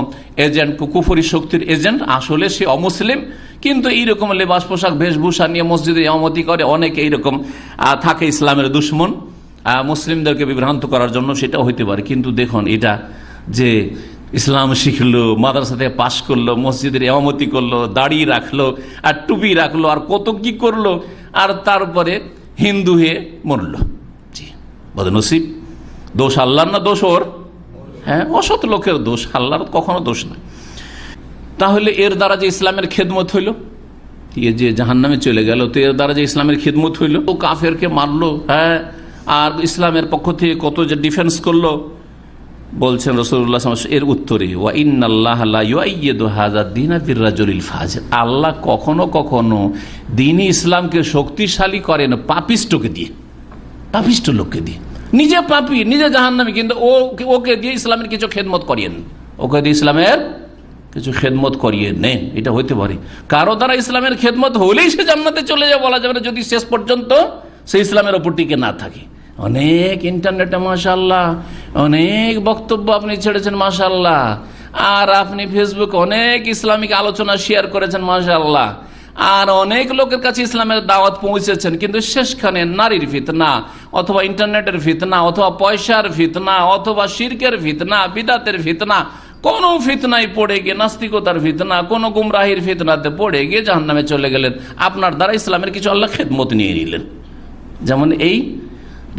এজেন্ট, কুফরি শক্তির এজেন্ট, আসলে সে অমুসলিম, কিন্তু এইরকম লেবাস পোশাক বেশভূষা নিয়ে মসজিদে ইমামতি করে। অনেকে এইরকম থাকে ইসলামের দুশ্মন, মুসলিমদেরকে বিভ্রান্ত করার জন্য, সেটাও হইতে পারে। কিন্তু দেখুন, এটা যে ইসলাম শিখলো, মাদ্রাসা থেকে পাশ করলো, মসজিদের ইমামতি করলো, দাড়ি রাখলো আর টুপি রাখলো আর কত কি করলো, আর তারপরে হিন্দু হয়ে মরল। জি, বদনসিব। দোষ আল্লাহর না দোষ ওর? হ্যাঁ, অসৎ লোকের দোষ, আল্লাহর কখনো দোষ না। তাহলে এর দ্বারা যে ইসলামের খেদমত হইল, এ যে জাহান্নামে চলে গেল, তো এর দ্বারা যে ইসলামের খেদমত হইল, ও কাফেরকে মারলো, হ্যাঁ, আর ইসলামের পক্ষ থেকে কত যে ডিফেন্স করলো। বলছেন রাসূলুল্লাহ সাল্লাল্লাহু আলাইহি ওয়াসাল্লাম এর উত্তরে, ওয়া ইন্নাল্লাহা লা ইউআইয়িদু হাযা দ্বীনা বিররাজুলিল ফাজির, আল্লাহ কখনো কখনো দ্বীন-ই ইসলামকে শক্তিশালী করেন পাপিষ্টকে দিয়ে, পাপিষ্ট লোককে দিয়ে। নিজে পাপী, নিজে জাহান্নামী, কিন্তু ওকে দিয়ে ইসলামের কিছু খেদমত করিয়েন, ওকে দিয়ে ইসলামের কিছু খেদমত করিয়ে নেন। এটা হইতে পারে। কারো দ্বারা ইসলামের খেদমত হলেই সে জান্নাতে চলে যাবে বলা যাবে না, যদি শেষ পর্যন্ত সে ইসলামের ওপর টিকে না থাকে। অনেক ইন্টারনেটে মাশাআল্লাহ অনেক বক্তব্য আপনি ছেড়েছেন মাশাআল্লাহ, আর আপনি ফেসবুকে অনেক ইসলামিক আলোচনা শেয়ার করেছেন মাশাআল্লাহ, আর অনেক লোকের কাছে ইসলামের দাওয়াত পৌঁছেছেন, কিন্তু শেষখানে নারীর ফিতনা অথবা ইন্টারনেটের ফিতনা অথবা পয়সার ফিতনা অথবা শিরকের ফিতনা, বিদাতের ফিতনা, কোন ফিতনায় পড়ে গিয়ে, নাস্তিকতার ফিতনা, কোন গুমরাহির ফিতনাতে পড়ে গিয়ে জাহান্নামে চলে গেলেন। আপনার দ্বারা ইসলামের কিছু আল্লাহ খেদমত নিয়ে নিলেন। যেমন এই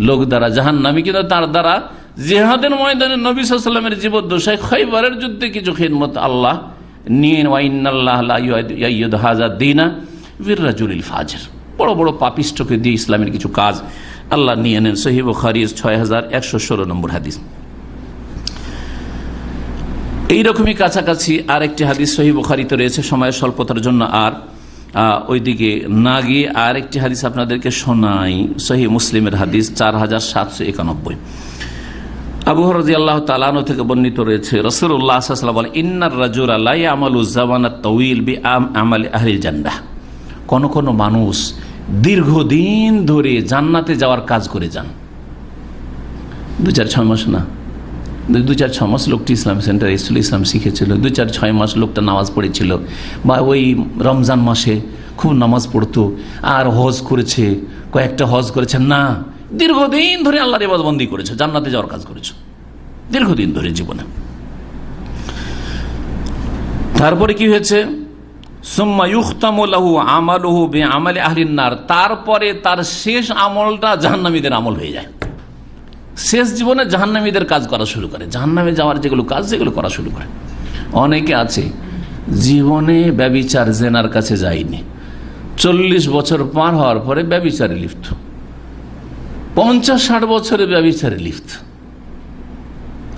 লোক দ্বারা জাহান্নামী, কিন্তু তার দ্বারা জিহাদের ময়দানে নবী সাল্লাল্লাহু আলাইহি ওয়াসাল্লামের জীবদ্দশায় খৈবরের যুদ্ধে কিছু খেদমত আল্লাহ নিয়ে, ওয়া ইন্নাল্লাহা লা ইউআইয়িদু হাযা দ্বীনা বিররাজুলিল ফাজির, বড় বড় পাপিষ্টকে দিয়ে ইসলামের কিছু কাজ আল্লাহ নিয়ে নেন। সহিহ বুখারী 6116 নম্বর হাদিস। এইরকমই কাছাকাছি আরেকটি হাদিস সহিহ বুখারীতে রয়েছে, সময়ের স্বল্পতার জন্য আর ওইদিকে না গিয়ে আরেকটি হাদিস আপনাদেরকে শোনাই। সহিহ মুসলিমের হাদিস 4791, আবু হুরায়রা রাদিয়াল্লাহু তাআলা আনহু থেকে বর্ণিত রয়েছে, রাসূলুল্লাহ সাল্লাল্লাহু আলাইহি ওয়াসাল্লাম বলেন, ইন্নার রাজুলা লা ইয়ামালু যামানাত তাওয়িল বিআমালি আহলিল জান্নাহ, কোন কোন মানুষ দীর্ঘদিন ধরে জান্নাতে যাওয়ার কাজ করে যান। 2-4-6 মাস না, 2-4-6 মাস লোকটি ইসলাম সেন্টারে এসেছিল, ইসলাম শিখেছিল, 2-4-6 মাস লোকটা নামাজ পড়েছিল, বা ওই রমজান মাসে খুব নামাজ পড়তো, আর হজ করেছে, কয়েকটা হজ করেছে না, দীর্ঘদিন ধরে আল্লাহর ইবাদতবন্দি করেছে, জান্নাতে যাওয়ার কাজ করেছে দীর্ঘদিন ধরে জীবনে। তারপরে কি হয়েছে, সুম্মা ইউখতামু লাহু আমালুহু বিআমালি আহলিন নার, তারপরে তার শেষ আমলটা জাহান্নামীদের আমল হয়ে যায়। শেষ জীবনে জাহান্নামীদের কাজ করা শুরু করে, জাহান্নামে যাওয়ার যেগুলো কাজ সেগুলো করা শুরু করে। অনেকে আছে জীবনে ব্যভিচার জেনার কাছে যায়নি, 40 বছর পার হওয়ার পরে ব্যভিচারে লিপ্ত, 50-60 বছরে ব্যভিচারে লিপ্ত।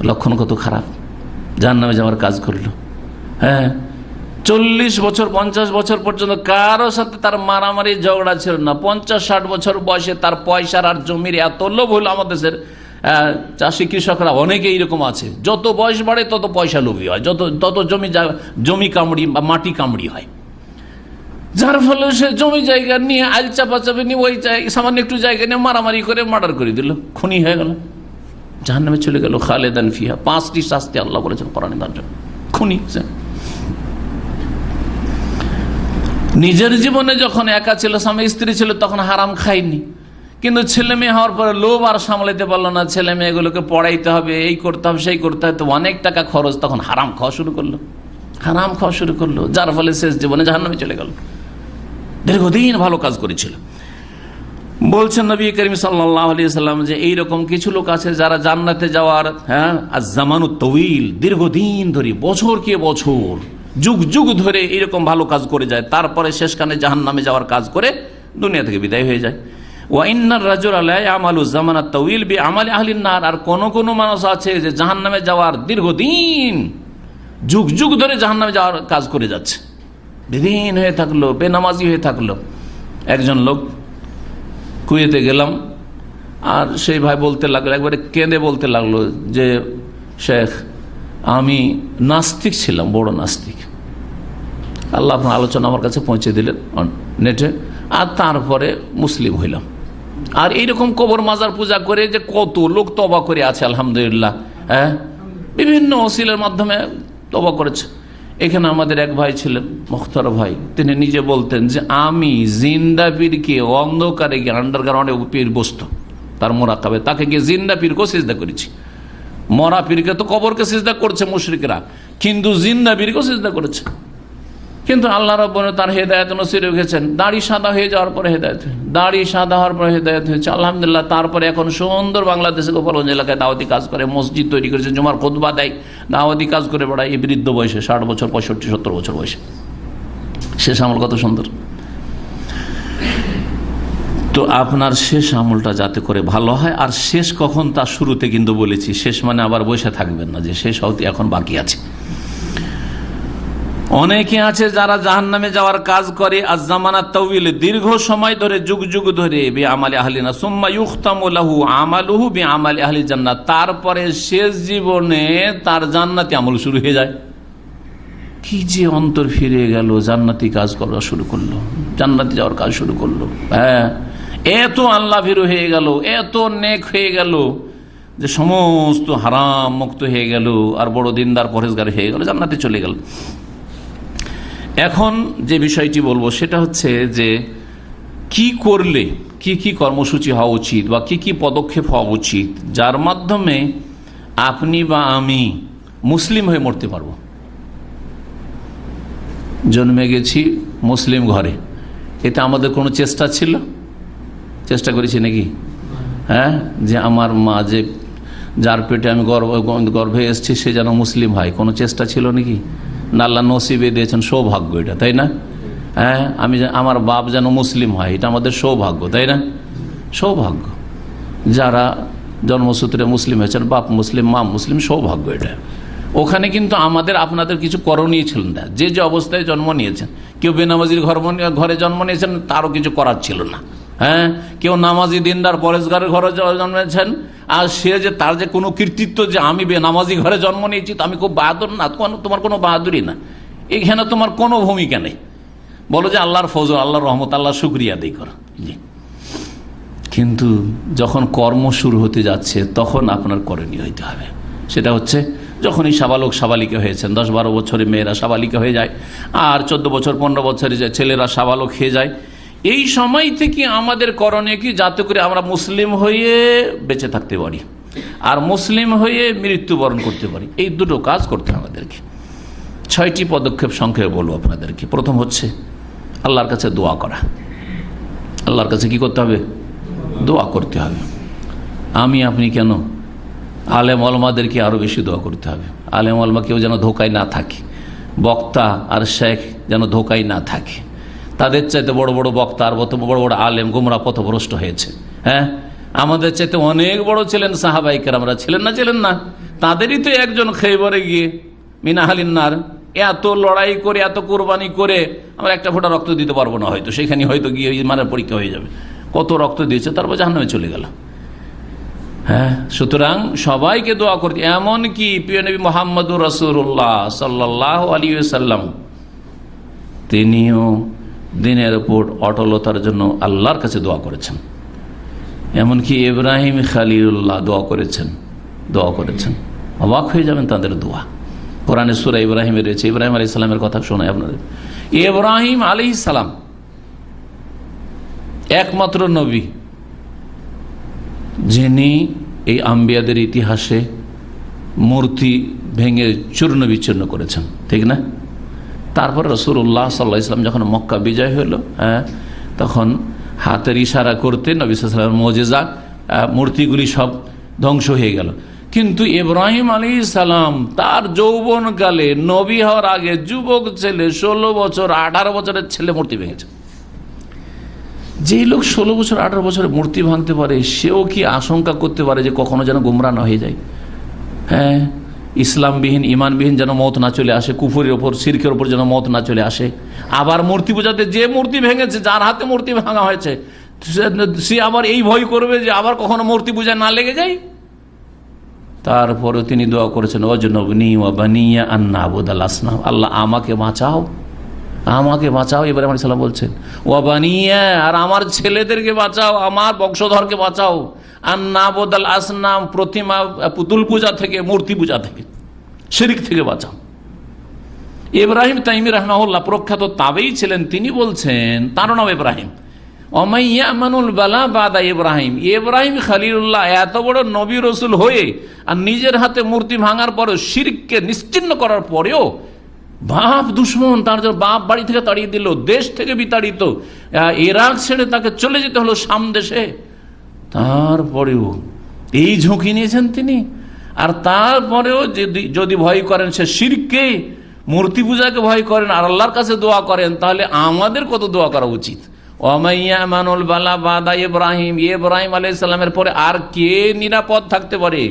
লক্ষণ কত খারাপ, জাহান্নামে যাওয়ার কাজ করলো। হ্যাঁ, 40 বছর 50 বছর পর্যন্ত কারোর সাথে তার মারামারি ঝগড়া ছিল না, 50-60 বছর বয়সে তার পয়সার আর জমির এত লোভ হলো। আমাদের দেশের চাষি কৃষকরা অনেকে এইরকম আছে, যত বয়স বাড়ে তত পয়সা লোভী হয়, তত জমি কামড়ি বা মাটি কামড়ি হয়, যার ফলে সে জমি জায়গা নিয়ে আইল চাপাচাপি নিয়ে ওই সামান্য একটু জায়গা নিয়ে মারামারি করে মার্ডার করে দিল, খুনি হয়ে গেল, জাহান্নামে চলে গেল। খালেদান ফিহা, 5টি শাস্তি আল্লাহ বলেছেন কোরআনে তার জন্য, খুনি। নিজের জীবনে যখন একা ছিল, স্বামী স্ত্রী ছিল, তখন হারাম খায়নি, কিন্তু ছেলে মেয়ে হওয়ার পরে লোভ আর সামলাইতে পারলো না, ছেলে মেয়েগুলোকে পড়াইতে হবে, এই করতে হবে, সেই করতে হবে, তো অনেক টাকা খরচ, তখন হারাম খাওয়া শুরু করলো, হারাম খাওয়া শুরু করলো, যার ফলে শেষ জীবনে জাহান্নামে চলে গেল। দীর্ঘদিন ভালো কাজ করেছিল। বলছেন নবী করিম সাল্লাল্লাহু আলাইহি ওয়াসাল্লাম যে এইরকম কিছু লোক আছে যারা জান্নাতে যাওয়ার আজ-জামানুত তাওয়িল, দীর্ঘদিন ধরে, বছর কে বছর, যুগ যুগ ধরে এইরকম ভালো কাজ করে যায়, তারপরে শেষখানে জাহান্নামে যাওয়ার কাজ করে দুনিয়া থেকে বিদায় হয়ে যায়। ওয়া ইন্নার রাজুলা লা ইয়ামালু যামানাত তাওয়িল বিআমালি আহলিন নার, আর কোন কোন মানুষ আছে যে জাহান্নামে যাওয়ার দীর্ঘদিন যুগ যুগ ধরে জাহান্নামে যাওয়ার কাজ করে যাচ্ছে, বেদিন হয়ে থাকলো, বেনামাজি হয়ে থাকলো। একজন লোক কুয়েতে গেলাম, আর সেই ভাই বলতে লাগলো, একবারে কেঁদে বলতে লাগলো যে শেখ, আমি নাস্তিক ছিলাম, বড় নাস্তিক। আল্লাহ আপনার আলোচনা আমার কাছে পৌঁছে দিলেন নেটে, আর তারপরে মুসলিম হইলাম। আর এইরকম কবর মাজার পূজা করে যে কত লোক তওবা করে আছে আলহামদুলিল্লাহ, হ্যাঁ, বিভিন্ন ওসিলার মাধ্যমে তওবা করেছে। এখানে আমাদের এক ভাই ছিলেন, মুখতার ভাই, তিনি নিজে বলতেন যে আমি জিন্দা পীরকে অন্ধকারে গিয়ে আন্ডারগ্রাউন্ডে পীর বসতো তার মোরাকাবে, তাকে গিয়ে জিন্দা পীরকেও সিজদা করেছি। মরা পীরকে তো কবরকে সিজদা করছে মুশরিকরা, কিন্তু জিন্দা পীরকেও সিজদা করেছে। কিন্তু আল্লাহ রাব্বুল তার হেদায়েত নসিব রেখেছেন। দাড়ি সাদা হয়ে যাওয়ার পরে হেদায়েত, দাড়ি সাদা হওয়ার পরে হেদায়েত হয়েছে আলহামদুলিল্লাহ। তারপরে এখন সুন্দর বাংলাদেশে গোপালগঞ্জ এলাকায় দাওয়াতি কাজ করে, মসজিদ তৈরি করেছে, জুমার খুতবা দেয়, দাওয়াতি কাজ করে বেড়ায় এই বৃদ্ধ বয়সে, 60 বছর 65 70 বছর বয়সে। শেষ আমল কত সুন্দর। তো আপনার শেষ আমলটা যাতে করে ভালো হয়, আর শেষ কখন তার শুরুতে কিন্তু বলেছি, শেষ মানে আবার বসে থাকবেন না যে শেষ হতে এখন বাকি আছে। অনেকে আছে যারা জাহান্নামে যাওয়ার কাজ করে আজ-জামানাত তাওয়িল, দীর্ঘ সময় ধরে, যুগ যুগ ধরে, বিআমালি আহলিনা সুম্মা ইউখতামু লাহু আমালুহু বিআমালি আহলি জান্নাত, তারপরে শেষ জীবনে তার জান্নাতি আমল শুরু হয়ে যায়। কি যে অন্তর ফিরে গেল, জান্নাতি কাজ করা শুরু করলো, জান্নাতি যাওয়ার কাজ শুরু করলো। হ্যাঁ, এত আল্লাহ ভীরু হয়ে গেল, এত নেক হয়ে গেল যে সমস্ত হারাম মুক্ত হয়ে গেল, আর বড় দিনদার পরেজগার হয়ে গেল, জান্নাতে চলে গেল। এখন যে বিষয়টি বলবো সেটা হচ্ছে যে কি করলে কি কি কর্মসূচি হওয়া উচিত বা কি কি পদক্ষেপ হওয়া উচিত যার মাধ্যমে আপনি বা আমি মুসলিম হয়ে মরতে পারবো। জন্মে গেছি মুসলিম ঘরে, এতে আমাদের কোনো চেষ্টা ছিল? চেষ্টা করেছি নাকি? হ্যাঁ, যে আমার মা যে যার পেটে আমি গর্ভে এসেছি সে যেন মুসলিম হয়, কোনো চেষ্টা ছিল নাকি? না, আল্লাহ নসিবে দিয়েছেন, সৌভাগ্য এটা, তাই না? হ্যাঁ, আমার বাপ যেন মুসলিম হয়, এটা আমাদের সৌভাগ্য, তাই না? সৌভাগ্য। যারা জন্মসূত্রে মুসলিম হয়েছেন, বাপ মুসলিম মা মুসলিম, সৌভাগ্য এটা। ওখানে কিন্তু আমাদের আপনাদের কিছু করণীয় ছিল না। যে যে অবস্থায় জন্ম নিয়েছেন, কেউ বেনামাজির ঘরে জন্ম নিয়েছেন, তারও কিছু করার ছিল না। হ্যাঁ, কেউ নামাজি দিনদার পরেশগারের ঘরে জন্মেছেন, আর সে যে তার যে কোনো কৃতিত্ব যে আমি বেনামাজি ঘরে জন্ম নিয়েছি তো আমি খুব বাহাদুর, না, তোমার কোনো বাহাদুরি না, এখানে তোমার কোনো ভূমিকা নেই। বলো যে আল্লাহর ফজল, আল্লাহর রহমত, আল্লাহর শুকরিয়া আদায় করো। জি, কিন্তু যখন কর্ম শুরু হতে যাচ্ছে তখন আপনার করণীয় হইতে হবে। সেটা হচ্ছে যখনই সাবালক সাবালিকা হয়েছেন, 10-12 বছরে মেয়েরা সাবালিকা হয়ে যায়, আর 14 বছর 15 বছরে ছেলেরা সাবালক হয়ে যায়, এই সময় থেকে আমাদের করণীয় কি, যাতে করে আমরা মুসলিম হয়ে বেঁচে থাকতে পারি আর মুসলিম হয়ে মৃত্যুবরণ করতে পারি। এই দুটো কাজ করতে হবে আমাদেরকে। 6টি পদক্ষেপ সংক্ষেপে বলবো আপনাদেরকে। প্রথম হচ্ছে আল্লাহর কাছে দোয়া করা। আল্লাহর কাছে কি করতে হবে? দোয়া করতে হবে। আপনি কেন, আলেম ওলামাদেরকে আরও বেশি দোয়া করতে হবে। আলেম ওলামা কেউ যেন ধোকায় না থাকে, বক্তা আর শেখ যেন ধোকায় না থাকে। তাদের চাইতে বড় বড় বক্তা আর বড় বড় আলেম গোমরা পথভ্রষ্ট হয়েছে। হ্যাঁ, আমাদের চাইতে অনেক বড় ছিলেন সাহাবায়ে কেরামরা, ছিলেন না? তাদেরই তো একজন খেয়বরে গিয়ে মিনাহালিন্নার এত লড়াই করে, এত কোরবানি করে আমরা একটা ফোঁটা রক্ত দিতে পারবো না, হয়তো সেখানে হয়তো গিয়ে ইমানের পরীক্ষা হয়ে যাবে। কত রক্ত দিয়েছে, তারপর জাহান্নামে চলে গেল। হ্যাঁ, সুতরাং সবাইকে দোয়া করতে, এমনকি প্রিয় নবী মুহাম্মদুর রাসূলুল্লাহ সাল্লাল্লাহু আলাইহি ওয়াসাল্লাম তিনিও দিনের উপর অটলতার জন্য আল্লাহর কাছে দোয়া করেছেন। এমনকি ইব্রাহিম খলিলুল্লাহ দোয়া করেছেন। অবাক হয়ে যাবেন তাদের দোয়া। কোরআনে সূরা ইব্রাহিমে রয়েছে। ইব্রাহিম আলাইহিস সালামের কথা শোনায় আপনাদের। ইব্রাহিম আলাইহিস সালাম একমাত্র নবী যিনি এই আম্বিয়াদের ইতিহাসে মূর্তি ভেঙে চূর্ণ বিচ্ছিন্ন করেছেন, ঠিক না? তারপর রাসূলুল্লাহ সাল্লাল্লাহু আলাইহি ওয়াসাল্লাম যখন মক্কা বিজয় হলো, তখন হাতের ইশারা করতে নবী সাল্লাল্লাহু আলাইহি ওয়াসাল্লামের মুজিজা, মূর্তিগুলি সব ধ্বংস হয়ে গেল। কিন্তু ইব্রাহিম আলাইহিস সালাম তার যৌবনকালে, নবী হওয়ার আগে, যুবক ছেলে 16 বছর 18 বছরের ছেলে মূর্তি ভেঙেছে। যেই লোক 16 বছর 18 বছরের মূর্তি ভাঙতে পারে, সেও কি আশঙ্কা করতে পারে যে কখনো যেন গুমরা না হয়ে যায়? হ্যাঁ, ইসলামবিহীন ইমানবিহীন যেন মত না চলে আসে, কুফরের ওপর শিরকের ওপর যেন মত না চলে আসে। আবার মূর্তি পূজাতে যে মূর্তি ভেঙেছে, যার হাতে মূর্তি ভাঙা হয়েছে, সে আবার এই ভয় করবে যে আবার কখনো মূর্তি পূজা না লেগে যায়। তারপরে তিনি দোয়া করেছেন, ওয়াজনবনি ওয়া বানিয়া আন না'বুদাল আসনাম, আল্লাহ আমাকে বাঁচাও, আমাকে বাঁচাও। ইব্রাহিম আলাইহিস সালাম বলছেন ওয়া বানিয়া, আর আমার ছেলেদেরকে বাঁচাও, আমার বংশধরকে বাঁচাও, আন না'বুদাল আসনাম, প্রতিমা পুতুল পূজা থেকে, মূর্তি পূজা থেকে, শিরক থেকে বাঁচাও। ইব্রাহিম তাইমি রাহমাহুল্লাহ প্রখ্যাত তাবেঈ ছিলেন, তিনি বলছেন, তার নাম ইব্রাহিম, ওমাইয়া আমানুল বালা বাদা ইব্রাহিম, ইব্রাহিম খলিলুল্লাহ এত বড় নবী রসুল হয়ে আর নিজের হাতে মূর্তি ভাঙার পরেও, শিরককে নিশ্চিহ্ন করার পরেও বাপ দুশ্মন, তার জন্য বাপ বাড়ি থেকে তাড়িয়ে দিল, দেশ থেকে বিতাড়িত, ইরাক ছেড়ে তাকে চলে যেতে হলো শাম দেশে, তারপরেও এই ঝুঁকি নিয়েছেন তিনি। আর তারপরেও যদি ভয় করেন সে শিরককে, মূর্তি পূজাকে ভয় করেন আর আল্লাহর কাছে দোয়া করেন, তাহলে আমাদের কত দোয়া করা উচিত। ওমাইয়া আমানুল বালা বাদা ইব্রাহিম, ইব্রাহিম আলাইহিস সালামের পরে আর কে নিরাপদ থাকতে পারে,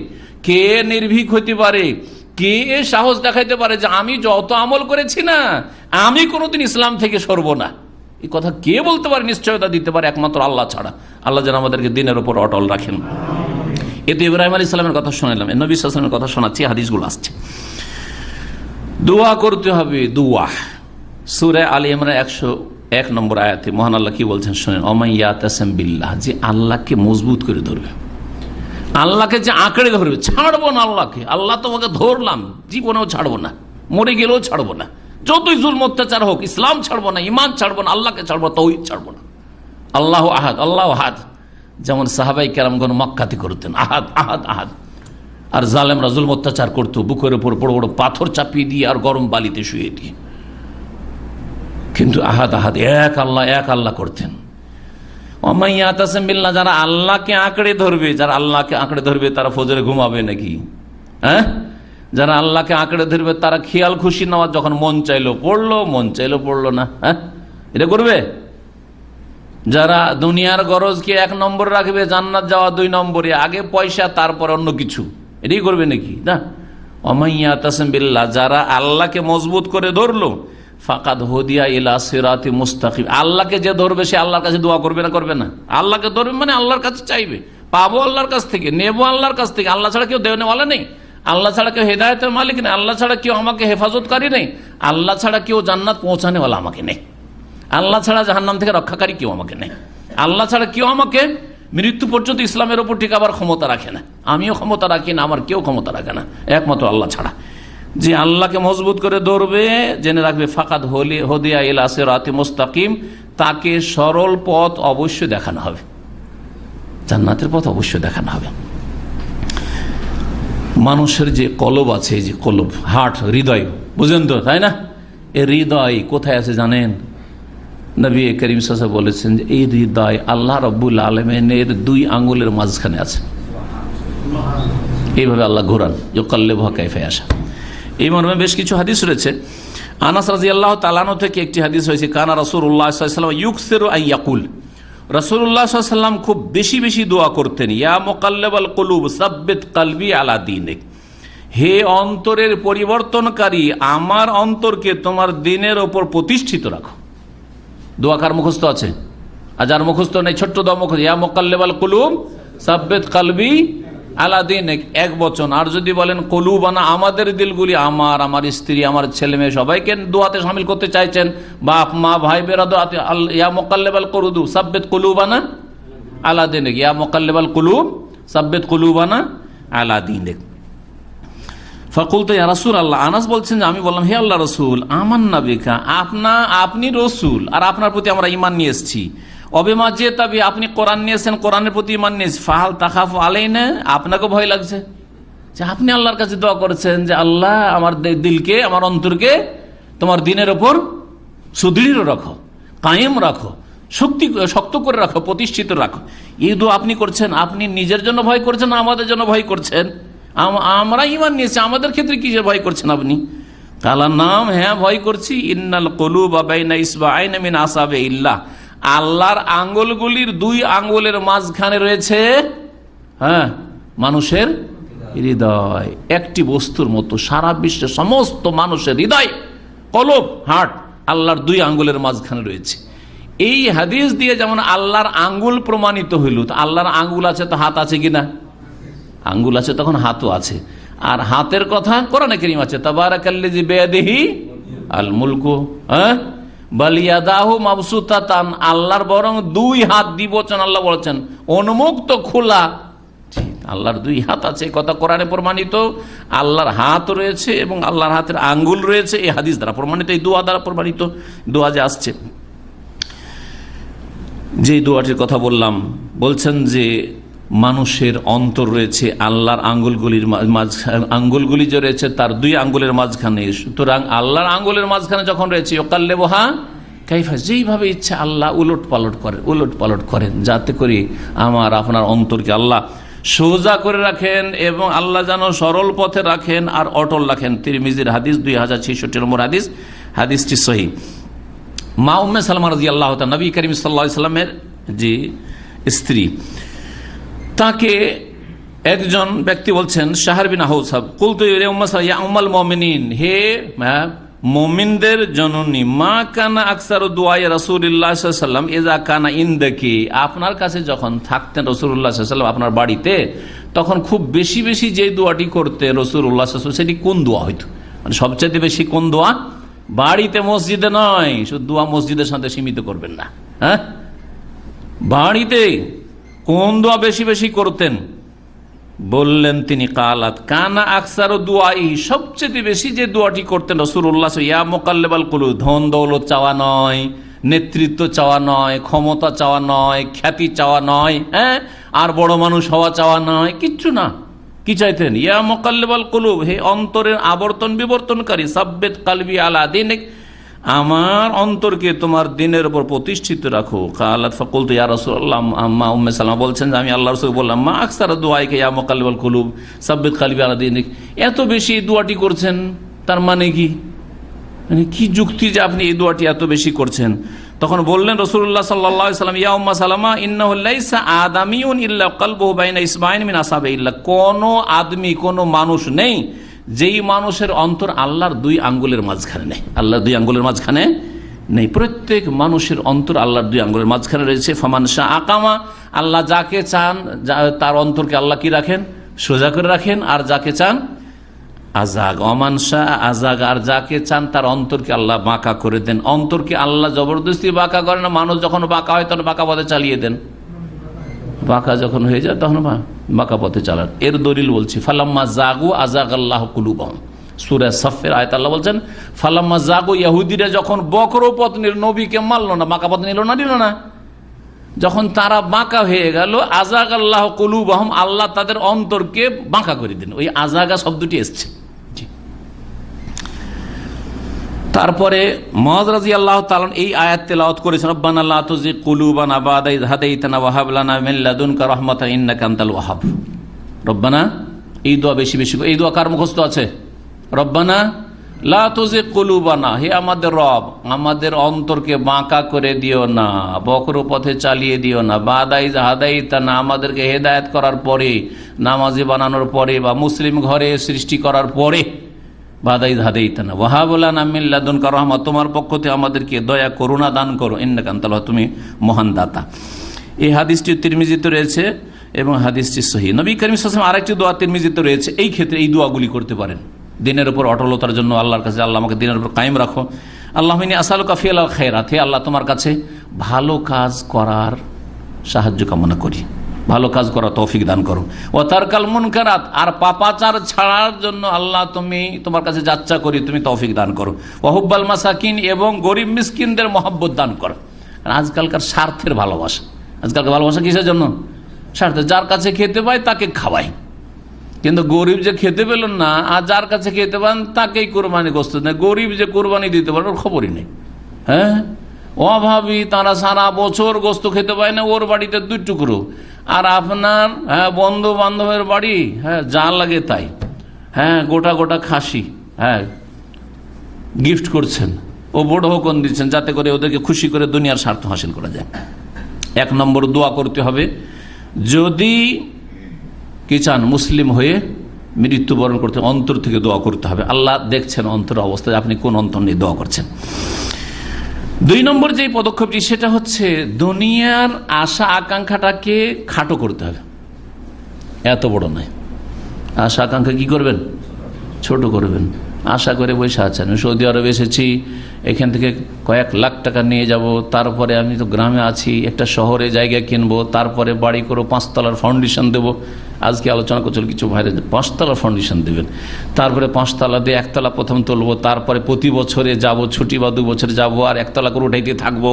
কে নির্ভীক হতে পারে, কে সাহস দেখাইতে পারে যে আমি যত আমল করেছি না, আমি কোনোদিন ইসলাম থেকে সরব না। এই কথা কে বলতে পারে, নিশ্চয়তা দিতে পারে একমাত্র আল্লাহ ছাড়া। আল্লাহ যেন আমাদেরকে দিনের উপর অটল রাখেন। এতে ইব্রাহিম আলাইহিস সালামের কথা শোনালাম, নবী সাল্লাল্লাহু আলাইহি ওয়াসাল্লামের কথা শোনাচ্ছি, হাদিসগুলো আসছে। দোয়া করতে হবে, দোয়া। সূরা আলে ইমরান 101 নম্বর আয়াতে মহান আল্লাহ কি বলছেন শুনেন, ওমাইয়াতাসিম বিল্লাহ, যে আল্লাহকে মজবুত করে ধরবে, আল্লাহকে যে আঁকড়ে ধরবে, ছাড়বো না আল্লাহকে, আল্লাহ তোমাকে ধরলাম, জীবনেও ছাড়বো না, মরে গেলেও ছাড়বো না, যতই জুলম অত্যাচার হোক, ইসলাম ছাড়বো না, ইমান ছাড়বো না, আল্লাহকে ছাড়বো, তাওহীদ ছাড়বো না। আল্লাহ আহাদ, আল্লাহ আহাদ, যেমন সাহাবাই কেরামগণ মক্কাতে করতেন, আহাদ আহাদ আহাদ। আর জালেমরা জুলম অত্যাচার করতো, বুকের উপর বড় বড় পাথর চাপিয়ে দিয়ে আর গরম বালিতে শুয়ে দিয়ে, কিন্তু আহাদ আহাদ, এক আল্লাহ করতেন। ওমাইয়াতাসিম বিল্লাহ, যারা আল্লাহকে আঁকড়ে ধরবে, যারা আল্লাহকে আঁকড়ে ধরবে তারা ফজরে ঘুমাবে নাকি? হ্যাঁ, যারা আল্লাহকে আঁকড়ে ধরবে তারা খেয়াল খুশি নামাজ যখন মন চাইলো পড়লো, মন চাইলো পড়লো না। হ্যাঁ, এটা করবে। যারা দুনিয়ার গরজকে 1 নম্বর রাখবে, জান্নাত যাওয়া 2 নম্বরে, আগে পয়সা তারপর অন্য কিছু, এটাই করবে নাকি? না। ওমাইয়াতাসিম বিল্লাহ, যারা আল্লাহকে মজবুত করে ধরলো, ফাকাদ হুদিয়া ইলা সিরাতি মুস্তাকিম, আল্লাহকে যে ধরবে সে আল্লাহর কাছে দোয়া করবে না, করবে না? আল্লাহকে ধরবে মানে আল্লাহর কাছে চাইবে, পাবো আল্লাহর কাছ থেকে, নেবো আল্লাহর কাছ থেকে। আল্লাহ ছাড়া কেউ দেওয়ানেওয়ালা নেই, আল্লাহ ছাড়া কেউ হেদায়েতের মালিক নেই, আল্লাহ ছাড়া কেউ আমাকে হেফাজতকারী নেই, আল্লাহ ছাড়া কেউ জান্নাত পৌঁছানেওয়ালা আমাকে নেই, আল্লাহ ছাড়া জাহান্নাম থেকে রক্ষাকারী কেউ আমাকে নেই, আল্লাহ ছাড়া কেউ আমাকে মৃত্যু পর্যন্ত ইসলামের ওপর টিকাবার ক্ষমতা রাখে না, আমিও ক্ষমতা রাখি না, আমার কেউ ক্ষমতা রাখে না, একমাত্র আল্লাহ ছাড়া। যে আল্লাহকে মজবুত করে ধরবে, জেনে রাখবে ফাকাদ হুদিয়া ইলা সিরাতি মুস্তাকিম, তাকে সরল পথ অবশ্যই দেখানো হবে, জান্নাতের পথ অবশ্যই দেখানো হবে। মানুষের যে কলব আছে, যে কলব, হার্ট, হৃদয়, বুঝেন তো, তাই না? এই হৃদয় কোথায় আছে জানেন? নবী করিম সাল্লাল্লাহু আলাইহি ওয়াসাল্লাম বলেছেন যে এই হৃদয় আল্লাহ রাব্বুল আলামিনের 2 আঙ্গুলের মাঝখানে আছে। এইভাবে আল্লাহ ঘোরান, ইউকাল্লিবুহা কাইফা ইয়াশা। এই মর্মে বেশ কিছু হাদিস রয়েছে। আনাস রাদিয়াল্লাহু তাআলা আনহু থেকে একটি হাদিস হয়েছে, কানা রাসূলুল্লাহ সাল্লাল্লাহু আলাইহি ওয়াসাল্লাম ইউকসিরু আন ইয়াকুল, রাসূলুল্লাহ সাল্লাল্লাহু আলাইহি ওয়াসাল্লাম খুব বেশি বেশি দোয়া করতেন, ইয়া মুকাল্লিবাল কুলুব সাব্বিত কলবি আলা দীনিক, হে অন্তরের পরিবর্তনকারী, আমার অন্তরকে তোমার দিনের ওপর প্রতিষ্ঠিত রাখো। দোয়া কার মুখস্থ আছে? আর যার মুখস্থ নেই, ছোট্ট দোয়া মুখস্থ, ইয়া মুকাল্লিবাল কুলুব সাব্বিত কলবি আলা দীনিক, এক বচন। আর যদি বলেন কুলুবানা, আমাদের দিলগুলি, আমার স্ত্রী, আমার ছেলে মেয়ে সবাইকে দোয়াতে শামিল করতে চাইছেন, বাপ মা ভাই বেরা দোয়াতে, ইয়া মুকাল্লিবাল কুলুব সাব্বিত কুলুবানা আলা দীনিক, ইয়া মুকাল্লিবাল কুলুব সাব্বিত কুলুবানা আলা দীনিক। ফাকুলতু ইয়া রাসূলুল্লাহ, আনাস বলছেন যে আমি বললাম, হে আল্লাহ রাসূল, আমান্না বিকা, আপনি রাসূল আর আপনার প্রতি আমরা ঈমান নিয়ে এসেছি, অবিমা যে তবে আপনি কোরআন নিয়েছেন, কোরআনের প্রতি ঈমান নিয়েছি, ফাহাল তাখাফু আলাইনা, আপনাকে ভয় লাগছে যে আপনি আল্লাহর কাছে দোয়া করেছেন যে আল্লাহ আমার দিলকে, আমার অন্তরকে তোমার দিনের ওপর সুদৃঢ় রাখো, কায়েম রাখো, শক্ত করে রাখো, প্রতিষ্ঠিত রাখো। এই দোয়া আপনি করছেন, আপনি নিজের জন্য ভয় করছেন না আমাদের জন্য ভয় করছেন? আমরা ঈমান নিয়েছি, আমাদের ক্ষেত্রে কি ভয় করছেন আপনি? কালা নাম, হ্যাঁ ভয় করছি। ইন্নাল কুলুবা বাইনা ইসবাআইন মিন আসাবিল্লাহ, আল্লাহর আঙ্গুলগুলির 2 আঙ্গুলের মাঝখানে রয়েছে, হ্যাঁ, মানুষের হৃদয় একটি বস্তুর মতো সারা বিশ্বের সমস্ত মানুষের হৃদয়, কলব, হার্ট আল্লাহর 2 আঙ্গুলের মাঝখানে রয়েছে। এই হাদিস দিয়ে যেমন আল্লাহর আঙ্গুল প্রমাণিত হইল, তো আল্লাহর আঙ্গুল আছে তো হাত আছে কিনা? আঙ্গুল আছে তখন হাতও আছে। আর হাতের কথা কোরআনে কারীম আছে, তাবারাকাল্লাযী বিয়াদিহি আল মুলকু বাল ইয়াদাহু মাবসুতাতান, আল্লাহর বরং 2 হাত দিবচন আল্লাহ বলেছেন, উন্মুক্ত খোলা। আল্লাহর 2 হাত আছে কথা কোরআনে প্রমাণিত, আল্লাহর হাত রয়েছে এবং আল্লাহর হাতের আঙ্গুল রয়েছে, এই হাদিস দ্বারা প্রমাণিত, এই দোয়া দ্বারা প্রমাণিত। দোয়া যে আসছে, যে দোয়াটির কথা বললাম, বলছেন যে মানুষের অন্তর রয়েছে আল্লাহর আঙ্গুলগুলি যে রয়েছে তার 2 আঙ্গুলের মাঝখানে। সুতরাং আল্লাহর আঙ্গুলের মাঝখানে যখন রয়েছে ইউকাল্লিবুহা কাইফা, যেইভাবে ইচ্ছা আল্লাহ উলট পালট করেন, যাতে করে আমার আপনার অন্তরকে আল্লাহ সোজা করে রাখেন এবং আল্লাহ যেন সরল পথে রাখেন আর অটল রাখেন। তিরমিজির হাদিস 2066 নম্বর হাদিস, হাদিসটি সহিহ। মা উম্মে সালমা রাদিয়াল্লাহু তাআলা, নবী করিম সাল্লাল্লাহু আলাইহি সাল্লামের যে স্ত্রী, তাকে একজন ব্যক্তি বলছেন শাহর বিন হাউসাব, কুলতু ইয়া উম্মে সালমা ইয়া উম্মাল মুমিনিন, হে মুমিনদের জননী, মা কানা আকসারু দুআ রাসূলুল্লাহ সাল্লাল্লাহু আলাইহি ওয়াসাল্লাম ইযা কানা ইনদাকি, আপনার কাছে যখন থাকতেন রাসূলুল্লাহ সাল্লাল্লাহু আলাইহি ওয়াসাল্লাম আপনার বাড়িতে, তখন খুব বেশি বেশি যে দোয়াটি করতে রাসূলুল্লাহ সাল্লাল্লাহু আলাইহি ওয়াসাল্লাম, সেটি কোন দোয়া হইতো? মানে সবচেয়ে বেশি কোন দোয়া? বাড়িতে, মসজিদে নয়, শুধু দোয়া মসজিদের সাথে সীমিত করবেন না, হ্যাঁ, বাড়িতে কোন দোয়া বেশি বেশি করতেন? বললেন তিনি, কালাত কানা আকসারু দুআই, সবচেয়ে বেশি যে দোয়াটি করতেন রাসূলুল্লাহ, ইয়া মুকাল্লিবাল কুলুব, ধন দৌলত চাওয়া নয়, নেতৃত্ব চাওয়া নয়, ক্ষমতা চাওয়া নয়, খ্যাতি চাওয়া নয়, হ্যাঁ, আর বড় মানুষ হওয়া চাওয়া নয়, কিচ্ছু না। কি চাইতেন? ইয়া মুকাল্লিবাল কুলুব, হে অন্তরের আবর্তন বিবর্তনকারী, সাব্বিত কলবি আলা দীনিক, আমার অন্তরকে তোমার দিনের উপর প্রতিষ্ঠিত রাখো। কালাত ফাকুলতু ইয়া রাসূলুল্লাহ, আম্মা উম্মে সালমা বলছেন যে আমি আল্লাহর রাসূল বললাম, মা আকসারা দুআইকা ইয়া মুকাল্লিবাল কুলুব সাব্বিত কলবি আলা দীনিক, এত বেশি দোয়াটি করছেন, তার মানে কি? মানে কি যুক্তি যে আপনি এই দোয়াটি এত বেশি করছেন? তখন বললেন রাসূলুল্লাহ সাল্লাল্লাহু আলাইহি ওয়াসাল্লাম, ইয়া উম্মা সালামা ইন্নাহু লাইসা আদামিয়ুন ইল্লা কলবুহু বাইনা ইসবাইন মিন আসাবিল্লাহ, কোন আদমি, কোন মানুষ নেই যেই মানুষের অন্তর আল্লাহর 2 আঙ্গুলের মাঝখানে নেই। আল্লাহর 2 আঙ্গুলের মাঝখানে নেই, প্রত্যেক মানুষের অন্তর আল্লাহর 2 আঙ্গুলের মাঝখানে রয়েছে। ফামান শাআ আকামা, আল্লাহ যাকে চান তার অন্তরকে আল্লাহ কি রাখেন? সোজা করে রাখেন। আর যাকে চান আজাগ, অমান শাআ আজাগ, আর যাকে চান তার অন্তরকে আল্লাহ বাঁকা করে দেন। অন্তরকে আল্লাহ জবরদস্তি বাঁকা করে না, মানুষ যখন বাঁকা হয় তখন বাঁকা পথে চালিয়ে দেন, বাঁকা যখন হয়ে যায় তখন বাঁকা পথে চালান। এর দলিল বলছি, ফালাম্মা জাগু আযাগাল্লাহু কুলুবাহুম, সূরা সাফের আয়াত আল্লাহ বলছেন, ফালাম্মা জাগু, ইহুদিরা যখন বক্র পথ নিল, নবীকে মানল না, বাঁকা পথ নিল না, যখন তারা বাঁকা হয়ে গেল, আযাগাল্লাহু কুলুবাহুম, আল্লাহ তাদের অন্তরকে বাঁকা করে দিন। ওই আযাগা শব্দটি এসছে। তারপরে মুআয রাদিয়াল্লাহু তাআলা এই আয়াত তেলাওয়াত করেছেন, রব্বানা লা তুযিগ কুলুবানা বা'দা ইয হাদাইতানা ওয়া হাব লানা মিন লাদুনকা রাহমাতান ইন্নাকা আনতাল ওয়াহ্হাব। রব্বানা, এই দোয়া বেশি বেশি, এই দোয়া কার মুখস্থ আছে? রব্বানা লা তুযিগ কুলুবানা, হে আমাদের রব, আমাদের অন্তরকে বাঁকা করে দিও না, বক্র পথে চালিয়ে দিও না, বা'দা ইয হাদাইতানা, আমাদেরকে হেদায়েত করার পরে, নামাজি বানানোর পরে বা মুসলিম ঘরে সৃষ্টি করার পরে, বাদাইদ হাদাইতানা ওয়া হাব লানা মিন লাদুনকা রাহমা, তোমার পক্ষ থেকে আমাদেরকে দয়া করুণা দান করো, ইন্নাকা আনতাল ওয়াহ্হাব, তুমি মহান দাতা। এই হাদিসটি তিরমিজিতে রয়েছে এবং হাদিসটি সহিহ। নবী করিম সাল্লাল্লাহু আলাইহি ওয়াসাল্লাম আরেকটি দোয়া তিরমিজিতে রয়েছে, এই ক্ষেত্রে এই দোয়াগুলি করতে পারেন দিনের উপর অটলতার জন্য আল্লাহর কাছে, আল্লাহ আমাকে দিনের উপর কায়েম রাখো। আল্লাহুম্মা ইন্নী আসআলুকা ফিআলাল খায়রাত, হে আল্লাহ তোমার কাছে ভালো কাজ করার সাহায্য কামনা করি, ভালো কাজ করা তৌফিক দান করো। ও তারকাল মুনকারাত, আর পাপাচার ছাড়ার জন্য আল্লাহ তুমি তোমার কাছে যাচ্ছা করি, তুমি তৌফিক দান করো। ওয়া হুব্বাল মাসাকিন, এবং গরিব মিসকিনদের মহব্বত দান করো। আজকালকার স্বার্থের ভালোবাসা, আজকালকার ভালোবাসা কিসের জন্য? স্বার্থে, যার কাছে খেতে পায় তাকে খাওয়াই, কিন্তু গরিব যে খেতে পেল না, আর যার কাছে খেতে পান তাকেই কোরবানি গোশত দেয়। গরিব যে কোরবানি দিতে পারে ওর খবরই নেই। হ্যাঁ, অভাবী, তারা সারা বছর গোশত খেতে পায় না, ওর বাড়িতে 2 টুকরো, আর আপনার বন্ধু বান্ধবের বাড়ি যা লাগে তাই, গোটা গোটা খাসি গিফট করছেন, ও বড় হোকন দিচ্ছেন, যাতে করে ওদেরকে খুশি করে দুনিয়ার স্বার্থ হাসিল করা যায়। 1 নম্বর দোয়া করতে হবে, যদি কি চান মুসলিম হয়ে মৃত্যুবরণ করতে অন্তর থেকে দোয়া করতে হবে। আল্লাহ দেখছেন অন্তর অবস্থায় আপনি কোন অন্তর নিয়ে দোয়া করছেন। 2 নম্বর যে পদক্ষেপটি সেটা হচ্ছে দুনিয়ার আশা আকাঙ্ক্ষাটাকে খাটো করতে হবে, এত বড় নয়। আশা আকাঙ্ক্ষা কি করবেন? ছোট করবেন। আশা করে বসে আছেন সৌদি আরবে এসেছি, এখান থেকে কয়েক লাখ টাকা নিয়ে যাব, তারপরে আমি তো গ্রামে আছি, একটা শহরে জায়গা কিনবো, তারপরে বাড়ি করে 5 তলার ফাউন্ডেশন দেবো। আজকে আলোচনা করছিল কিছু ভাইরে 5 তলার ফাউন্ডেশন দেবেন, তারপরে 5 তলা দিয়ে 1 তলা প্রথম তুলবো, তারপরে প্রতি বছরে যাব ছুটি বা 2 বছরে যাব, আর 1 তলা করে উঠাইতে থাকবো।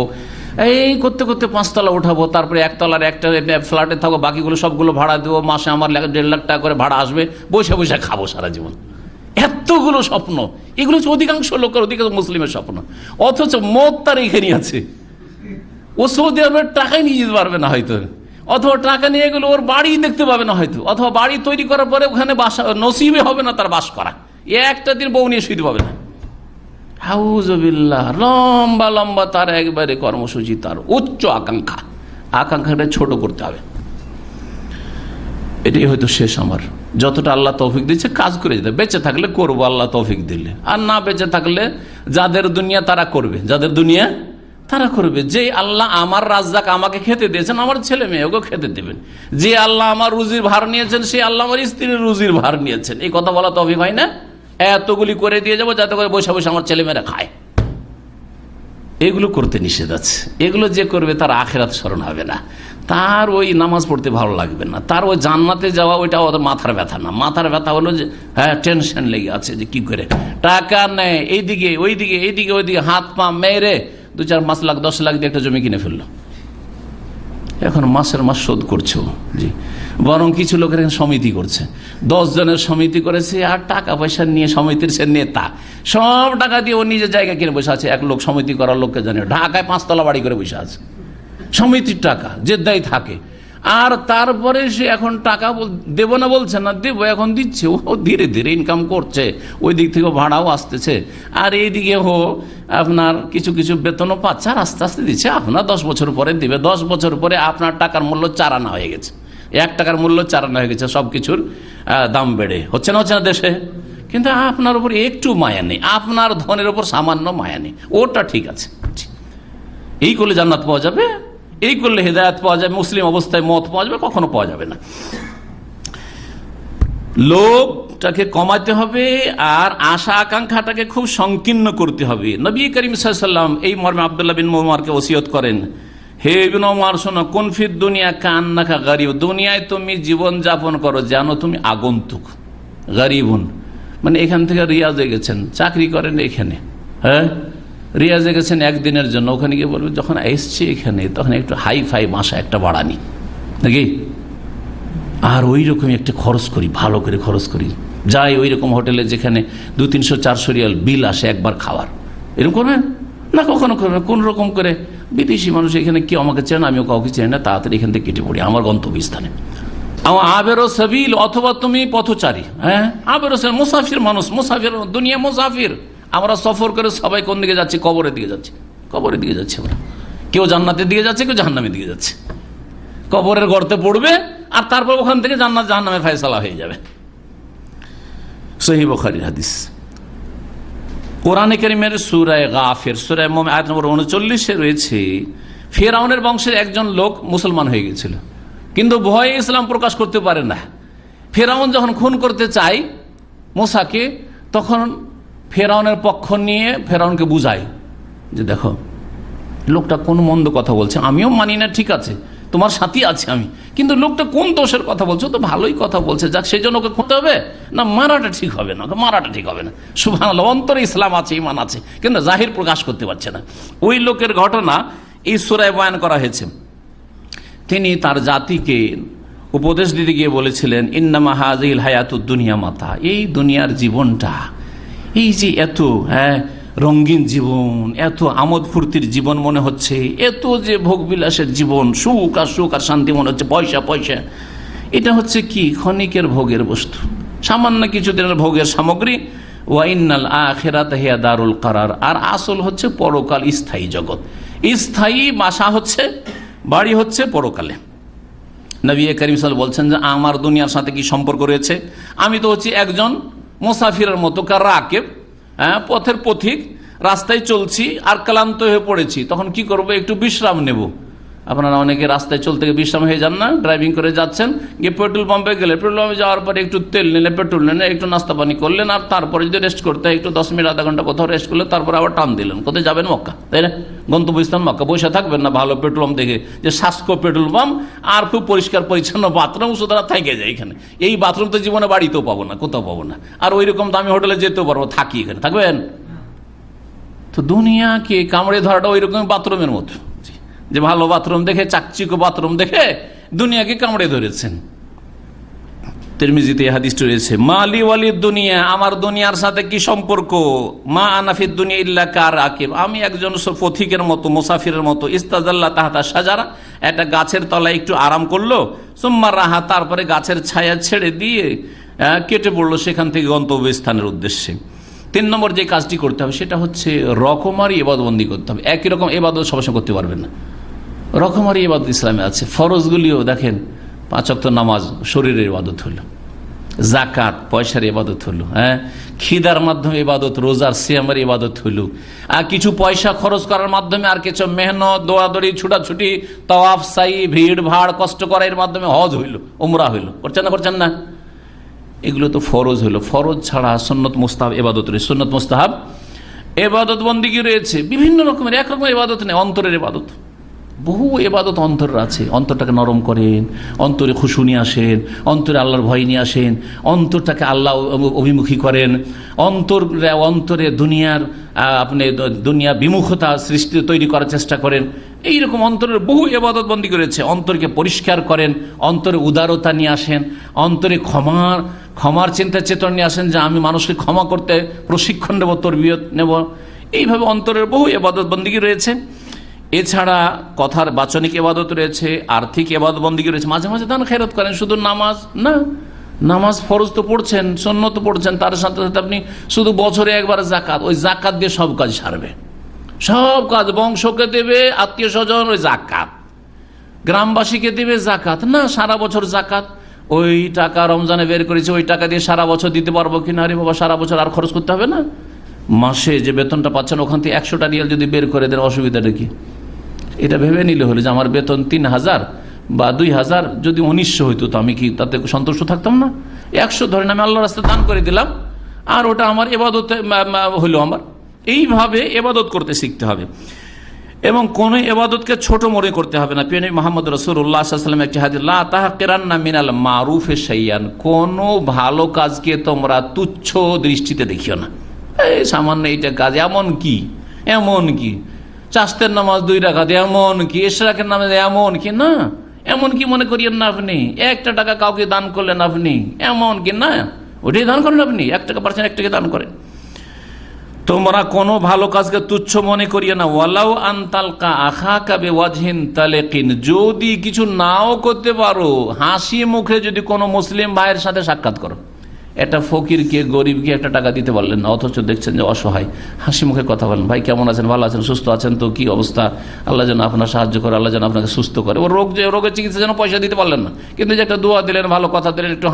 এই করতে করতে 5 তলা উঠাবো, তারপরে 1 তলার একটা ফ্ল্যাটে থাকবো, বাকিগুলো সবগুলো ভাড়া দেবো, মাসে আমার 1.5 লাখ টাকা করে ভাড়া আসবে, বসে বসে খাবো সারা জীবন। এতগুলো স্বপ্ন, এগুলো হচ্ছে অধিকাংশ লোকের, অধিকাংশ মুসলিমের স্বপ্ন। অথচ মত তার এখানে আছে, ও সৌদি আরবের টাকাই নিয়ে যেতে পারবে না হয়তো, অথবা টাকা নিয়ে গেলে ওর বাড়ি দেখতে পাবে না হয়তো, অথবা বাড়ি তৈরি করার পরে ওখানে বাসা নসিবে হবে না তার বাস করা, একটা দিন বউ নিয়ে শুইতে পাবে না। হাউজুবিল্লাহ, লম্বা লম্বা তার একবারে কর্মসূচি, তার উচ্চ আকাঙ্ক্ষা, আকাঙ্ক্ষাটা ছোট করতে হবে। এটাই হয়তো শেষ আমার, যতটা আল্লাহ তৌফিক দিচ্ছে কাজ করে যেতে, বেঁচে থাকলে করবো আল্লাহ তৌফিক দিলে, আর না বেঁচে থাকলে যাদের দুনিয়া তারা করবে, যাদের দুনিয়া তারা করবে। যে আল্লাহ আমার রাজ্জাক আমাকে খেতে দিয়েছেন, আমার ছেলে মেয়েকে খেতে দেবেন। যে আল্লাহ আমার রুজির ভার নিয়েছেন, সে আল্লাহ আমার স্ত্রীর রুজির ভার নিয়েছেন। এই কথা বলা তৌফিক হয় না? এতগুলি করে দিয়ে যাবো যাতে করে বসে বসে আমার ছেলেমেয়েরা খায়। এগুলো করতে নিষেধ আছে। এগুলো যে করবে তার আখিরাত স্মরণ হবে না, তার ওই নামাজ পড়তে ভালো লাগবে না, তার ওই জান্নাতে যাওয়া ওইটা ওদের মাথার ব্যথা না। মাথার ব্যথা হলো যে হ্যাঁ টেনশন লেগে আছে যে কি করে টাকা নেয়, এইদিকে ওইদিকে, এইদিকে ওইদিকে হাত পা মেরে 2-4-5 লাখ 10 লাখ দিয়ে একটা জমি কিনে ফেললো, এখন মাসের মাস শোধ করছো। জি, বরং কিছু লোকের সমিতি করছে, 10 জনের সমিতি করেছে, আর টাকা পয়সা নিয়ে সমিতির সে নেতা, সব টাকা দিয়ে ও নিজের জায়গা কিনে বসে আছে। এক লোক সমিতি করার লোককে জানে ঢাকায় 5 তলা বাড়ি করে বসে আছে, সমিতির টাকা জেদ্দায় থাকে। আর তারপরে সে এখন টাকা দেবো না বলছে না, দেবো, এখন দিচ্ছে। ও ধীরে ধীরে ইনকাম করছে, ওই দিক থেকে ভাড়াও আসতেছে, আর এইদিকে আপনার কিছু কিছু বেতনও পাচ্ছে, আর আস্তে আস্তে দিচ্ছে। আপনার 10 বছর পরে দিবে, 10 বছর পরে আপনার টাকার মূল্য 4 আনা হয়ে গেছে, 1 টাকার মূল্য 4 আনা হয়ে গেছে। সব কিছুর দাম বেড়ে হচ্ছে না দেশে, কিন্তু আপনার উপর একটু মায়া নেই, আপনার ধনের উপর সামান্য মায়া নেই। ওটা ঠিক আছে, এই করলে জান্নাত পাওয়া যাবে, এই করলে হেদায়েত পাওয়া যাবে, মুসলিম অবস্থায় মত পাওয়া যাবে, কখনো পাওয়া যাবে না। লোভটাকে কমাতে হবে আর আশা আকাঙ্ক্ষাটাকে খুব সংকীর্ণ করতে হবে। নবী করিম সাল্লাল্লাহু আলাইহি ওয়াসাল্লাম এই মর্মে আব্দুল্লাহ বিন উমরকে ওসিয়ত করেন, হে ইবনে উমর শোনো, কুন ফিদ দুনিয়া কান্নাকা গরিব, দুনিয়ায় তুমি জীবন যাপন করো যেন তুমি আগন্তুক। গরিবুন মানে এখান থেকে রিয়াজে গেছেন, চাকরি করেন এখানে, হ্যাঁ রিয়াজে গেছেন একদিনের জন্য, ওখানে গিয়ে বলবেন যখন এসছি এখানে তখন একটু হাই ফাই বাসা একটা বাড়ানি নাকি, আর ওই রকমই একটা খরচ করি, ভালো করে খরচ করি, যাই ওই রকম হোটেলে যেখানে 200-300-400 রিয়াল বিল আসে একবার খাওয়ার, এরকম করবেন না? কখনো করবেন কোন রকম করে। বিদেশি মানুষ এখানে কেউ আমাকে চেনে, আমিও কাউকে চেনে না, তাড়াতাড়ি এখান থেকে কেটে পড়ি আমার গন্তব্যস্থানে। আবেরো সাবিল, অথবা তুমি পথচারী, হ্যাঁ আবেরো মুসাফির মানুষ, মুসাফির দুনিয়া মুসাফির। আমরা সফর করে সবাই কোন দিকে যাচ্ছি? কবরের দিকে যাচ্ছি, কবরের দিকে যাচ্ছি আমরা। কেউ জান্নাতের দিকে যাচ্ছে, কেউ জাহান্নামের দিকে যাচ্ছে। কবরের গর্তে পড়বে আর তারপর ওখান থেকে জান্নাত জাহান্নামের ফয়সালা হয়ে যাবে। সহিহ বুখারীর হাদিস। কোরআনে কারীমের সূরা গাফির সূরা মুমিন আয়াত নম্বর 39 রয়েছে, ফিরআউনের বংশের একজন লোক মুসলমান হয়ে গিয়েছিল, কিন্তু ভয়ে ইসলাম প্রকাশ করতে পারে না। ফিরআউন যখন খুন করতে চায় মূসাকে, তখন ফিরআউনের পক্ষ নিয়ে ফিরআউনকে বুঝায় যে দেখো লোকটা কোন মন্দ কথা বলছে, আমিও মানি না, ঠিক আছে তোমার সাথী আছে আমি, কিন্তু লোকটা কোন দোষের কথা বলছে, তো ভালোই কথা বলছে, যাক সেই জন্য ওকে খুঁজতে হবে না, মারাটা ঠিক হবে না, মারাটা ঠিক হবে না। সুবহানাল্লাহ, অন্তরে ইসলাম আছে, ঈমান আছে, কিন্তু জাহির প্রকাশ করতে পারছে না। ওই লোকের ঘটনা এই সূরায় বয়ান করা হয়েছে। তিনি তার জাতিকে উপদেশ দিতে গিয়ে বলেছিলেন, ইন্নামা হাযিহিল হায়াতুদ দুনিয়া মাতা, এই দুনিয়ার জীবনটা, এই যে এত রঙিন জীবন, এত আমোদ ফুর্তির জীবন মনে হচ্ছে, এত যে ভোগবিলাসের জীবন, সুখ আর শান্তি মনে হচ্ছে, পয়সা পয়সা, এটা হচ্ছে কি ক্ষণিকের ভোগের বস্তু, সামান্য কিছুদিনের ভোগের সামগ্রী। ওয়া ইন্নাল আখিরাতা হিয়া দারুল কারার, আর আসল হচ্ছে পরকাল, স্থায়ী জগৎ, স্থায়ী বাসা হচ্ছে, বাড়ি হচ্ছে পরকালে। নবী করিম সাল্লাল্লাহু আলাইহি ওয়াসাল্লাম বলছেন যে আমার দুনিয়ার সাথে কি সম্পর্ক রয়েছে, আমি তো হচ্ছি একজন মুসাফিরের মতো, কার রাকেব, পথের পথিক, রাস্তায় চলছি আর ক্লান্ত হয়ে পড়েছি, তখন কি করব, একটু বিশ্রাম নেব। আপনারা অনেকে রাস্তায় চলতে গিয়ে বিশ্রাম হয়ে যান না, ড্রাইভিং করে যাচ্ছেন, গিয়ে পেট্রোল পাম্পে গেলে পেট্রোল পাম্পে যাওয়ার পরে একটু তেল নিলে, পেট্রোল নিলে, একটু নাস্তা পানি করলেন, আর তারপরে যদি রেস্ট করতে হয় একটু 10 মিনিট আধা ঘন্টা কোথাও রেস্ট করলে তারপরে আবার টান দিলেন, কোথায় যাবেন, মক্কা, তাই না? গন্তব্যস্থান মক্কা। বসে থাকবেন না ভালো পেট্রোল পাম্প দেখে, যে শাসকো পেট্রোল পাম্প আর খুব পরিষ্কার পরিচ্ছন্ন বাথরুম, সুতরাং থেকে যায় এখানে। এই বাথরুম তো জীবনে বাড়িতেও পাবো না, কোথাও পাবো না, আর ওই রকম দামি হোটেলে যেতেও পারবো, থাকি এখানে, থাকবেন? তো দুনিয়াকে কামড়ে ধরাটা ওই রকম বাথরুমের মতো, যে ভালো বাথরুম দেখে, চাকচিক বাথরুম দেখে দুনিয়াকে কামড়ে ধরেছেন। তিরমিজিতে হাদিসটি রয়েছে, মালি ওয়ালিদ দুনিয়া, আমার দুনিয়ার সাথে কি সম্পর্ক, মা আনাফিদ দুনিয়া ইল্লা কার আকিব, আমি একজন পথিকের মতো, মুসাফিরের মতো, ইস্তাজাল্লা তাহাতা সাজারা, একটা গাছের তলায় একটু আরাম করলো, সুম্মা রাহা, তারপরে গাছের ছায়া ছেড়ে দিয়ে কেটে পড়লো সেখান থেকে গন্তব্যস্থানের উদ্দেশ্যে। 3 নম্বর যে কাজটি করতে হবে সেটা হচ্ছে রকমারি ইবাদতবন্দি করতে হবে। একই রকম ইবাদত সবসময় করতে পারবেন না, রকমারি ইবাদত ইসলামে আছে। ফরজগুলিও দেখেন, 5 ওয়াক্ত নামাজ শরীরের ইবাদত হলো, জাকাত পয়সার ইবাদত হলো, খিদার মাধ্যমে ইবাদত, রোজার সিয়ামের ইবাদত হলো, আর কিছু পয়সা খরচ করার মাধ্যমে, আর কিছু মেহনত, দৌড়াদৌড়ি, ছুটাছুটি, তাওয়াফ, সাই, ভিড় ভাড়, কষ্ট করা, এর মাধ্যমে হজ হইল, উমরা হইল, করছেন না? এগুলো তো ফরজ হইল। ফরজ ছাড়া সুন্নত মুস্তাহাব ইবাদত রয়েছে, সুন্নত মুস্তাহাব ইবাদত বন্দেগী রয়েছে, বিভিন্ন রকমের। এক রকমের ইবাদত নেই, অন্তরের ইবাদত, বহু ইবাদত অন্তরের আছে। অন্তরটাকে নরম করেন, অন্তরে খুশু নিয়ে আসেন, অন্তরে আল্লাহর ভয় নিয়ে আসেন, অন্তরটাকে আল্লাহ অভিমুখী করেন, অন্তরে দুনিয়ার দুনিয়া বিমুখতা সৃষ্টি তৈরি করার চেষ্টা করেন। এইরকম অন্তরের বহু ইবাদত বন্দেগী রয়েছে। অন্তরকে পরিষ্কার করেন, অন্তরে উদারতা নিয়ে আসেন, অন্তরে ক্ষমার চিন্তা চেতনা নিয়ে আসেন, যে আমি মানুষকে ক্ষমা করতে প্রশিক্ষণ নেব, তরবিয়ত নেব। এইভাবে অন্তরের বহু ইবাদত বন্দেগী রয়েছে। এছাড়া কথার বাচনিক ইবাদত রয়েছে, আর্থিক ইবাদত বন্দেগী রয়েছে। মাঝে মাঝে দান খেরাত করেন, শুধু নামাজ না, নামাজ ফরজ তো পড়ছেন, সুন্নত তো পড়ছেন, তার সাথে সাথে আপনি শুধু বছরে একবার জাকাত, ওই জাকাত দিয়ে সব কাজ সারবে, সব কাজ। বংশকে দেবে, আত্মীয় স্বজন ওই জাকাত, গ্রামবাসীকে দেবে জাকাত না, সারা বছর জাকাত। ওই টাকা রমজানে বের করেছে, ওই টাকা দিয়ে সারা বছর দিতে পারবো কিনা? আরে বাবা, সারা বছর আর খরচ করতে হবে না? মাসে যে বেতনটা পাচ্ছেন ওখান থেকে 100টা রিয়াল যদি বের করে দেন, অসুবিধাটা কি? এটা ভেবে নিলে হলো যে আমার বেতন 3000 বা 2000, যদি 1900 হইতো, তো আমি কি তাতে সন্তুষ্ট থাকতাম না? 100 ধরেন আমি আল্লাহর রাস্তায় দান করে দিলাম, আর ওটা আমার ইবাদতে হইলো আমার। এইভাবে ইবাদত করতে শিখতে হবে, এবং কোন ইবাদতকে ছোট মনে করতে হবে না। প্রিয় নবী মুহাম্মদ রাসূলুল্লাহ সাল্লাল্লাহু আলাইহি ওয়াসাল্লাম একটি হাদিস, লা তাহকিরান্না মিনাল মারুফি শাইয়ান, কোন ভালো কাজকে তোমরা তুচ্ছ দৃষ্টিতে দেখিও না। এই সামান্য এইটা কাজ, এমন কি চাস্তের নামাজ 2 রাকাত, এমন কি ইশরাকের নামাজ, এমন কি না, এমন কি মনে করিয়েন না আপনি। 1 টাকা কাউকে দান করলেন আপনি, এমন কি না, ওটাই দান করেন আপনি। 1 টাকা পাচ্ছেন, 1 টাকা দান করেন। তোমরা কোনো ভালো কাজকে তুচ্ছ মনে করিয়ে না। ওয়ালাউ আনতালকা আখাকা বিওয়াজহিন তালিকিন, যদি কিছু নাও করতে পারো, হাসি মুখে যদি কোনো মুসলিম ভাইয়ের সাথে সাক্ষাৎ করো। একটা ফকিরকে, গরিবকে 1 টাকা দিতে পারলেন না, অথচ দেখছেন যে অসহায়, হাসি মুখে কথা বলেন, ভাই কেমন আছেন, ভালো আছেন, সুস্থ আছেন তো, কি অবস্থা, আল্লাহ যেন আপনার সাহায্য করে, আল্লাহ যেন আপনাকে সুস্থ করে। ও রোগের চিকিৎসা যেন পয়সা দিতে পারলেন না, কিন্তু যে একটা দোয়া দিলেন, ভালো কথা দিলেন, একটু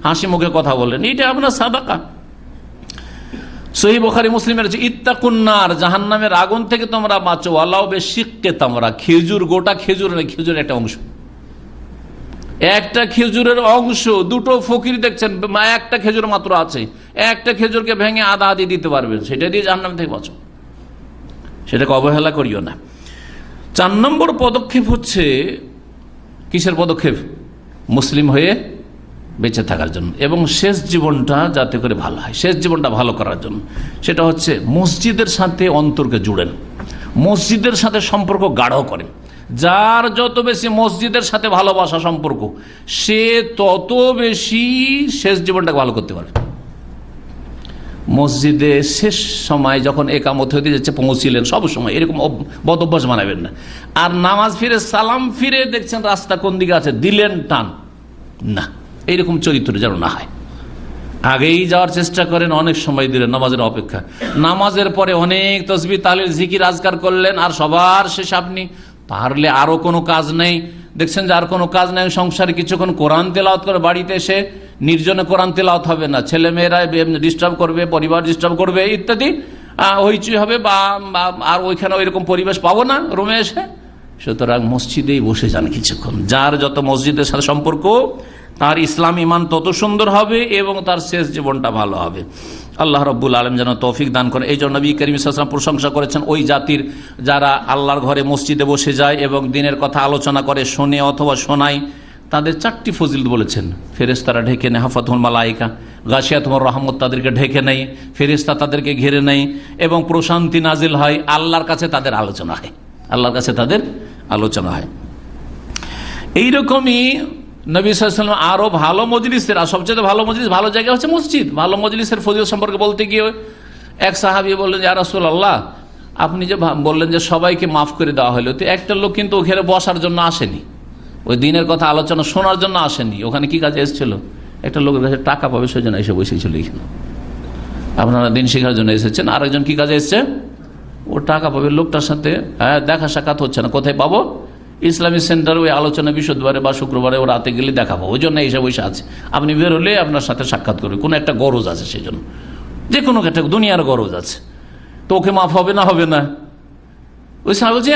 হাসি মুখে কথা বললেন, এটা আপনার সাদাকা। সহিহ বুখারী মুসলিমের আছে, ইত্তাকুন নার, জাহান্নামের আগুন থেকে তোমরা বাঁচো, ওয়ালাউ বিশিক্কি তামরা, খেজুর, গোটা খেজুর নয়, খেজুরের একটা অংশ, একটা খেজুরের অংশ। 2টো ফকির দেখছেন, একটা খেজুর মাত্র আছে, একটা খেজুরকে ভেঙে আধা আধি দিতে পারবেন, সেটা দিয়ে জাহান্নাম থেকে বাঁচো, সেটাকে অবহেলা করিও না। 4 নম্বর পদক্ষেপ হচ্ছে, কিসের পদক্ষেপ? মুসলিম হয়ে বেঁচে থাকার জন্য, এবং শেষ জীবনটা যাতে করে ভালো হয়, শেষ জীবনটা ভালো করার জন্য। সেটা হচ্ছে মসজিদের সাথে অন্তরকে জুড়েন, মসজিদের সাথে সম্পর্ক গাঢ় করেন। যার যত বেশি মসজিদের সাথে ভালোবাসা সম্পর্ক, সে তত বেশি শেষ জীবনটাকে ভালো করতে পারে। মসজিদে শেষ সময় যখন একামত হতে যাচ্ছে, পৌঁছিলেন, সব সময় এরকম বদ অভ্যাস বানাবেন না। আর নামাজ ফিরে, সালাম ফিরে দেখছেন রাস্তা কোন দিকে আছে, দিলেন টান, না, এইরকম চরিত্র যেন না হয়। আগেই যাওয়ার চেষ্টা করেন, অনেক সময় দিলেন নামাজের অপেক্ষা। নামাজের পরে অনেক তসবিহ তাহলিল জিকির আজকার করলেন, আর সবার শেষে আপনি পারলে আরো কোনো কাজ নেই, দেখছেন যে আর কোনো কাজ নেই সংসারে, কিছুক্ষণ কোরআন তেলাওয়াত করে বাড়িতে এসে নির্জনে কোরআন তেলাওয়াত হবে না, ছেলে মেয়েরা ডিস্টার্ব করবে, পরিবার ডিস্টার্ব করবে ইত্যাদি, হইচই হবে, বা আর ওইখানে ওইরকম পরিবেশ পাবো না রুমে এসে। সুতরাং মসজিদেই বসে যান কিছুক্ষণ। যার যত মসজিদের সাথে সম্পর্ক তার ইসলাম ইমান তত সুন্দর হবে এবং তার শেষ জীবনটা ভালো হবে। আল্লাহ রাব্বুল আলামিন যেন তৌফিক দান করে। এই জন্য নবী করিম সাল্লাল্লাহু আলাইহি ওয়াসাল্লাম প্রশংসা করেছেন ওই জাতির যারা আল্লাহর ঘরে মসজিদে বসে যায় এবং দিনের কথা আলোচনা করে, শোনে অথবা শোনায়, তাদের 4টি ফজিলত বলেছেন। ফেরেশতারা ঢেকে নেয়, হাফাতুল মালায়েকা, গাশিয়াতুর রহমত তাদেরকে ঢেকে নেয়, ফেরেশতা তাদেরকে ঘিরে নেয় এবং প্রশান্তি নাজিল হয়। আল্লাহর কাছে তাদের আলোচনা হয়, আল্লাহর কাছে তাদের আলোচনা হয়। এইরকমই নবী সাল্লাল্লাহু আলাইহি ওয়াসাল্লাম আরো ভালো মজলিসের, আর সবচেয়ে ভালো মজলিস, ভালো জায়গা হচ্ছে মসজিদ। ভালো মজলিসের ফজিলত সম্পর্কে বলতে গিয়ে এক সাহাবী বললেন, ইয়া রাসূলুল্লাহ, আপনি যে বললেন যে সবাইকে মাফ করে দেওয়া হলো, তো একটা লোক কিন্তু ওখানে বসার জন্য আসেনি, ওই দিনের কথা আলোচনা শোনার জন্য আসেনি, ওখানে কি কাজে এসেছিল? একটা লোকের কাছে টাকা পাবে সেই জন্য এসে বসেছিল এখানে। আপনারা দিন শেখার জন্য এসেছেন, আরেকজন কি কাজে এসছে? ও টাকা পাবে, লোকটার সাথে দেখা সাক্ষাৎ হচ্ছে না, কোথায় পাবো? ইসলামিক সেন্টার ওই আলোচনা বৃহস্পতিবারে বা শুক্রবারে ও রাতে গেলে দেখাবো, ওই জন্য এসে বসে আছে। আপনি বেরোলে আপনার সাথে সাক্ষাৎ করবে, কোনো একটা গরজ আছে, সেই জন্য যে কোনো একটা দুনিয়ার গরজ আছে, তো ওকে মাফ হবে না? হবে না। ওই সাহেব বলছে,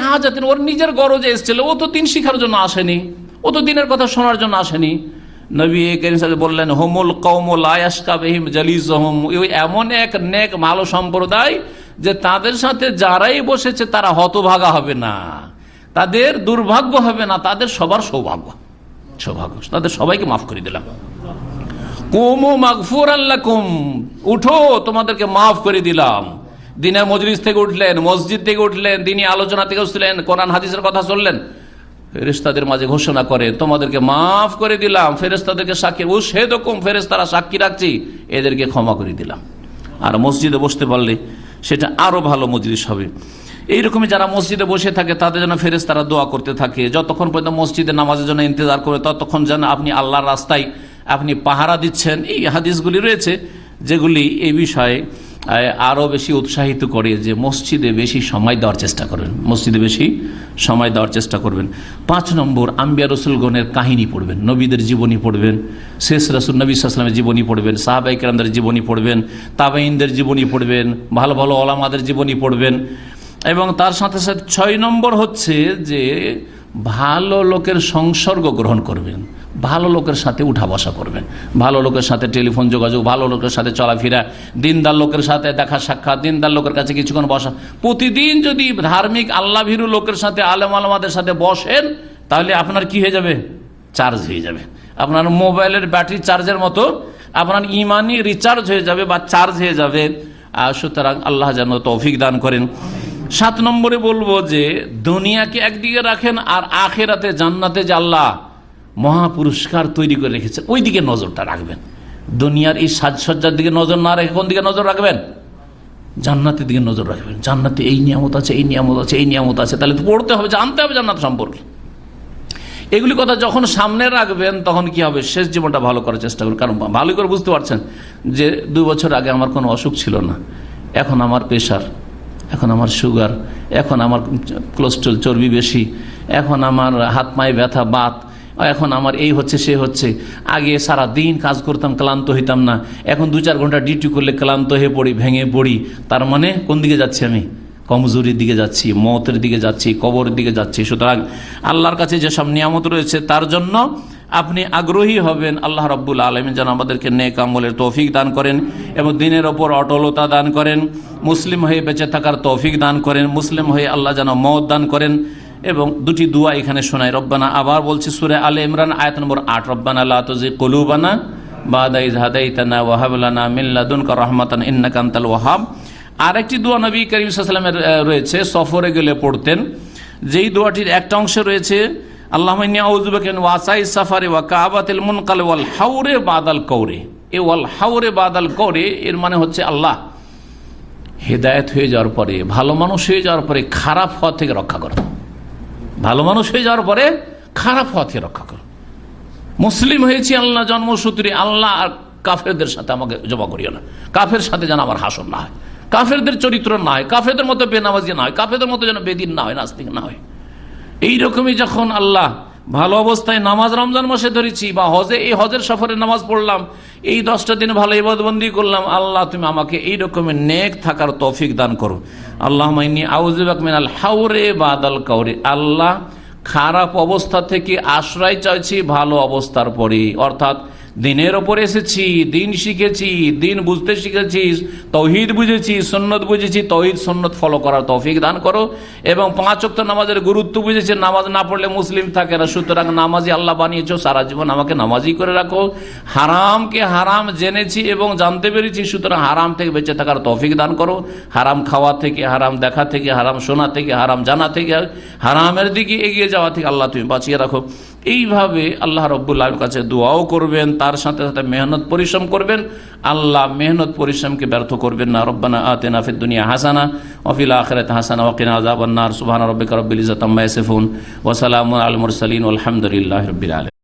হাজাতেন, ওর নিজের গরজে এসেছিল, ও তো দিন শিখার জন্য আসেনি, ও তো দিনের কথা শোনার জন্য আসেনি। নবী করিম সাল্লাল্লাহু আলাইহি ওয়াসাল্লাম বললেন, হুমুল কওমু লা ইয়াশকা বিহিম জালিসুহুম, ওই এমন এক নেক ভালো সম্প্রদায় যে তাদের সাথে যারাই বসেছে তারা হতভাগা হবে না, তাদের দুর্ভাগ্য হবে না, তাদের সবার সৌভাগ্য, তাদের সবাইকে মাফ করে দিলাম। কুমু মাগফুরান লাকুম, উঠো তোমাদেরকে মাফ করে দিলাম। দিনের মজলিস থেকে উঠলেন, মসজিদ থেকে উঠলেন, দিনী আলোচনা থেকে উঠলেন, কোরআন হাদিসের কথা শুনলেন, ফেরেশতাদের মাঝে ঘোষণা করে তোমাদেরকে মাফ করে দিলাম। ফেরেশতাদেরকে সাক্ষী, উশহিদুকুম, ফেরেশতারা সাক্ষী রাখছি, এদেরকে ক্ষমা করে দিলাম। আর মসজিদে বসতে পারলে সেটা আরো ভালো মজলিস হবে। এইরকমই যারা মসজিদে বসে থাকে তাদের জন্য ফেরেশতারা দোয়া করতে থাকে। যতক্ষণ পর্যন্ত মসজিদে নামাজের জন্য ইন্তজার করে, ততক্ষণ যেন আপনি আল্লাহর রাস্তায় আপনি পাহারা দিচ্ছেন। এই হাদিসগুলি রয়েছে যেগুলি এই বিষয়ে আরও বেশি উৎসাহিত করে যে মসজিদে বেশি সময় দেওয়ার চেষ্টা করবেন, মসজিদে বেশি সময় দেওয়ার চেষ্টা করবেন। 5 নম্বর, আম্বিয়া রসুলগণের কাহিনী পড়বেন, নবীদের জীবনী পড়বেন, শেষ রাসূল নবী সাল্লাল্লাহু আলাইহি ওয়াসাল্লামের জীবনী পড়বেন, সাহাবায়ে কেরামদের জীবনী পড়বেন, তাবেঈনদের জীবনী পড়বেন, ভালো ভালো ওলামাদের জীবনী পড়বেন। এবং তার সাথে সাথে 6 নম্বর হচ্ছে যে ভালো লোকের সংসর্গ গ্রহণ করবেন, ভালো লোকের সাথে উঠা বসা করবেন, ভালো লোকের সাথে টেলিফোন যোগাযোগ, ভালো লোকের সাথে চলাফেরা, দিনদার লোকের সাথে দেখা সাক্ষাৎ, দিনদার লোকের কাছে কিছুক্ষণ বসা। প্রতিদিন যদি ধার্মিক আল্লাহ ভীরু লোকের সাথে, আলেম আলেমাদের সাথে বসেন, তাহলে আপনার কি হয়ে যাবে? চার্জ হয়ে যাবে। আপনার মোবাইলের ব্যাটারি চার্জের মতো আপনার ইমানি রিচার্জ হয়ে যাবে বা চার্জ হয়ে যাবে। সুতরাং আল্লাহ যেন তৌফিক দান করেন। 7 নম্বরে বলবো যে দুনিয়াকে একদিকে রাখেন আর আখেরাতে জান্নাতে যে আল্লাহ মহাপুরস্কার তৈরি করে রেখেছেন ওই দিকে নজরটা রাখবেন। দুনিয়ার এই সাজসজ্জার দিকে নজর না রেখে কোন দিকে নজর রাখবেন? জান্নাতের দিকে নজর রাখবেন। জান্নাতে এই নিয়ামত আছে, এই নিয়ামত আছে, এই নিয়ামত আছে, তাহলে তো পড়তে হবে, জানতে হবে জান্নাত সম্পর্কে। এগুলি কথা যখন সামনে রাখবেন তখন কি হবে? শেষ জীবনটা ভালো করার চেষ্টা করুন। কারণ ভালো করে বুঝতে পারছেন যে 2 বছর আগে আমার কোনো অসুখ ছিল না, এখন আমার প্রেশার, এখন আমার সুগার, এখন আমার কোলেস্ট্রল চর্বি বেশি, এখন আমার হাত পায়ে ব্যথা, বাত, এখন আমার এই হচ্ছে সে হচ্ছে। আগে সারা দিন কাজ করতাম, ক্লান্ত হইতাম না, এখন 2-4 ঘন্টা ডিউটি করলে ক্লান্ত হয়ে পড়ি, ভেঙে পড়ি। তার মানে কোন দিকে যাচ্ছি আমি? কমজোরির দিকে যাচ্ছি, মওতের দিকে যাচ্ছি, কবরের দিকে যাচ্ছি। সুতরাং আল্লাহর কাছে যেসব নিয়ামত রয়েছে তার জন্য আপনি আগ্রহী হবেন। আল্লাহ রাব্বুল আলামিন যেন আমাদেরকে নেক আমলের তৌফিক দান করেন এবং দিনের ওপর অটলতা দান করেন, মুসলিম হয়ে বেঁচে থাকার তৌফিক দান করেন, মুসলিম হয়ে আল্লাহ যেন মওত দান করেন। এবং 2টি দোয়া এখানে শোনাই। রব্বানা, আবার বলছি সূরা আলে ইমরান আয়াত নম্বর 8, রব্বানা লা তুযিগ কুলুবানা বাদা ইয হাদাইতানা ওয়া হাব লানা মিন লাদুনকা রাহমাতান ইন্নাকা আনতাল ওয়াহ্হাব। আরেকটি দোয়া নবী করিম সাল্লাল্লাহু আলাইহি ওয়াসাল্লামের রয়েছে, সফরে গেলে পড়তেন, যেই দোয়াটির একটা অংশ রয়েছে আল্লাহুম্মা ইন্নী আউযু বিকা মিন ওয়াসাইস সাফারি ওয়া কাবাতিল মুনকাল ওয়াল হাওরে বাদাল কওরে। এই ওয়াল হাওরে বাদাল কওরে এর মানে হচ্ছে আল্লাহ হেদায়েত হয়ে যাওয়ার পরে, ভালো মানুষ হয়ে যাওয়ার পরে খারাপ হওয়া থেকে রক্ষা করো। ভালো মানুষ হয়ে যাওয়ার পরে খারাপ হওয়া থেকে রক্ষা করো। মুসলিম হয়েছি আল্লাহ জন্মসূত্রে, আল্লাহ আর কাফেরদের সাথে আমাকে জমা করিও না। কাফের সাথে যেন আমার হাসর না হয়, কাফেরদের চরিত্র না হয়, কাফেরদের মতো বেনামাজি না হয়, কাফেরদের মতো যেন বেদিন না হয়, নাস্তিক না হয়। এইরকমই যখন আল্লাহ ভালো অবস্থায় নামাজ রমজান মাসে ধরেছি বা হজে, এই হজের সফরে নামাজ পড়লাম, এই 10টা দিন ভালো ইবাদতবন্দি করলাম, আল্লাহ তুমি আমাকে এই রকমের নেক থাকার তৌফিক দান করো। আল্লাহুম্মা ইন্নী আউযু বিকা মিনাল হাওরে বাদাল কাওরে, আল্লাহ খারাপ অবস্থা থেকে আশ্রয় চাইছি ভালো অবস্থার পরে। অর্থাৎ দিনের ওপর এসেছি, দিন শিখেছি, দিন বুঝতে শিখেছি, তৌহিদ বুঝেছি, সুন্নত বুঝেছি, তৌহিদ সুন্নত ফলো করার তৌফিক দান করো। এবং 5 ওয়াক্ত নামাজের গুরুত্ব বুঝেছি, নামাজ না পড়লে মুসলিম থাকে না, সুতরাং নামাজি আল্লাহ বানিয়েছো, সারা জীবন আমাকে নামাজি করে রাখো। হারামকে হারাম জেনেছি এবং জানতে পেরেছি, সুতরাং হারাম থেকে বেঁচে থাকার তৌফিক দান করো। হারাম খাওয়া থেকে, হারাম দেখা থেকে, হারাম শোনা থেকে, হারাম জানা থেকে, হারামের দিকে এগিয়ে যাওয়া থেকে আল্লাহ তুমি বাঁচিয়ে রাখো। এইভাবে আল্লাহ রাব্বুল আলামিনের কাছে দোয়াও করবেন, তার সাথে সাথে মেহনত পরিশ্রম করবেন। আল্লাহ মেহনত পরিশ্রমকে ব্যর্থ করবেন না। রব্বানা আতিনা ফিদ দুনিয়া হাসানা ওয়া ফিল আখিরাতি হাসানা ওয়া কিনা আযাবান নার। সুবহানা রাব্বিকা রাব্বিল ইজ্জাতি আম্মা ইয়াসিফুন ওয়া সালামুন আলাল মুরসালিন ওয়াল হামদুলিল্লাহি রাব্বিল আলামিন।